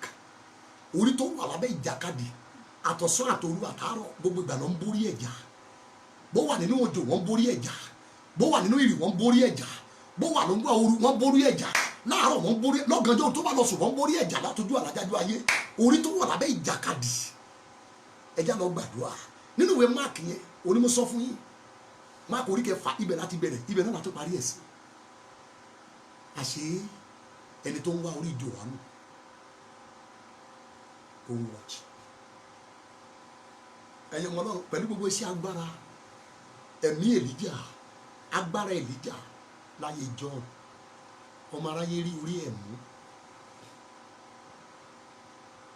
orí tó wà lábẹ́ ìjàkadì àtọ̀sán àtòru àtàárọ̀ gbogbo ìgbà ló ń borí ẹ̀jà bó wà nínú òjò wọ́n borí ẹ̀jà bó wà nínú ìrì wọ́n borí ẹ̀jà bó wà lóńgbà ooru wọ́n borí ẹ̀jà láàárọ̀ wọ́n borí lọ́gànjọ́ tó bá lọ sùn wọ́n borí ẹ̀jà látọjú àlájájú ayé orí tó wà lábẹ́ ìjàkadì ẹ̀jà lọ gbàdúrà nínú ìwé Mark yẹn onímọ̀ sọ fún yín Mark orí kẹfà ibẹ̀ láti bẹ̀rẹ̀ ibẹ̀ náà láti parí ẹ̀ sí àṣé ẹni tó ń wá orí ìjọ wa nù ó ń wọ́ọ̀chì ẹ̀yin ọmọ náà pẹ̀lú gbogbo iṣẹ́ agbára ẹ̀mí Èlíjà agbára Èlíjà láyé John ọmọ aráyé rí orí ẹ̀ mú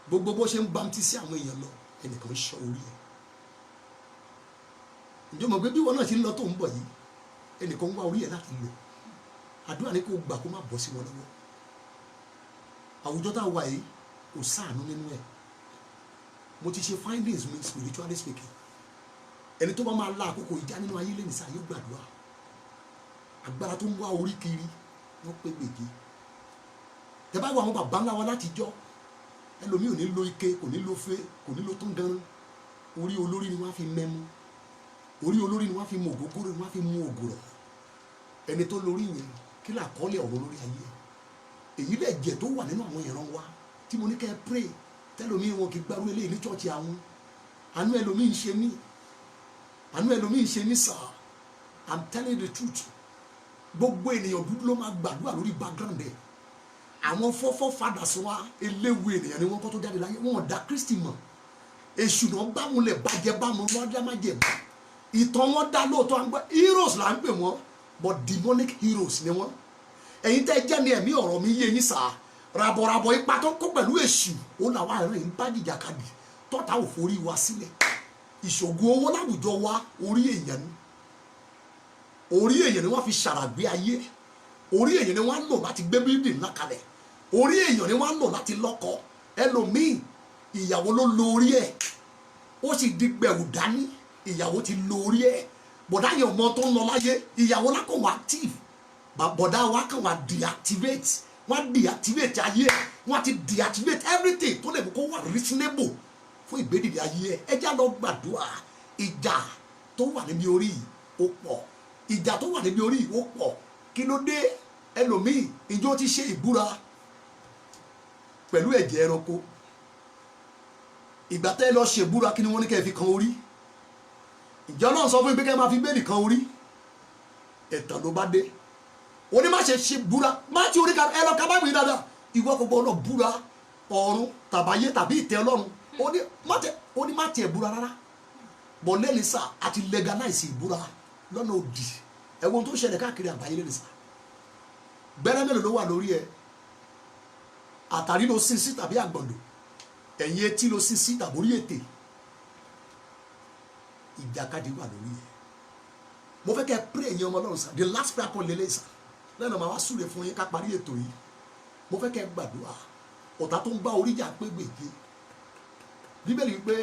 gbogbo bó ṣe ń bámtísí àwọn èèyàn lọ ẹnìkan ń ṣọ́ orí ẹ̀ ǹjẹ́ mọ̀ pé bí wọn náà ti ń lọ tó ń bọ̀ yìí ẹnìkan ń wá orí ẹ̀ láti lò àdúrà ní kó gbà kó má bọ́ sí wọn lọ́wọ́ àwùjọ tá a wà yìí kò sáànú nínú ẹ̀ mo ti ṣe findings mi spiritually speaking ẹni tó bá máa la àkókò ìjà nínú ayé lẹ́nu sáà yóò gbàdúrà agbára tó ń wá orí kiri wọ́n pé gbèdé tẹ bá wọ àwọn bàbá ńlá wa látijọ́ ẹlòmíì ò ní lo ike kò ní lo fe kò ní lo tó ń gan orí olórí ni wọ́n á fi mẹ́mú orí olórí ni wọ́n á fi mú ògógóró ni wọ́n á fi mú ògùrọ̀ ẹni tó lórí yẹn kí là kọ́lé ọ̀rọ̀ lórí ayé èyí lè jẹ́ tó wà nínú àwọn ìran wa tí mo ní kẹ́ ẹ pray tẹ́lòmíì wọn kì í gbárù eléyìí ní chọ́ọ̀chì àwọn àánú ẹlòmíì ń ṣe mí àánú ẹlòmíì ń ṣe mí sà I'm telling the truth gbogbo ènìyàn dúdú ló máa gbàdúrà lórí background ẹ̀ àwọn fọ́fọ́ fadà sí wa eléwu ènìyàn ni wọ́n kọ́ tó jáde láyé wọn ò dá Kristi mọ̀ èṣù náà bá wọn lẹ̀ bàjẹ́ bá wọn wọ́n dá má jẹ̀ bá ìtàn wọn dá lóòótọ́ à ń gbọ́ heroes là ń pè wọ́n but demonic heroes ni wọ́n ẹ̀yin tẹ́ jẹ́ ní ẹ̀mí ọ̀rọ̀ mi yé yín sá rabọ̀rabọ̀ ipa tó kó pẹ̀lú èṣù ó làwọn àrùn yìí ń bá jìjàkadì tọ́ta ò forí wa sílẹ̀ ìṣògùn owó láwùjọ wa orí èèyàn ni wọ́n fi ṣàràgbé ayé orí èèyàn ni wọ́n lò láti gbé bíbí ńlá kalẹ̀ orí èèyàn ni wọ́n lò láti lọ́kọ ẹlòmíì ìyàwó ló lo orí ẹ̀ ó sì di gbẹ̀rù dání ìyàwó ti lo orí ẹ̀ bọ̀dá yẹn ọmọ tó ń lọ láyé ìyàwó lákàn wá active bọ̀dá wa kàn wá deactivate wọ́n deactivate ayé ẹ̀ wọ́n ti deactivate everything tó lè mú kó wà reasonable fún ìgbédìde ayé ẹ̀ ẹ já lọ gbàdúrà ìjà tó wà níbi orí ó pọ̀ ìjà tó wà níbi orí ó pọ̀ kí ló dé ẹlòmíì ìjọ ti ṣe ìbúra pẹ̀lú ẹ̀jẹ̀ ẹranko ìgbà tẹ́ lọ ṣe ìbúra kí ni wọ́n ní kẹ́ fi kan orí ìjọ náà sọ fún mi pé kẹ́ máa fi bẹ́ẹ̀lì kan orí ẹ̀tàn ló bá dé ó ní má ṣe ṣe búra má ti orí kan ẹ lọ ká bá mi dáadáa ìwọ gbogbo ọlọ búra ọ̀run tàbáyé tàbí ìtẹ́ Ọlọ́run ó ní má tiẹ̀ búra rárá bọ̀ lẹ́yìn sá àti legalize ìbúra lọ́nà òdì ẹ̀wọ̀n tó ṣẹlẹ̀ káàkiri àgbáyé lẹ́yìn sá gbẹ́rẹ́ mélòó ló wà lórí ẹ àtàrí ló sin sí tàbí àgbọ̀ndò ẹ̀yìn etí ló sin sí tàbí orí ètè ìjàkadì wà lórí ẹ mo fẹ́ kẹ́ pray ẹ̀yin ọmọ Ọlọ́run sá the last prayer point lélẹ̀ sá lẹ́nu màá wá súre fún yín ká parí ètò yìí mo fẹ́ kẹ́ gbàdúrà ọ̀tá tó ń bá orí jà pé gbèjé bíbélì wípé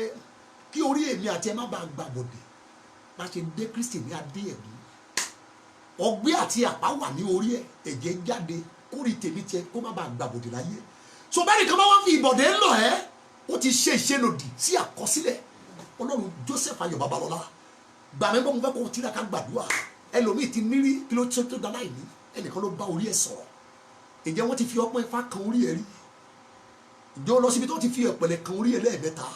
kí orí èmi àti ẹ má bàa gbàbọ̀dẹ̀ bá ṣe dé Kristi ní adé ẹ̀mí ọgbẹ́ àti àpá wà ní orí ẹ̀ ẹ̀jẹ̀ jáde kórì tèmi tiẹ̀ kó má bàa gbàbọ̀dẹ̀ láyé so bẹ́ẹ̀ nìkan bá wá fi ìbọ̀dẹ̀ ńlọ ẹ́ ó ti ṣe ìṣelòdì sí àkọsílẹ̀ Ọlọ́run Joseph Ayọ̀ Babalọ́lá gbàmẹ́gbọ́n mo fẹ́ kó tiraka gbàdúrà ẹlòmíì ti nírí kí ló tó dáná ìní ẹnìkan ló bá orí ẹ̀ sọ̀rọ̀ ǹjẹ́ wọ́n ti fi ọpọ́n Ifá kan orí ẹ̀ rí ìjọ lọ síbi tó ti fi ọ̀pẹ̀lẹ̀ kan orí ẹ̀ lẹ́ẹ̀mẹ́ta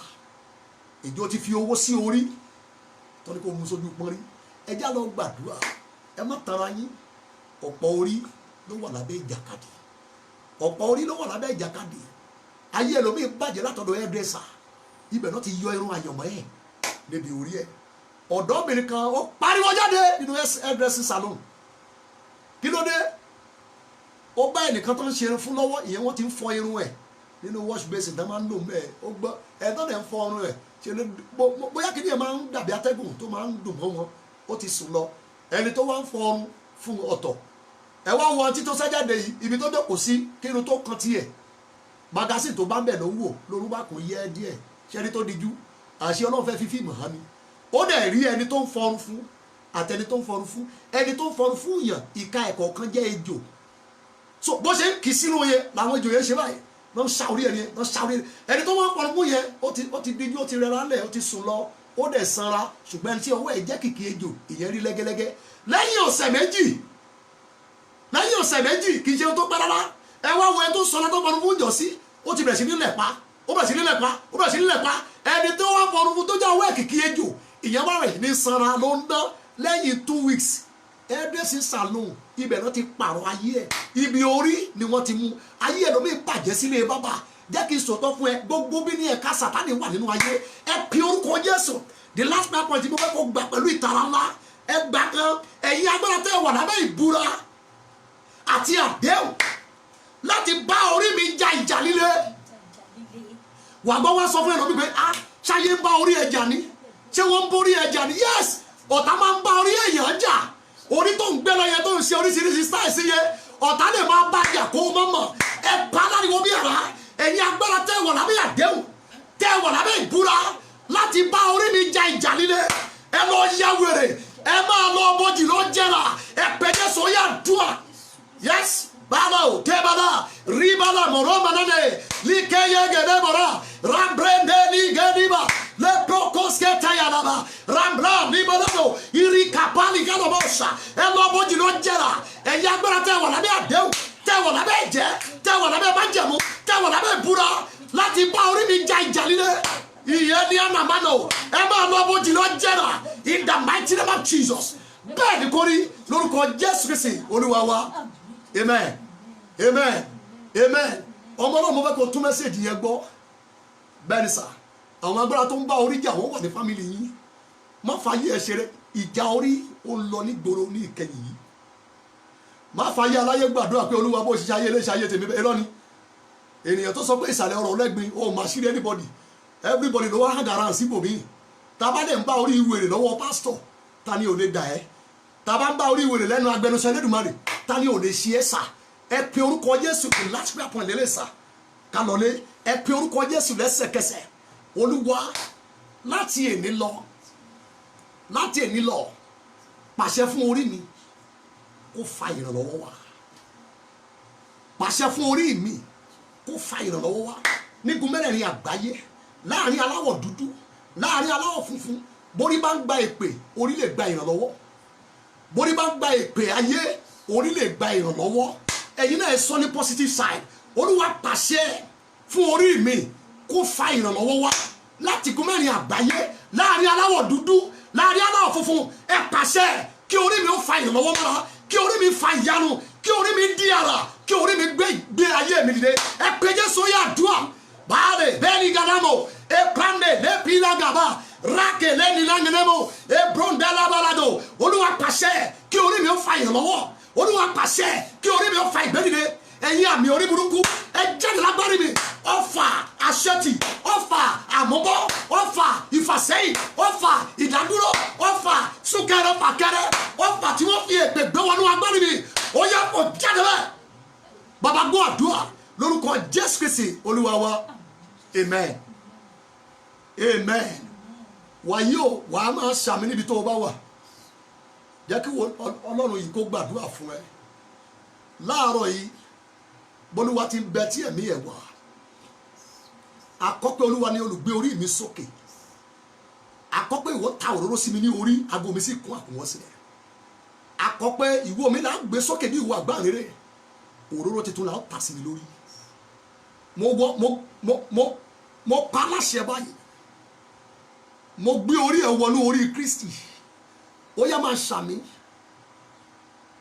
ìjọ ti fi owó sí orí tó ní kó mú sójú pọ́n rí ẹ já lọ gbàdúrà ẹ má tara yín ọ̀pọ̀ orí ló wà lábẹ́ ìjàkadì ọ̀pọ̀ orí ló wà lábẹ́ ìjàkadì ayé ẹlòmíì bàjẹ́ látọ̀dọ̀ hairdresser ibẹ̀ náà ti yọ irun àyànmọ́ ẹ̀ débi orí ẹ̀ ọ̀dọ́bìnrin kan ó pariwo jáde nínú hairdressing salon kí ló dé ó bá ẹnìkan tó ń ṣe irun fún lọ́wọ́ ìyẹn wọ́n ti ń fọ irun ẹ̀ nínú wash basin tó máa ń lò mẹ́ẹ̀ ó gbọ́ ẹ̀tọ́ dẹ̀ ń fọ irun ẹ̀ ṣe lè bóyá kí ni ẹ̀ máa ń dàbí atẹ́gùn tó máa ń dùn mọ́ wọn ó ti sùn lọ ẹni tó wá ń fọ irun fún ọ̀tọ̀ ẹ wá wọn títọ́ sájáde yìí ibi tó dẹ̀ kò sí kí irun tó kan tiẹ̀ magasin tó bá ń bẹ̀ ló ń wò lóru bá kún yẹ́ díẹ̀ ṣẹ́ni tó dijú àṣẹ Ọlọ́run fẹ́ fi fíìmù hàn mi ó dẹ̀ rí ẹni tó ń fọrun fún àtẹni tó ń fọrun fún ẹni tó ń fọrun fún yàn ìka ẹ̀kọ́ kan jẹ́ ejò so bó ṣe ń kì í sínú yẹn làwọn ejò yẹn ṣe báyìí lọ ń ṣàwórí ẹni lọ ń ṣàwórí ẹni tó wọ́n fọrun fún yẹn ó ti dijú ó ti rẹra lẹ̀ ó ti sùn lọ ó dẹ̀ sanra ṣùgbọ́n ẹni tí ọwọ́ ẹ̀ jẹ́ kìkì ejò ìyẹn rí lẹ́gẹ́lẹ́gẹ́ lẹ́yìn ọ̀sẹ̀ méjì kì í ṣe tó pẹ́ rárá ẹ wá wo ẹni tó sọ lọ́tọ́ fọrun fún jọ sí ó ti bẹ̀rẹ̀ sí nílẹ̀ pa ẹni tó wá fọrun fún tó jẹ́ ọwọ́ ẹ̀ kìkì ejò ìyẹn wà rẹ̀ ní sanra ló ń dán lẹ́yìn 2 weeks hairdressing salon ibẹ̀ náà ti pààrọ̀ ayé ẹ̀ ibi orí ni wọ́n ti mú ayé ẹ̀ lómi bàjẹ́ sílé bàbá jẹ́ kí n sọ̀tọ̀ fún ẹ gbogbo bí ní ẹ̀ka Sátánì wà nínú ayé ẹ pe orúkọ Jésù the last prayer point mo fẹ́ kó gbà pẹ̀lú ìtara ńlá ẹ gbà kan ẹ̀yin agbára tẹ́ wà lábẹ́ ìbúra àti àdéhùn láti bá orí mi ja ìjà líle wà gbọ́ wá sọ fún ẹ̀ lọ́bí pé ṣáyé ń bá orí ẹja ni ṣé wọ́n ń borí ẹja ni yes ọ̀tá máa ń bá orí èèyàn jà orí tó ń gbé lọ yẹn tó ń ṣe oríṣiríṣi style sí yẹn ọ̀tá lè máa bá jà kó o mọ̀ ẹ bá láriwo bí ẹ̀rá ẹ̀yin agbára tẹ́ wọ̀ lábẹ́ àdéhùn tẹ́ wọ̀ lábẹ́ ìbúra láti bá orí mi ja ìjà líle ẹ lọ ya wèrè ẹ máa lọ bọ́jì lọ jẹ́ra ẹ pẹ̀jẹ́ sọ́yà dùà yes bala o tebala ribala moro manane likeye gede mora rambrende ni gediba le prokoske tayalaba rambra ni bolado iri kapali galobosa e lo boji lo jera e ya gbara te wà lábẹ́ àdéhùn te wà lábẹ́ ìjẹ te wà lábẹ́ májẹ̀mú te wà lábẹ́ ìbúra láti bá orí mi ja ìjà líle iye ni anamano e ma lo boji lo jera in the mighty name of Jesus bẹ́ẹ̀ ni kò rí lórúkọ Jésù Kristi Olúwa wa amen amen amen. ọmọ náà mo fẹ́ kó tún mẹ́sẹ̀jì yẹn gbọ́ bẹ́ẹ̀ ni sà àwọn agbára tó ń bá orí jà wọ́n wà ní fámìlì yín má fàyè ẹ̀ ṣeré ìjà orí ó ń lọ nígboro ní ìkẹyìn yìí má fàyè aláyé gbàdúrà pé olúwa bó ṣiṣẹ́ ayé léṣe ayé tèmi bẹ́ẹ̀ lọ́ni ènìyàn tó sọ pé ìsàlẹ̀ ọ̀rọ̀ lẹ́gbin ó mà sí anybody everybody ló wá hàn gàrà síbòmí tàbá dẹ̀ ń bá orí ìwèrè lọ́wọ́ pásítọ̀ ta ni ò lè dà ẹ́ tàbá ń bá orí ìwèrè lẹ́nu agbẹnusọ Elédùmarè ta ni ò lè ṣe é sà ẹ pe orúkọ Jésù kì láti pé àpọ̀n lélẹ̀ sà ká lọlé ẹ pe orúkọ Jésù lẹ́sẹ̀kẹsẹ̀ olúwa láti èní lọ pàṣẹ fún orí mi kó fa ìrànlọ́wọ́ wá pàṣẹ fún orí mi kó fa ìrànlọ́wọ́ wá nígun mẹ́rẹ̀ẹ̀rin àgbáyé láàrin aláwọ̀ dúdú láàrin aláwọ̀ funfun borí bá ń gba èpè orí lè gba ìrànlọ́wọ́ borí bá ń gba èpè ayé orí lè gba ìrànlọ́wọ́ ẹ̀yin náà sọ ní positive side olúwa pàṣẹ fún orí mi kó fa ìrànlọ́wọ́ wá láti gun mẹ́rin àgbáyé láàrin aláwọ̀ dúdú láàrin aláwọ̀ funfun ẹ pàṣẹ kí orí mi ó fa ìrànlọ́wọ́ mọ́ra kí orí mi fa ìyanu kí orí mi di ara kí orí mi gbé ayé mi dìde ẹ pé Jésù yà dùà báàlẹ̀ bẹ́ẹ̀ ni gàdámọ̀ ẹ pàǹdẹ̀ lẹ́pìlá gàbà rákè lẹ́ni lángẹ̀nẹ́mọ̀ ẹ brondala balado olúwa pàṣẹ kí orí mi ó fa ìrànlọ́wọ́ olúwa pàṣẹ kí orí mi ó fa ìgbẹ́dìde ẹ̀yin àmì orí burúkú ẹ jáde lágbárí mi ọfà àṣetì ọfà àmúbọ ọfà ìfàsẹ́yìn ọfà ìdádúró ọfà súnkẹrẹ fàkẹrẹ ọfà tí wọ́n fi èpè gbé wọnú agbárí mi ó yẹ kó jáde bẹ́ẹ̀ bàbá gbọ́ àdúrà lórúkọ Jésù Kristi olúwa wa amen amen wàyí o wàá máa ṣàmì níbi tó o bá wà jẹ́ kí ọlọ́run yìí kó gbàdúrà fún ẹ láàárọ̀ yìí bólúwa ti ń bẹ tí ẹ̀mí ẹ̀ wà àkọ́pẹ́ olúwa ni olùgbé orí mi sókè àkọ́pẹ́ ìwọ ta òróró sí mi ní orí aago mi sì kún àkùnwọ́n sílẹ̀ àkọ́pẹ́ ìwọ mi là ń gbé sókè bí ìwọ àgbáǹrere òróró tuntun là ń tà sí mi lórí mo pa láṣẹ báyìí mo gbé orí ẹ̀ wọnú orí Kristi ó yá máa ṣàmì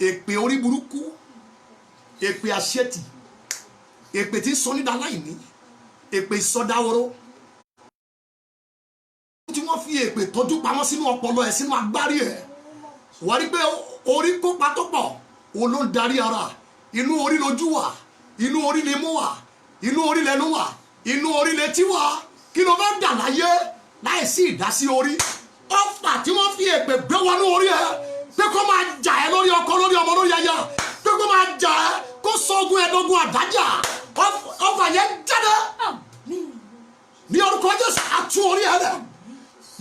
èpè orí burúkú èpè àṣetì èpè tí sọ nídàá láìní èpè ìsọdáwóró tí wọ́n fi èpè tọ́jú pamọ́ sínú ọpọlọ ẹ̀ sínú agbárí ẹ̀ wà rí pé orí kópa tó pọ̀ òun ló ń darí ara inú orí lójú wà inú orí lè mú wà inú orí lẹ́nu wà inú orí létí wà kí ló bá dà láyé láìsí ìdásí orí ọfà tí wọ́n fi èpè gbé wọnú orí ẹ̀ pé kó máa jà ẹ́ lórí ọkọ lórí ọmọ lórí aya pé kó máa jà ẹ́ kó sọ́gun ẹ̀dógún àdájà ọfà yẹn jáde ní orúkọ Jésù àtú orí ẹ̀ rẹ̀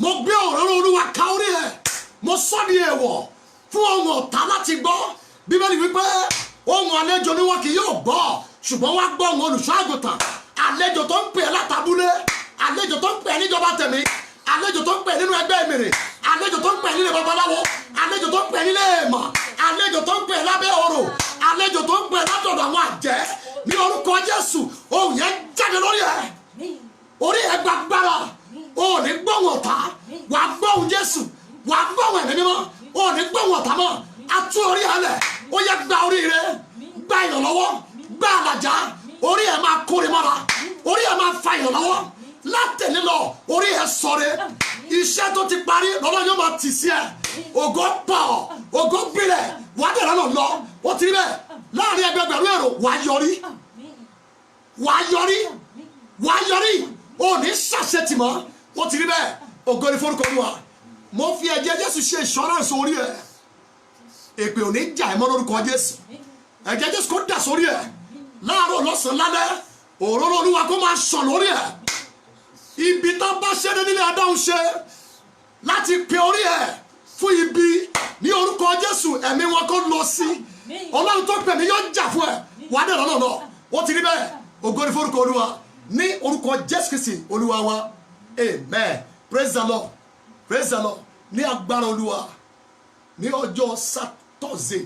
mo gbé òróró olúwa ká orí ẹ̀ mo sọ ní èèwọ̀ fún ohun ọ̀tá láti gbọ́ bíbélì wípé ohun àlejò ni wọn kì yóò gbọ́ ṣùgbọ́n wá gbọ́ ohun olùṣọ́ àgùntàn àlejò tó ń pè é látàbúlé àlejò tó ń pè é níjọba tẹ̀mí àlejò tó ń pè é nínú ẹgbẹ́ ìmìrì àlejò tó ń pè é nílé babaláwo àlejò tó ń pè é nílé èèmọ̀ àlejò tó ń pè é lábẹ́ orò àlejò tó ń pè é látọ̀dọ̀ àwọn àjẹ́ ní orúkọ Jésù ohun yẹn jáde lórí ẹ̀ orí ẹ̀ gbàgbára o ní gbóhùn ọ̀tá wà gbóhùn Jésù wà gbóhùn ẹ̀mí mímọ́ o ní gbóhùn ọ̀tá mọ́ atú orí ẹ̀ lẹ̀ ó yẹ gba orí rẹ̀ gba ìrànlọ́wọ́ gba àlàjá orí ẹ̀ máa kórè mọ́ra orí ẹ̀ máa fa ìrànlọ́wọ́ látẹ̀lé lọ orí ẹ̀ sọ̀rẹ́ iṣẹ́ tó ti parí lọ́wọ́ yóò máa tì sí ẹ̀ ògo pọ̀ ògo gbilẹ̀ wà á dẹ̀ lọ́nà lọ ó ti rí bẹ́ẹ̀ láàrin ẹgbẹgbẹ̀rún èrò wà á yọrí wà á yọrí wà á yọrí ò ní ṣàṣetì mọ́ ó ti rí bẹ́ẹ̀ ògo ni forúkọ Olúwa mo fi ẹ̀jẹ̀ Jésù ṣe ìṣọ́ránsì orí ẹ̀ èpè ò ní jà ẹ̀ mọ́ lórúkọ Jésù ẹ̀jẹ̀ Jésù kó dà sórí ẹ̀ láàárọ̀ lọ́sàn-án lálẹ́ òróró Olúwa kó máa ṣàn lórí ẹ̀ ibi tó bá ṣe ní nílé adáhùn ṣe láti pe orí ẹ̀ fún ibi ní orúkọ Jésù ẹ̀mí wọn kó lọ sí Ọlọ́run tó pè mí yóò jà fún ẹ̀ wà á dẹ̀ lọ́nà lọ ó ti rí bẹ́ẹ̀ ògo ni forúkọ Olúwa ní orúkọ Jésù Kristi Olúwa wa amen praise the Lord praise the Lord ní agbára Olúwa ní ọjọ́ Thursday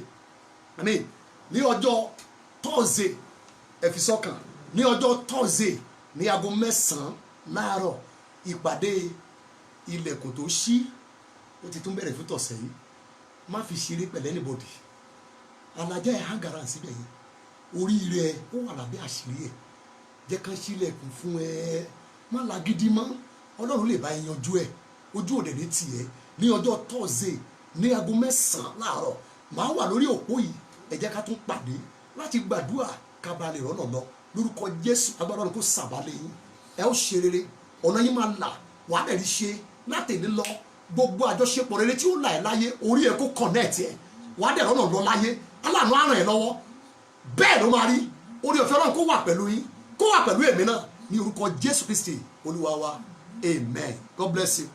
ní ọjọ́ Thursday ẹ̀fisọ́kàn ní ọjọ́ Thursday ní aago 9 láàárọ̀ ìpàdé ilẹ̀kùn tó ṣí ó ti tún bẹ̀rẹ̀ fún tọ̀sẹ̀ yìí má fi ṣeré pẹ̀lẹ́ anybody alájà ẹ̀ hangara síbẹ̀ yìí oríire ó wà lábẹ́ àṣírí ẹ̀. Jẹ́ kán ṣílẹ̀kùn fún ẹ, má lagídí mọ́, Ọlọ́run lè bá ẹ yanjú ẹ̀, ojú òde ní tiẹ̀. Ní ọjọ́ Thursday ní aago 9 láàárọ̀ màá wà lórí òpó yìí, ẹ jẹ́ ká tún pàdé láti gbàdúrà ká bá lè rọ́nà lọ lórúkọ Jésù. Agbára Ọlọ́run kó sàbálẹ̀ yín, ẹ ó ṣe rere, ọ̀nà yín máa là, wàá dẹ̀ rí ṣe látẹ̀lé lọ. Gbogbo àjọṣepọ̀ rere tí ó là ẹ́ láyé, orí ẹ kó connect ẹ, wàá dẹ̀ rọ́nà lọ láyé, aláàánú á ràn ẹ́ lọ́wọ́. Bẹ́ẹ̀ ló máa rí, orí ọ̀fẹ́ Ọlọ́run kó wà pẹ̀lú yín, kó wà pẹ̀lú èmi náà ní orúkọ Jésù Kristi Olúwa wa. Amen. God bless you.